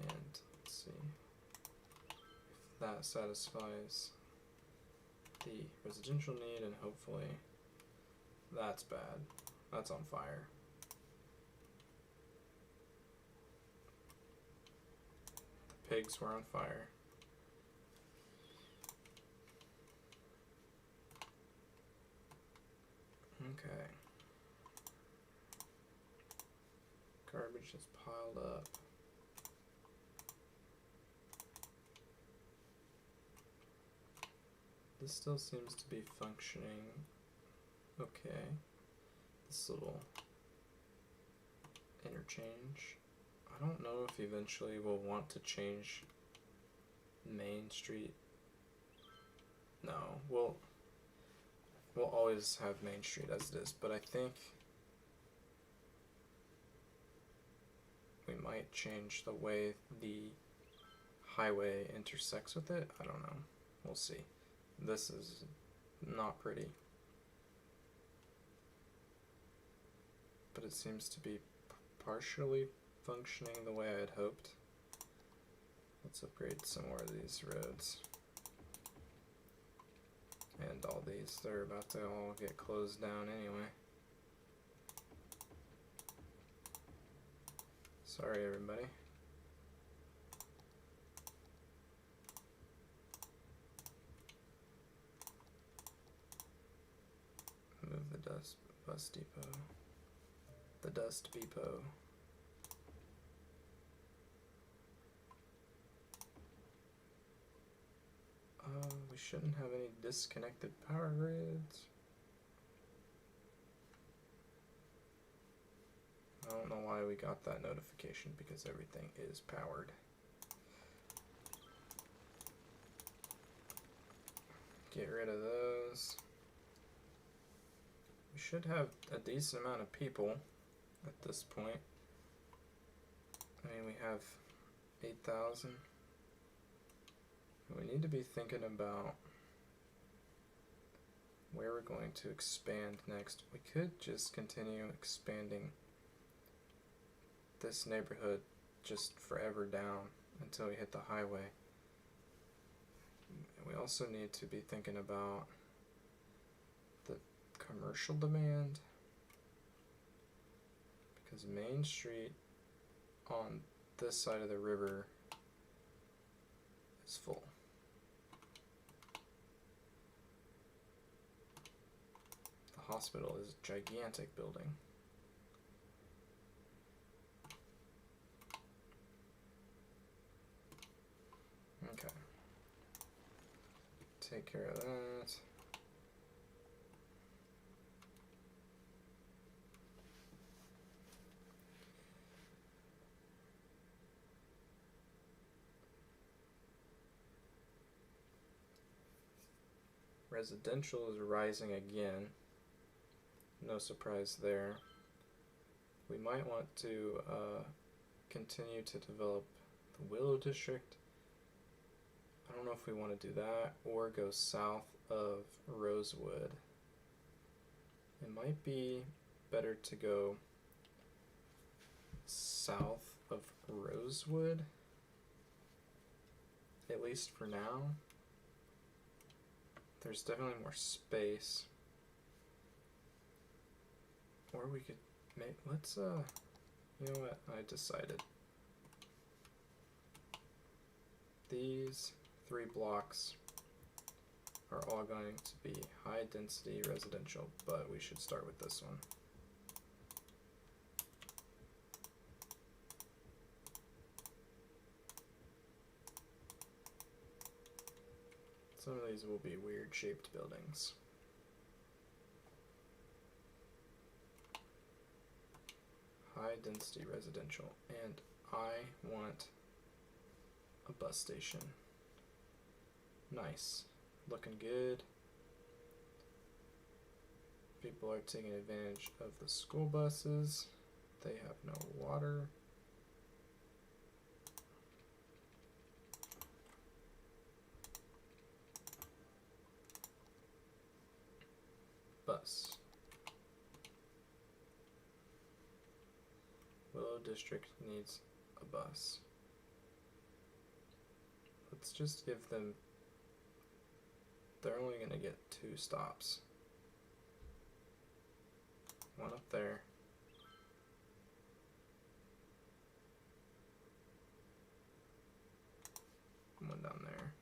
And let's see if that satisfies the residential need, and hopefully that's bad. That's on fire. The pigs were on fire. Okay. Garbage is piled up. This still seems to be functioning okay. This little interchange. I don't know if eventually we'll want to change Main Street. No, we'll always have Main Street as it is, but I think we might change the way the highway intersects with it. I don't know. We'll see. This is not pretty, but it seems to be partially functioning the way I had hoped. Let's upgrade some more of these roads. And all these, they're about to all get closed down anyway. Sorry, everybody. Move the bus depot. The dust depot. We shouldn't have any disconnected power grids. I don't know why we got that notification, because everything is powered. Get rid of those. We should have a decent amount of people at this point. I mean, we have 8,000. We need to be thinking about where we're going to expand next. We could just continue expanding this neighborhood just forever down until we hit the highway. We also need to be thinking about the commercial demand, because Main Street on this side of the river is full. The hospital is a gigantic building. Okay. Take care of that. Residential is rising again. No surprise there. We might want to continue to develop the Willow district. I don't know if we want to do that or go south of Rosewood. It might be better to go south of Rosewood, at least for now. There's definitely more space. Or we could make, let's, you know what, I decided. These 3 blocks are all going to be high density residential, but we should start with this one. Some of these will be weird shaped buildings. High density residential, and I want a bus station. Nice. Looking good. People are taking advantage of the school buses. They have no water. Bus. Willow District needs a bus. Let's just give them, they're only going to get 2 stops. One up there. One down there.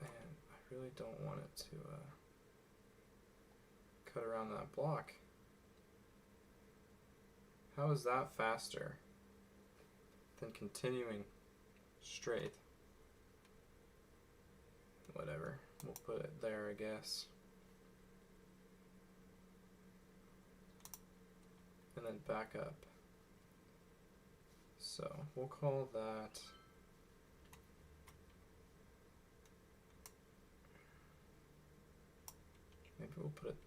And I really don't want it to cut around that block. How is that faster than continuing straight? Whatever, we'll put it there, I guess. And then back up. So we'll call that maybe we'll put it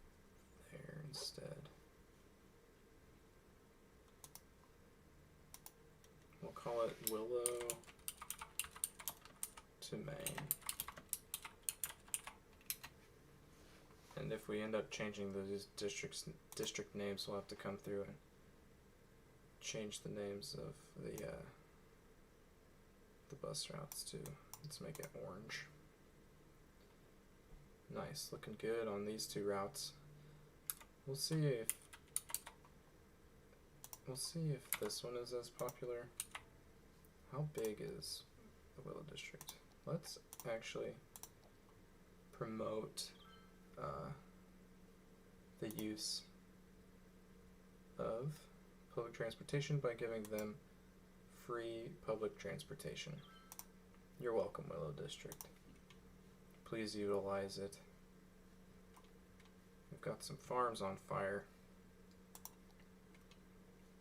there instead. We'll call it Willow to Main. And if we end up changing those district names, we'll have to come through and change the names of the bus routes too. Let's make it orange. Nice, looking good on these 2 routes. We'll see if this one is as popular. How big is the Willow District? Let's actually promote the use of public transportation by giving them free public transportation. You're welcome, Willow District. Please utilize it. We've got some farms on fire.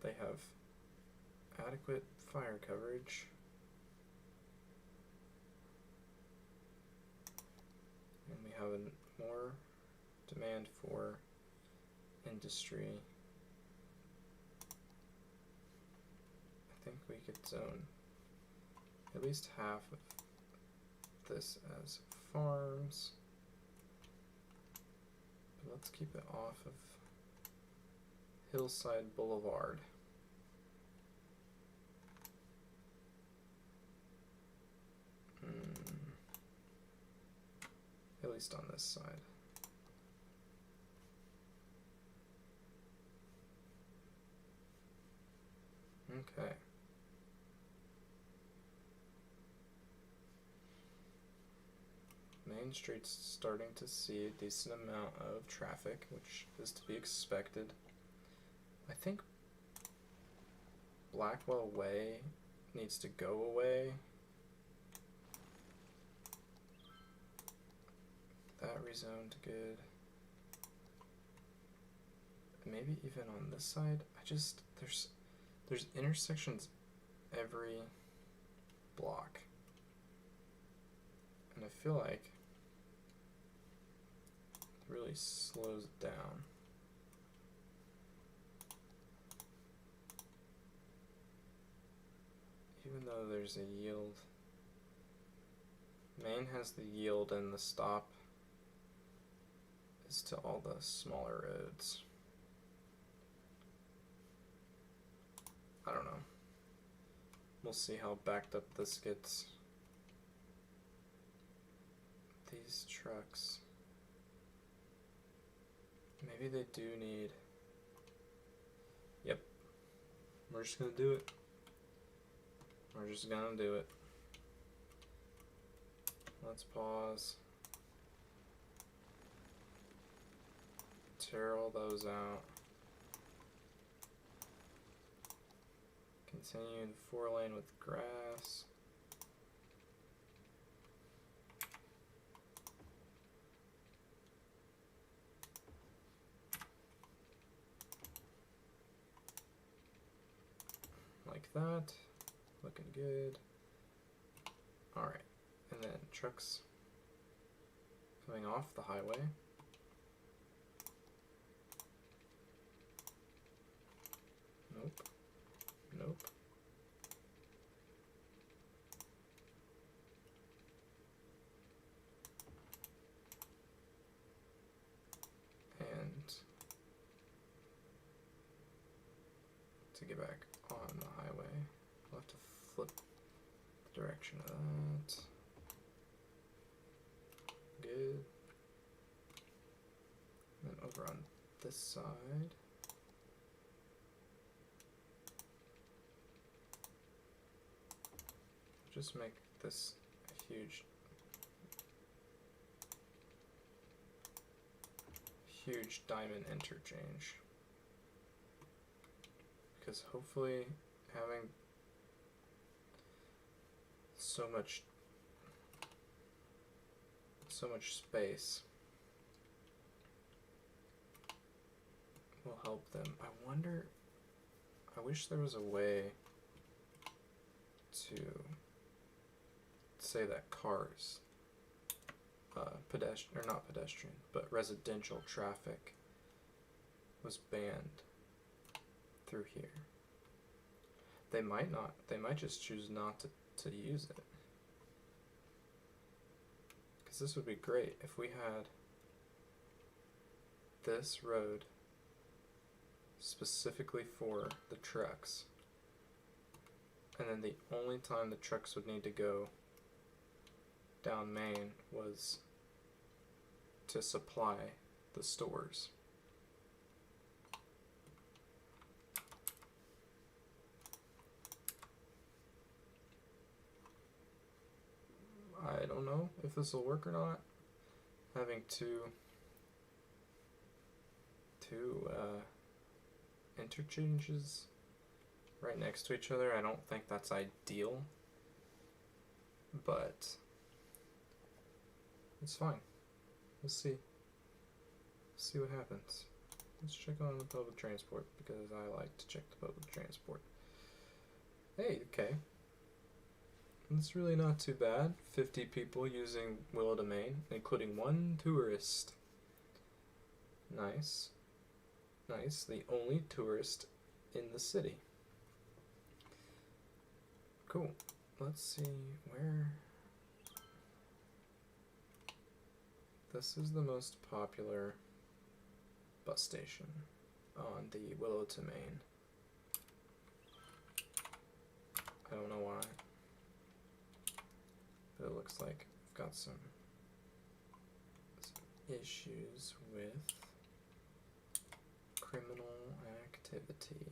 They have adequate fire coverage. And we have more demand for industry. I think we could zone at least half of this as farms. But let's keep it off of Hillside Boulevard. At least on this side. Okay. Main Street's starting to see a decent amount of traffic, which is to be expected. I think Blackwell Way needs to go away. That rezoned good. Maybe even on this side. There's intersections every block. And I feel like it really slows it down. Even though there's a yield. Main has the yield and the stop is to all the smaller roads. I don't know. We'll see how backed up this gets. These trucks. Maybe they do need We're just gonna do it. We're just gonna do it. Let's pause. Tear all those out. Continue in 4-lane with grass. Like that. Looking good. Alright. And then trucks coming off the highway. Nope. Nope. And to get back on the highway, we'll have to flip the direction of that. Good. And then over on this side. Just make this a huge diamond interchange. Because hopefully having so much space will help them. I wish there was a way to say that cars, not pedestrian, but residential traffic was banned through here. They might not. They might just choose not to use it. Because this would be great if we had this road specifically for the trucks. And then the only time the trucks would need to go down Main was to supply the stores. I don't know if this will work or not. Having two interchanges right next to each other, I don't think that's ideal, but it's fine. We'll see. See what happens. Let's check on the public transport because I like to check the public transport. Hey, okay. It's really not too bad. 50 people using Willow to Main, including one tourist. Nice. Nice. The only tourist in the city. Cool. Let's see where... This is the most popular bus station on the Willow to Main. I don't know why, but it looks like I've got some issues with criminal activity.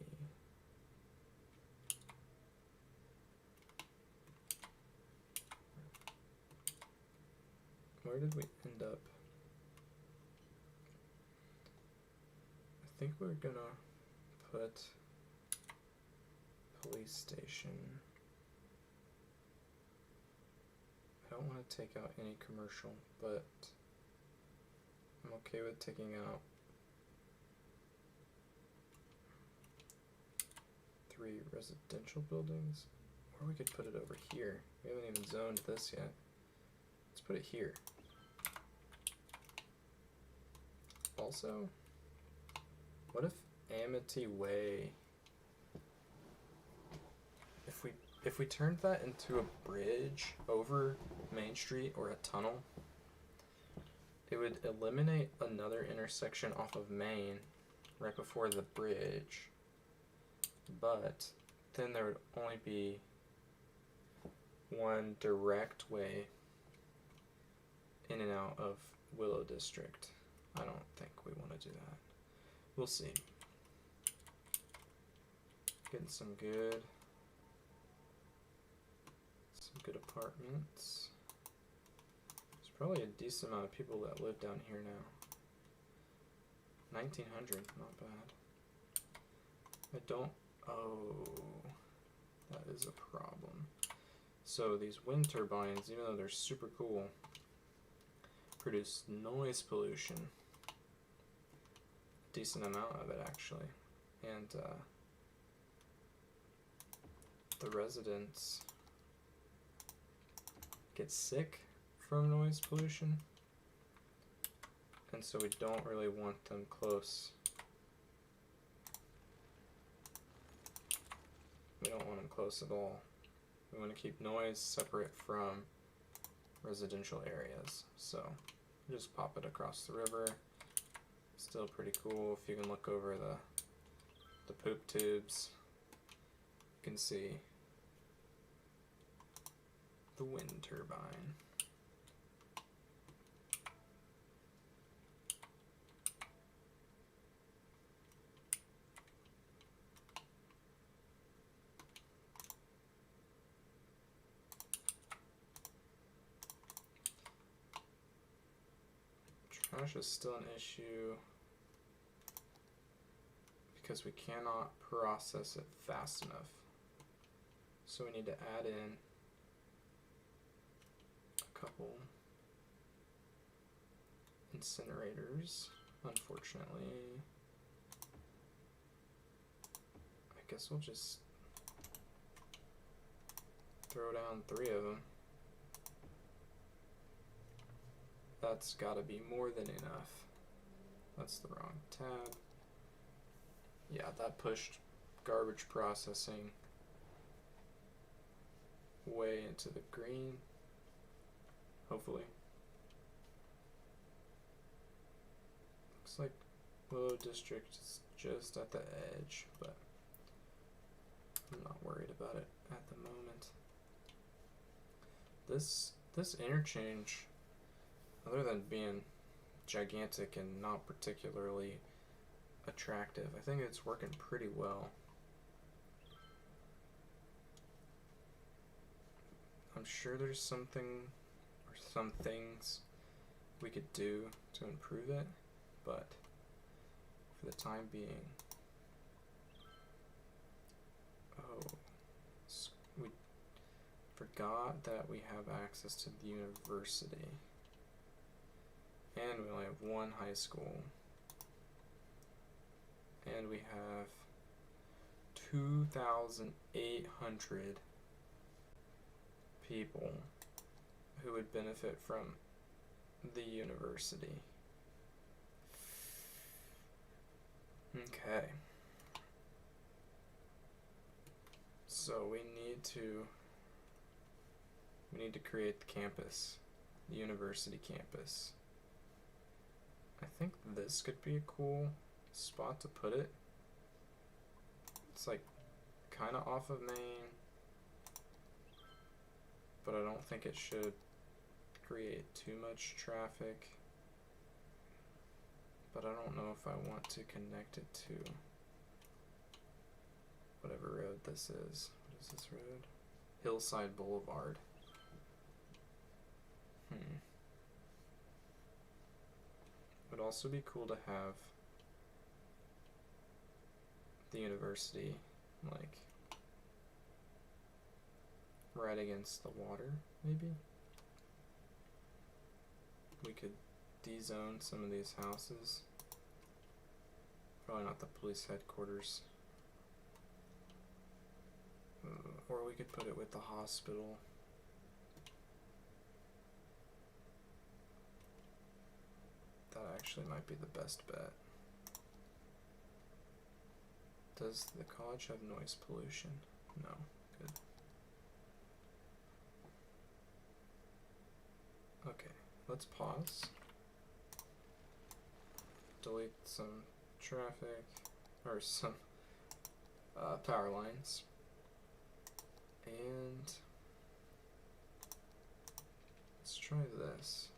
Where did we end up? I think we're gonna put police station. I don't want to take out any commercial, but I'm okay with taking out 3 residential buildings. Or we could put it over here. We haven't even zoned this yet. Let's put it here. Also, what if Amity Way, if we turned that into a bridge over Main Street or a tunnel, it would eliminate another intersection off of Main right before the bridge, but then there would only be one direct way in and out of Willow District. I don't think we want to do that. We'll see. Getting some good apartments. There's probably a decent amount of people that live down here now. 1900, not bad. I don't, oh, that is a problem. So these wind turbines, even though they're super cool, produce noise pollution. A decent amount of it, actually. And the residents get sick from noise pollution, and so we don't really want them close. We don't want them close at all. We want to keep noise separate from residential areas. So just pop it across the river. Still pretty cool. If you can look over the poop tubes, you can see the wind turbine. Trash is still an issue because we cannot process it fast enough. So we need to add in a couple incinerators, unfortunately. I guess we'll just throw down 3 of them. That's gotta be more than enough. That's the wrong tab. Yeah, that pushed garbage processing way into the green. Hopefully. Looks like Willow District is just at the edge, but I'm not worried about it at the moment. This interchange, other than being gigantic and not particularly attractive, I think it's working pretty well. I'm sure there's something or some things we could do to improve it, but for the time being, we forgot that we have access to the university. And we only have 1 high school. And we have 2,800 people who would benefit from the university. Okay. So we need to create the campus, the university campus. I think this could be a cool spot to put it. It's like kind of off of Main, but I don't think it should create too much traffic. But I don't know if I want to connect it to whatever road this is. What is this road? Hillside Boulevard. Would also be cool to have the university like right against the water, maybe. We could de-zone some of these houses. Probably not the police headquarters. Or we could put it with the hospital. That actually might be the best bet. Does the college have noise pollution? No. Good. Okay, let's pause. Delete some traffic, or some power lines. And let's try this.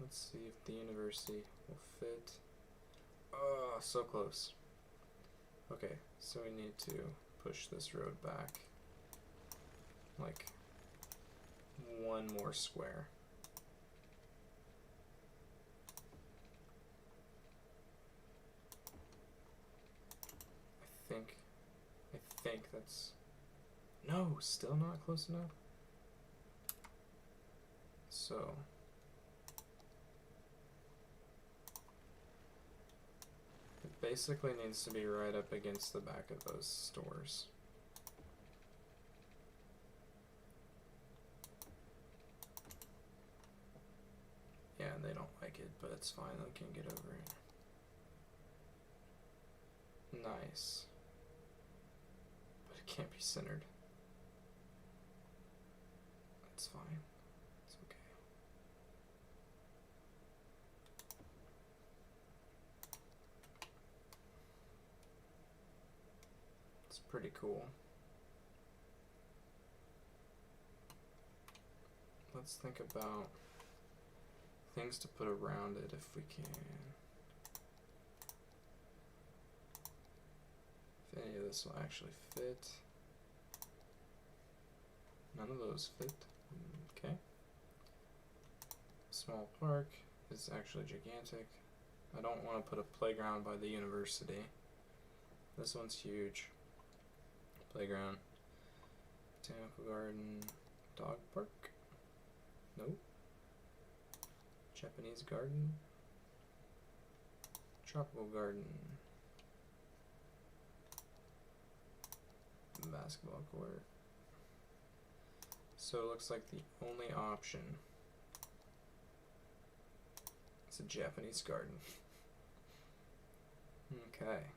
Let's see if the university will fit. Oh, so close. Okay, so we need to push this road back like one more square. I think that's... No, still not close enough. So... it basically needs to be right up against the back of those stores. Yeah, they don't like it, but it's fine, they can get over it. Nice. But it can't be centered. That's fine. It's okay. It's pretty cool. Let's think about things to put around it if we can. If any of this will actually fit. None of those fit. Okay. Small park is actually gigantic. I don't want to put a playground by the university. This one's huge. Playground. Botanical garden. Dog park. Nope. Japanese garden. Tropical garden. Basketball court. So it looks like the only option is a Japanese garden. Okay.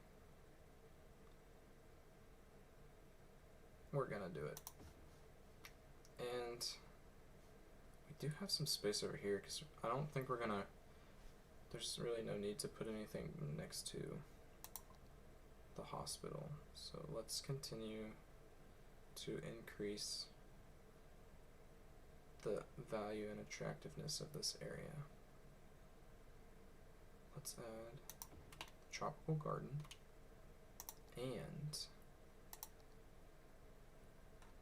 We're gonna do it. And we do have some space over here because I don't think we're gonna... There's really no need to put anything next to the hospital. So let's continue to increase the value and attractiveness of this area. Let's add tropical garden and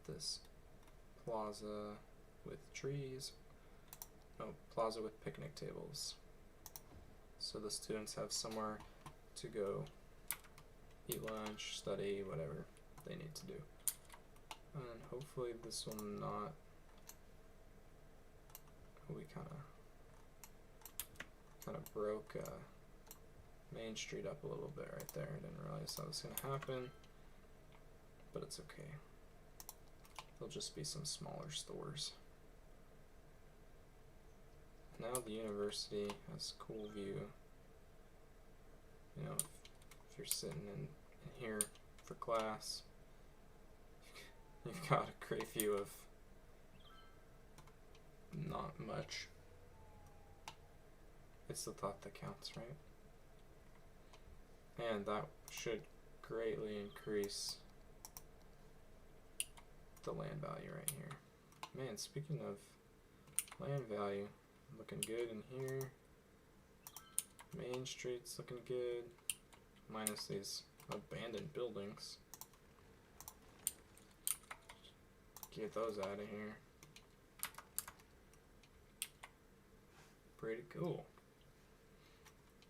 this plaza with trees. No, plaza with picnic tables. So the students have somewhere to go eat lunch, study, whatever they need to do. And hopefully this will not... We kind of broke Main Street up a little bit right there. I didn't realize that was going to happen, but it's okay. There'll just be some smaller stores. Now the university has a cool view. You know, if you're sitting in here for class, you've got a great view of not much. It's the thought that counts, right? And that should greatly increase the land value right here. Man, speaking of land value, looking good in here. Main Street's looking good, minus these abandoned buildings. Get those out of here. Pretty cool.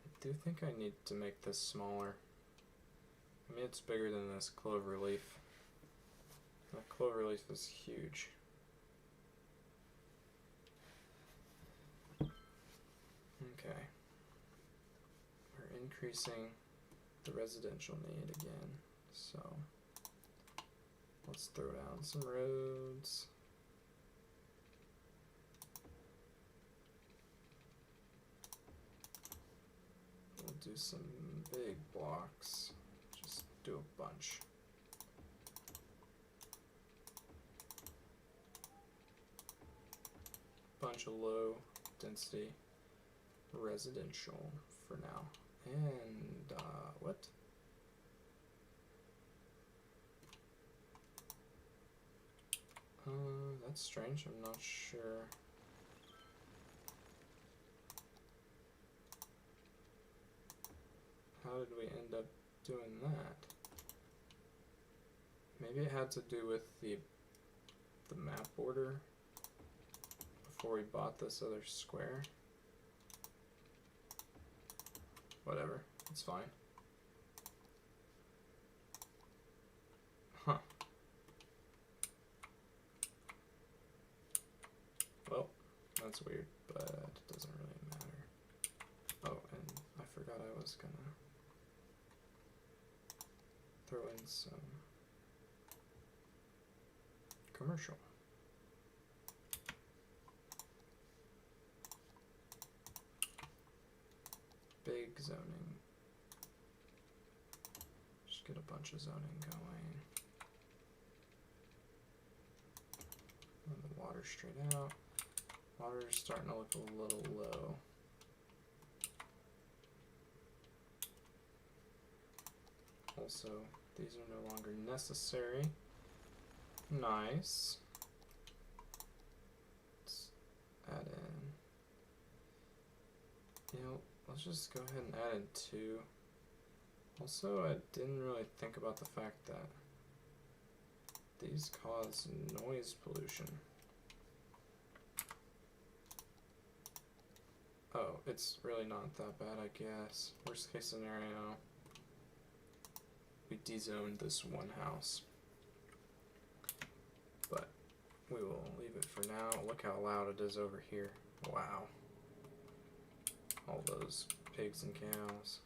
I do think I need to make this smaller. I mean, it's bigger than this cloverleaf. That cloverleaf is huge. Okay. We're increasing the residential need again, so let's throw down some roads. We'll do some big blocks, just do a bunch. Bunch of low density residential for now. And what? That's strange. I'm not sure how did we end up doing that? Maybe it had to do with the map border before we bought this other square. Whatever, it's fine. Huh. Well, that's weird, but it doesn't really matter. Oh, and I forgot I was gonna throw in some commercial. Big zoning. Just get a bunch of zoning going. And the water straight out. Water's starting to look a little low. Also, these are no longer necessary. Nice. Let's add in. You know, let's just go ahead and add in 2. Also, I didn't really think about the fact that these cause noise pollution. Oh, it's really not that bad, I guess. Worst case scenario, we dezoned this one house. But we will leave it for now. Look how loud it is over here. Wow. All those pigs and cows.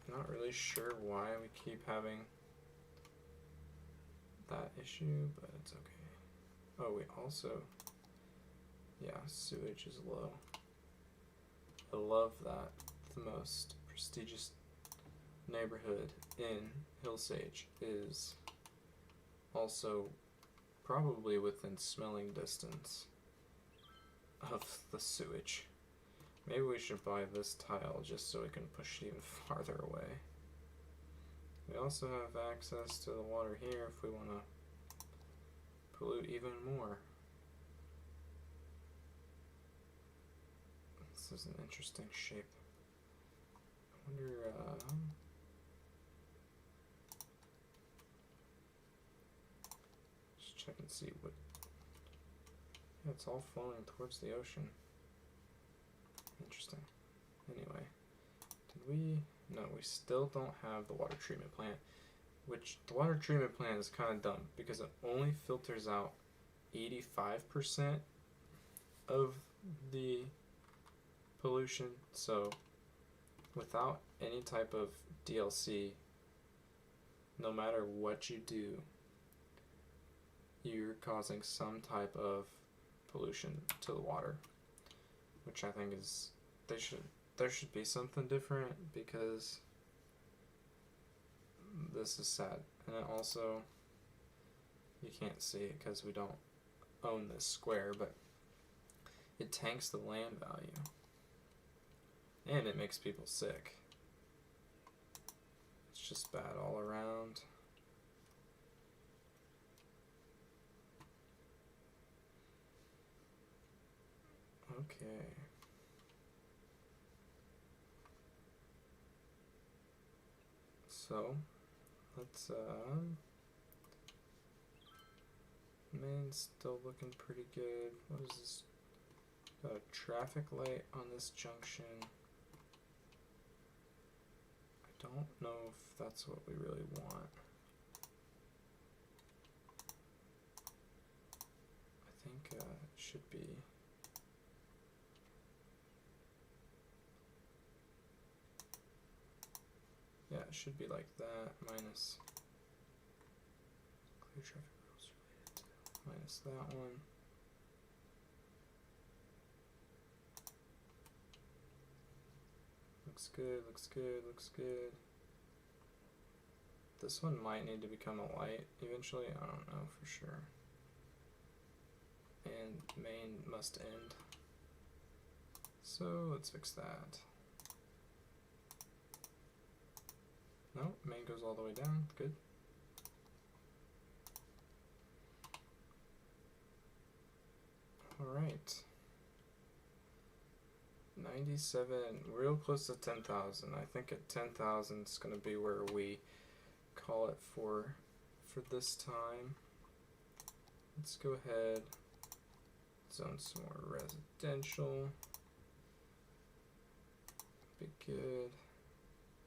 Not really sure why we keep having that issue, but it's okay. Oh, we also, yeah, sewage is low. I love that the most prestigious neighborhood in Hillsage is also probably within smelling distance of the sewage. Maybe we should buy this tile just so we can push it even farther away. We also have access to the water here if we want to pollute even more. This is an interesting shape. I wonder, just check and see what, yeah, it's all flowing towards the ocean. Interesting. Anyway, did we, no, we still don't have the water treatment plant, which the water treatment plant is kind of dumb because it only filters out 85% of the pollution. So without any type of DLC, no matter what you do, you're causing some type of pollution to the water, which I think is, there should be something different because this is sad. And then also, you can't see it because we don't own this square, but it tanks the land value. And it makes people sick. It's just bad all around. Okay. So, let's, main's still looking pretty good. What is this? Got a traffic light on this junction. I don't know if that's what we really want. I think, it should be. Yeah, it should be like that, minus clear traffic rules related to, minus that one. Looks good, looks good, looks good. This one might need to become a light eventually, I don't know for sure. And main must end. So let's fix that. No, main goes all the way down, good. Alright. 97, real close to 10,000. I think at 10,000 is going to be where we call it for this time. Let's go ahead, zone some more residential. Be good.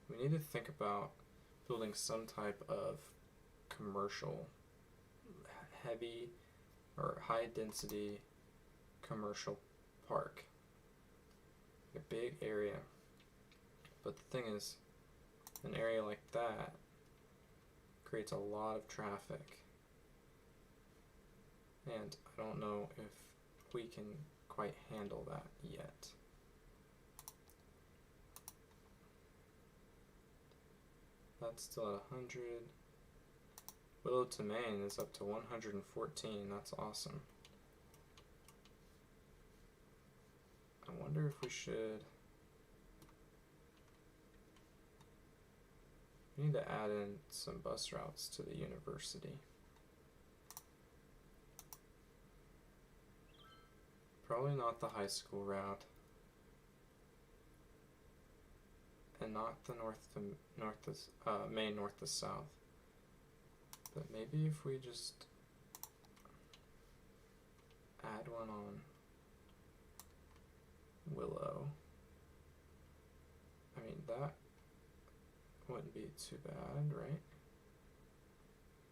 We need to think about building some type of commercial, heavy or high density commercial park. A big area. But the thing is, an area like that creates a lot of traffic. And I don't know if we can quite handle that yet. That's still at 100. Willow to Maine is up to 114. That's awesome. I wonder if we should... We need to add in some bus routes to the university. Probably not the high school route. And not the Maine north to south. But maybe if we just add one on Willow. I mean, that wouldn't be too bad, right?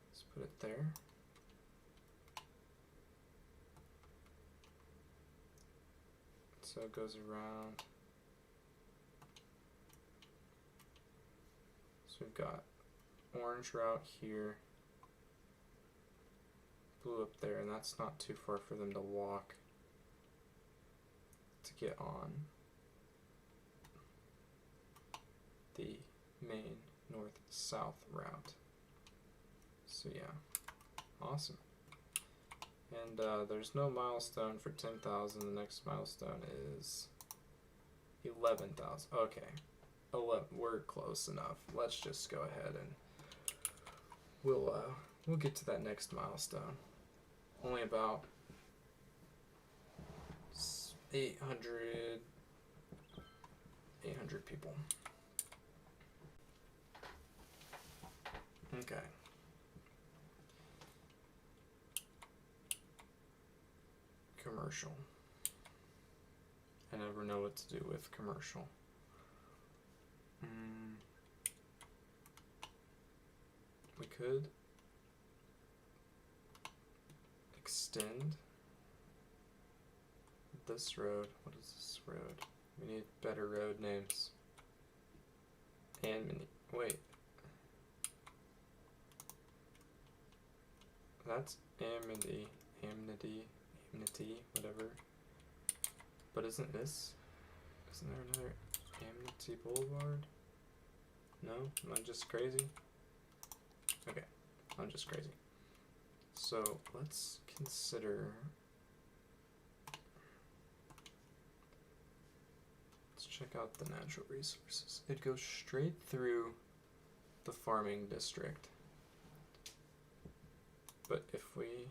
Let's put it there. So it goes around. So we've got orange route here, blue up there, and that's not too far for them to walk to get on the Maine north-south route. So yeah, awesome. And there's no milestone for 10,000. The next milestone is 11,000. Okay. 11. We're close enough. Let's just go ahead and we'll get to that next milestone. Only about 800 people. Okay. Commercial. I never know what to do with commercial. We could extend this road. What is this road? We need better road names. Wait. That's Amity, whatever. But isn't there another Amity Boulevard? No? Am I just crazy? Okay, I'm just crazy. So let's consider... Let's check out the natural resources. It goes straight through the farming district. But if we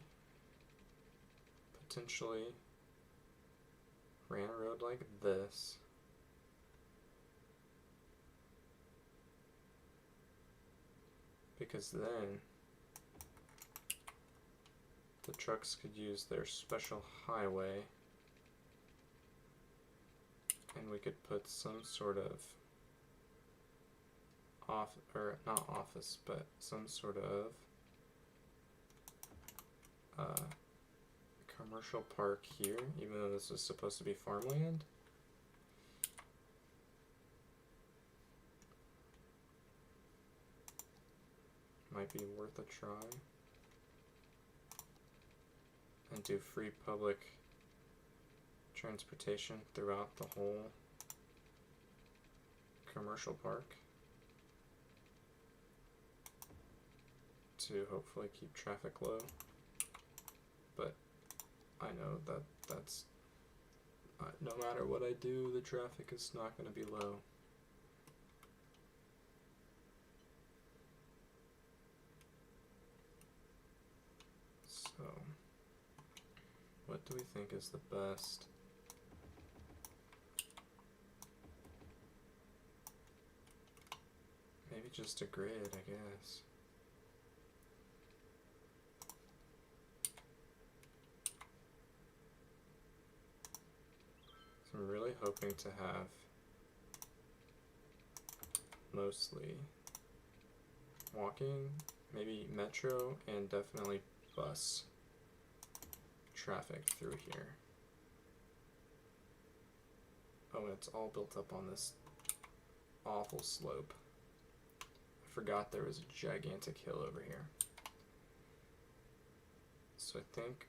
potentially ran a road like this, because then the trucks could use their special highway, and we could put some sort of not office, but some sort of commercial park here, even though this was supposed to be farmland. Might be worth a try. And do free public transportation throughout the whole commercial park to hopefully keep traffic low. But I know that that's no matter what I do, the traffic is not going to be low. So, what do we think is the best just a grid, I guess. So I'm really hoping to have mostly walking, maybe metro, and definitely bus traffic through here. Oh, and it's all built up on this awful slope. I forgot there was a gigantic hill over here. So I think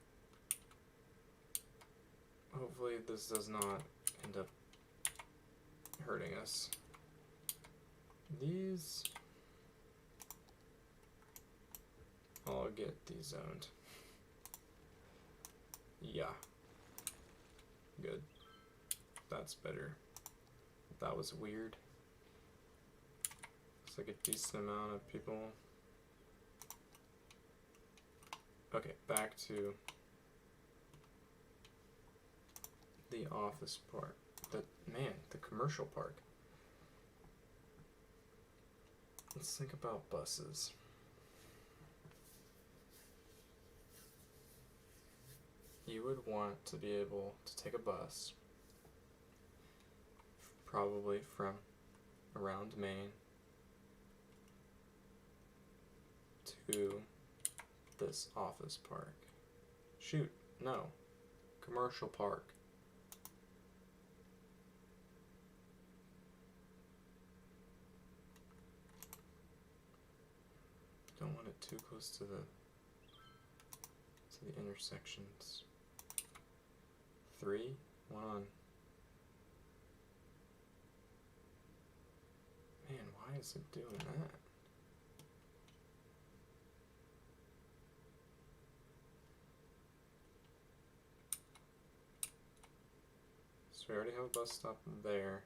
hopefully this does not end up hurting us. These I'll get dezoned. Yeah. Good. That's better. That was weird. Looks like a decent amount of people. Okay, back to the office part. The commercial park. Let's think about buses. You would want to be able to take a bus, probably from around Maine to this office park. Shoot, no. Commercial park. Don't want it too close to the intersections. 3, 1 on. Man, why is it doing that? So we already have a bus stop there.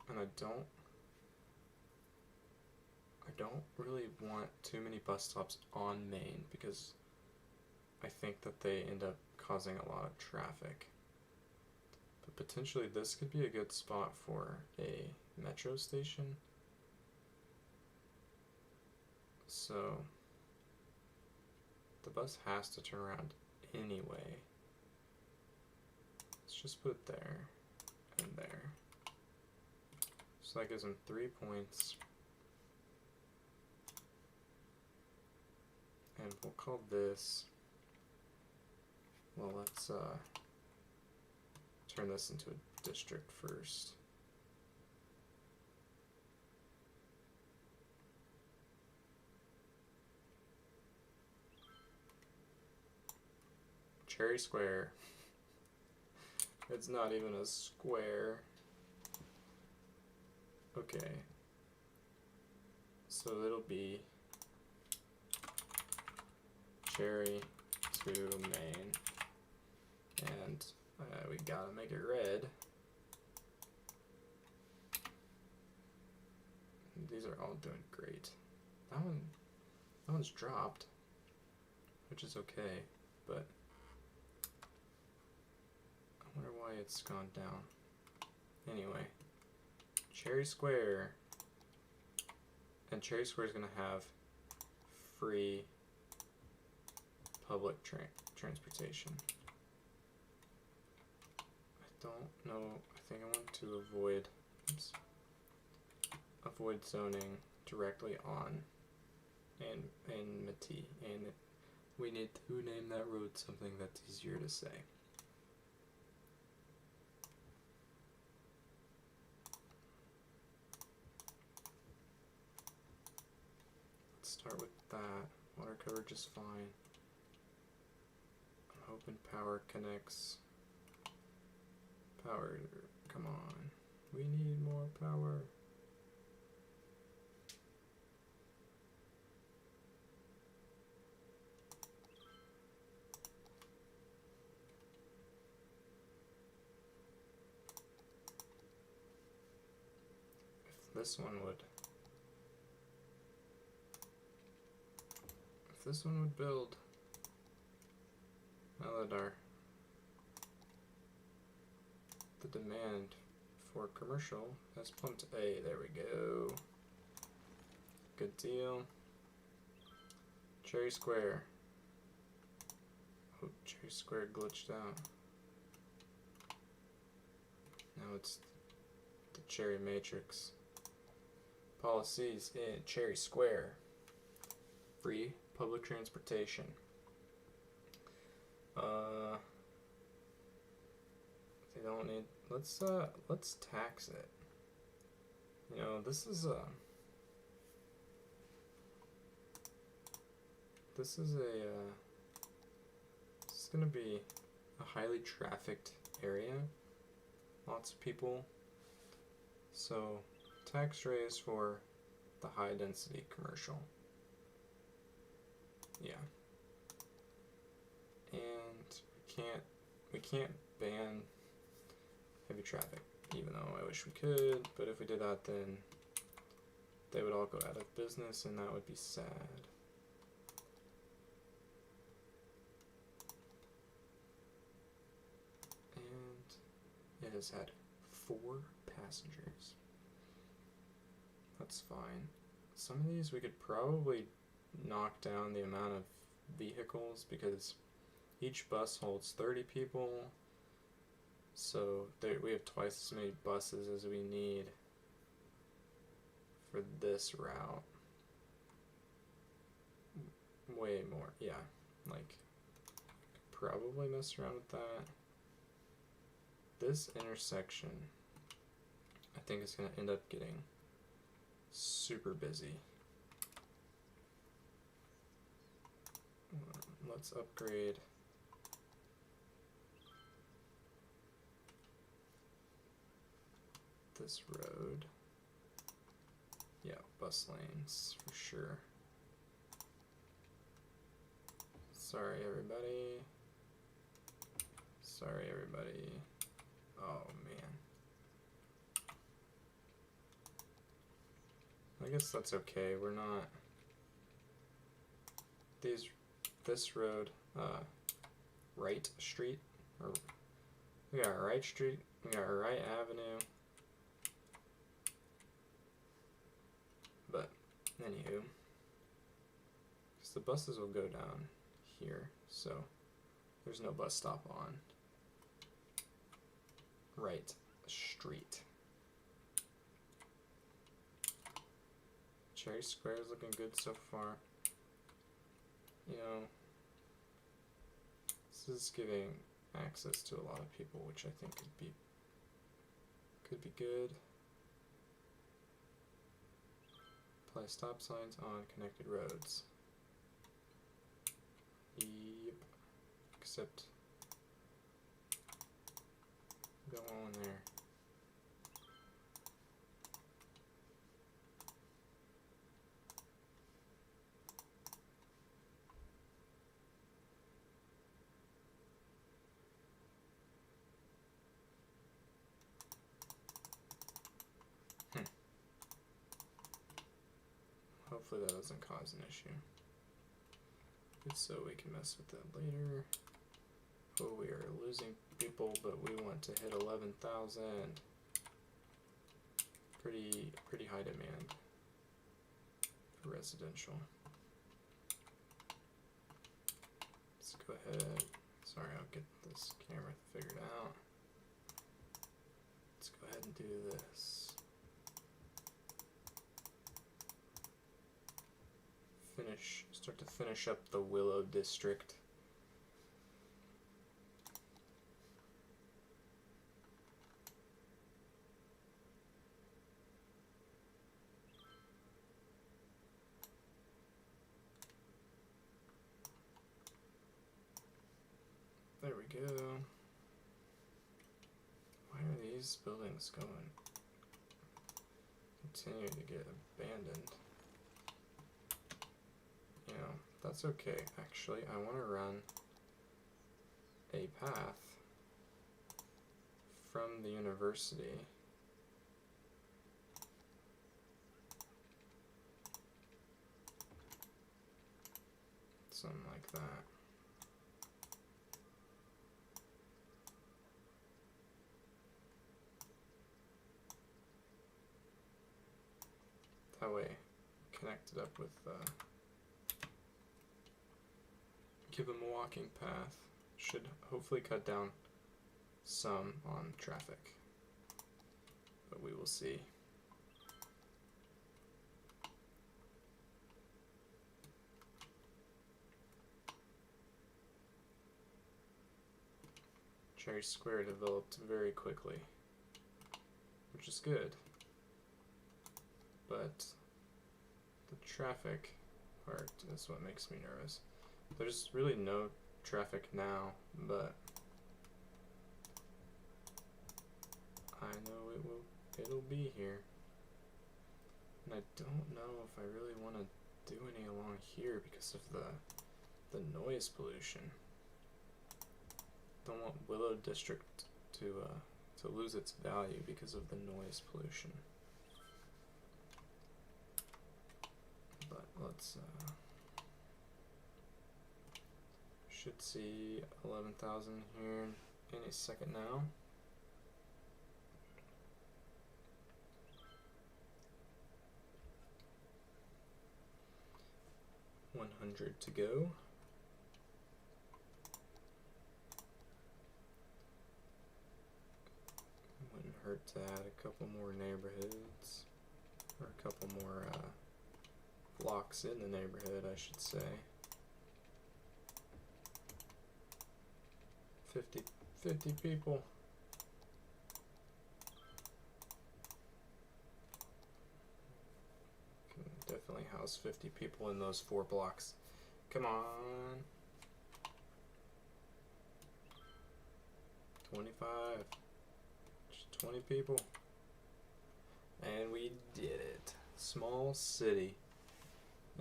And I don't really want too many bus stops on Main because I think that they end up causing a lot of traffic. But potentially this could be a good spot for a metro station. So the bus has to turn around anyway. Let's just put it there and there. So that gives them 3 points. And we'll call this, well, let's turn this into a district first. Cherry Square. It's not even a square. Okay. So it'll be Cherry to Main, and we gotta make it red. These are all doing great. That one's dropped, which is okay, but I wonder why it's gone down. Anyway, Cherry Square, and Cherry Square is gonna have free public transportation. I don't know. I think I want to avoid zoning directly on and Mati, and we need to name that road something that's easier to say. Let's start with that. Water coverage is fine. Open power connects. Power, come on. We need more power. If this one would build. Now that the demand for commercial as pumped A. There we go. Good deal. Cherry Square. Oh, Cherry Square glitched out. Now it's the Cherry Matrix. Policies in Cherry Square. Free public transportation. They don't need. Let's tax it. You know, this is gonna be a highly trafficked area. Lots of people. So tax raise for the high density commercial. Yeah. And we can't ban heavy traffic, even though I wish we could, but if we did that, then they would all go out of business, and that would be sad. And it has had 4 passengers. That's fine. Some of these we could probably knock down the amount of vehicles, because each bus holds 30 people, so we have twice as many buses as we need for this route. Way more, yeah. Like, probably mess around with that. This intersection, I think, is going to end up getting super busy. Let's upgrade this road. Yeah, bus lanes for sure. Sorry, everybody. Sorry, everybody. Oh, man. I guess that's okay. We're not... This road, Wright Street, or we got Wright Street, we got Wright Avenue, but anywho, because the buses will go down here, so there's no bus stop on Wright Street. Cherry Square is looking good so far. You know, this is giving access to a lot of people, which I think could be good. Apply stop signs on connected roads. Yep. Except go on there. Hopefully that doesn't cause an issue. If so, we can mess with that later. Oh, we are losing people, but we want to hit 11,000. Pretty high demand for residential. Let's go ahead. Sorry, I'll get this camera figured out. Let's go ahead and do this. Start to finish up the Willow district. There we go. Why are these buildings continue to get abandoned? You know, that's okay. Actually, I want to run a path from the university something like that. That way, connect it up with, give them a walking path. Should hopefully cut down some on traffic, but we will see. Cherry Square developed very quickly, which is good, but the traffic part is what makes me nervous. There's really no traffic now, but I know it'll be here. And I don't know if I really want to do any along here because of the noise pollution. Don't want Willow District to lose its value because of the noise pollution. But let's should see 11,000 here in a second now. $100 to go. Wouldn't hurt to add a couple more neighborhoods, or a couple more blocks in the neighborhood, I should say. 50 people. Can definitely house 50 people in those 4 blocks. Come on. 25. Just 20 people. And we did it. Small city.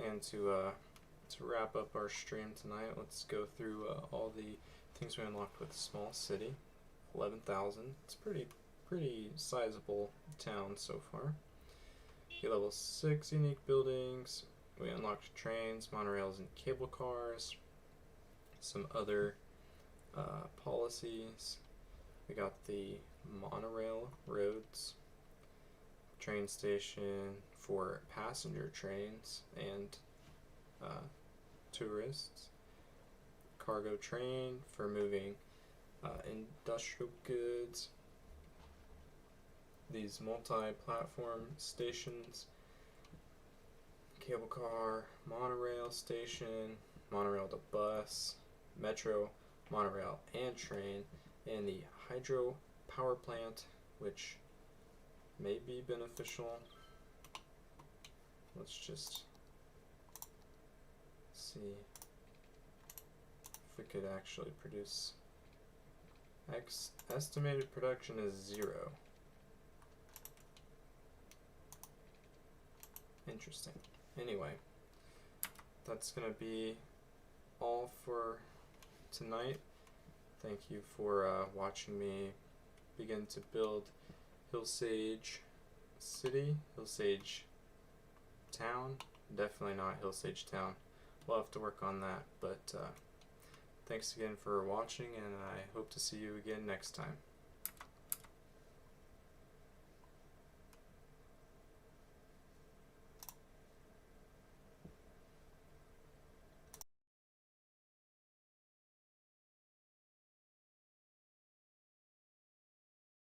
And to wrap up our stream tonight, let's go through all the things we unlocked with Small City. 11,000. It's pretty sizable town so far. Level 6 unique buildings. We unlocked trains, monorails, and cable cars. Some other policies. We got the monorail roads, train station for passenger trains and tourists, cargo train for moving industrial goods, these multi-platform stations, cable car, monorail station, monorail to bus, metro, monorail and train, and the hydro power plant, which may be beneficial. Let's just see if we could actually produce. Estimated production is 0. Interesting. Anyway, that's gonna be all for tonight. Thank you for watching me begin to build Hillsage City, Hillsage Town. Definitely not Hillsage Town. We'll have to work on that, but thanks again for watching, and I hope to see you again next time.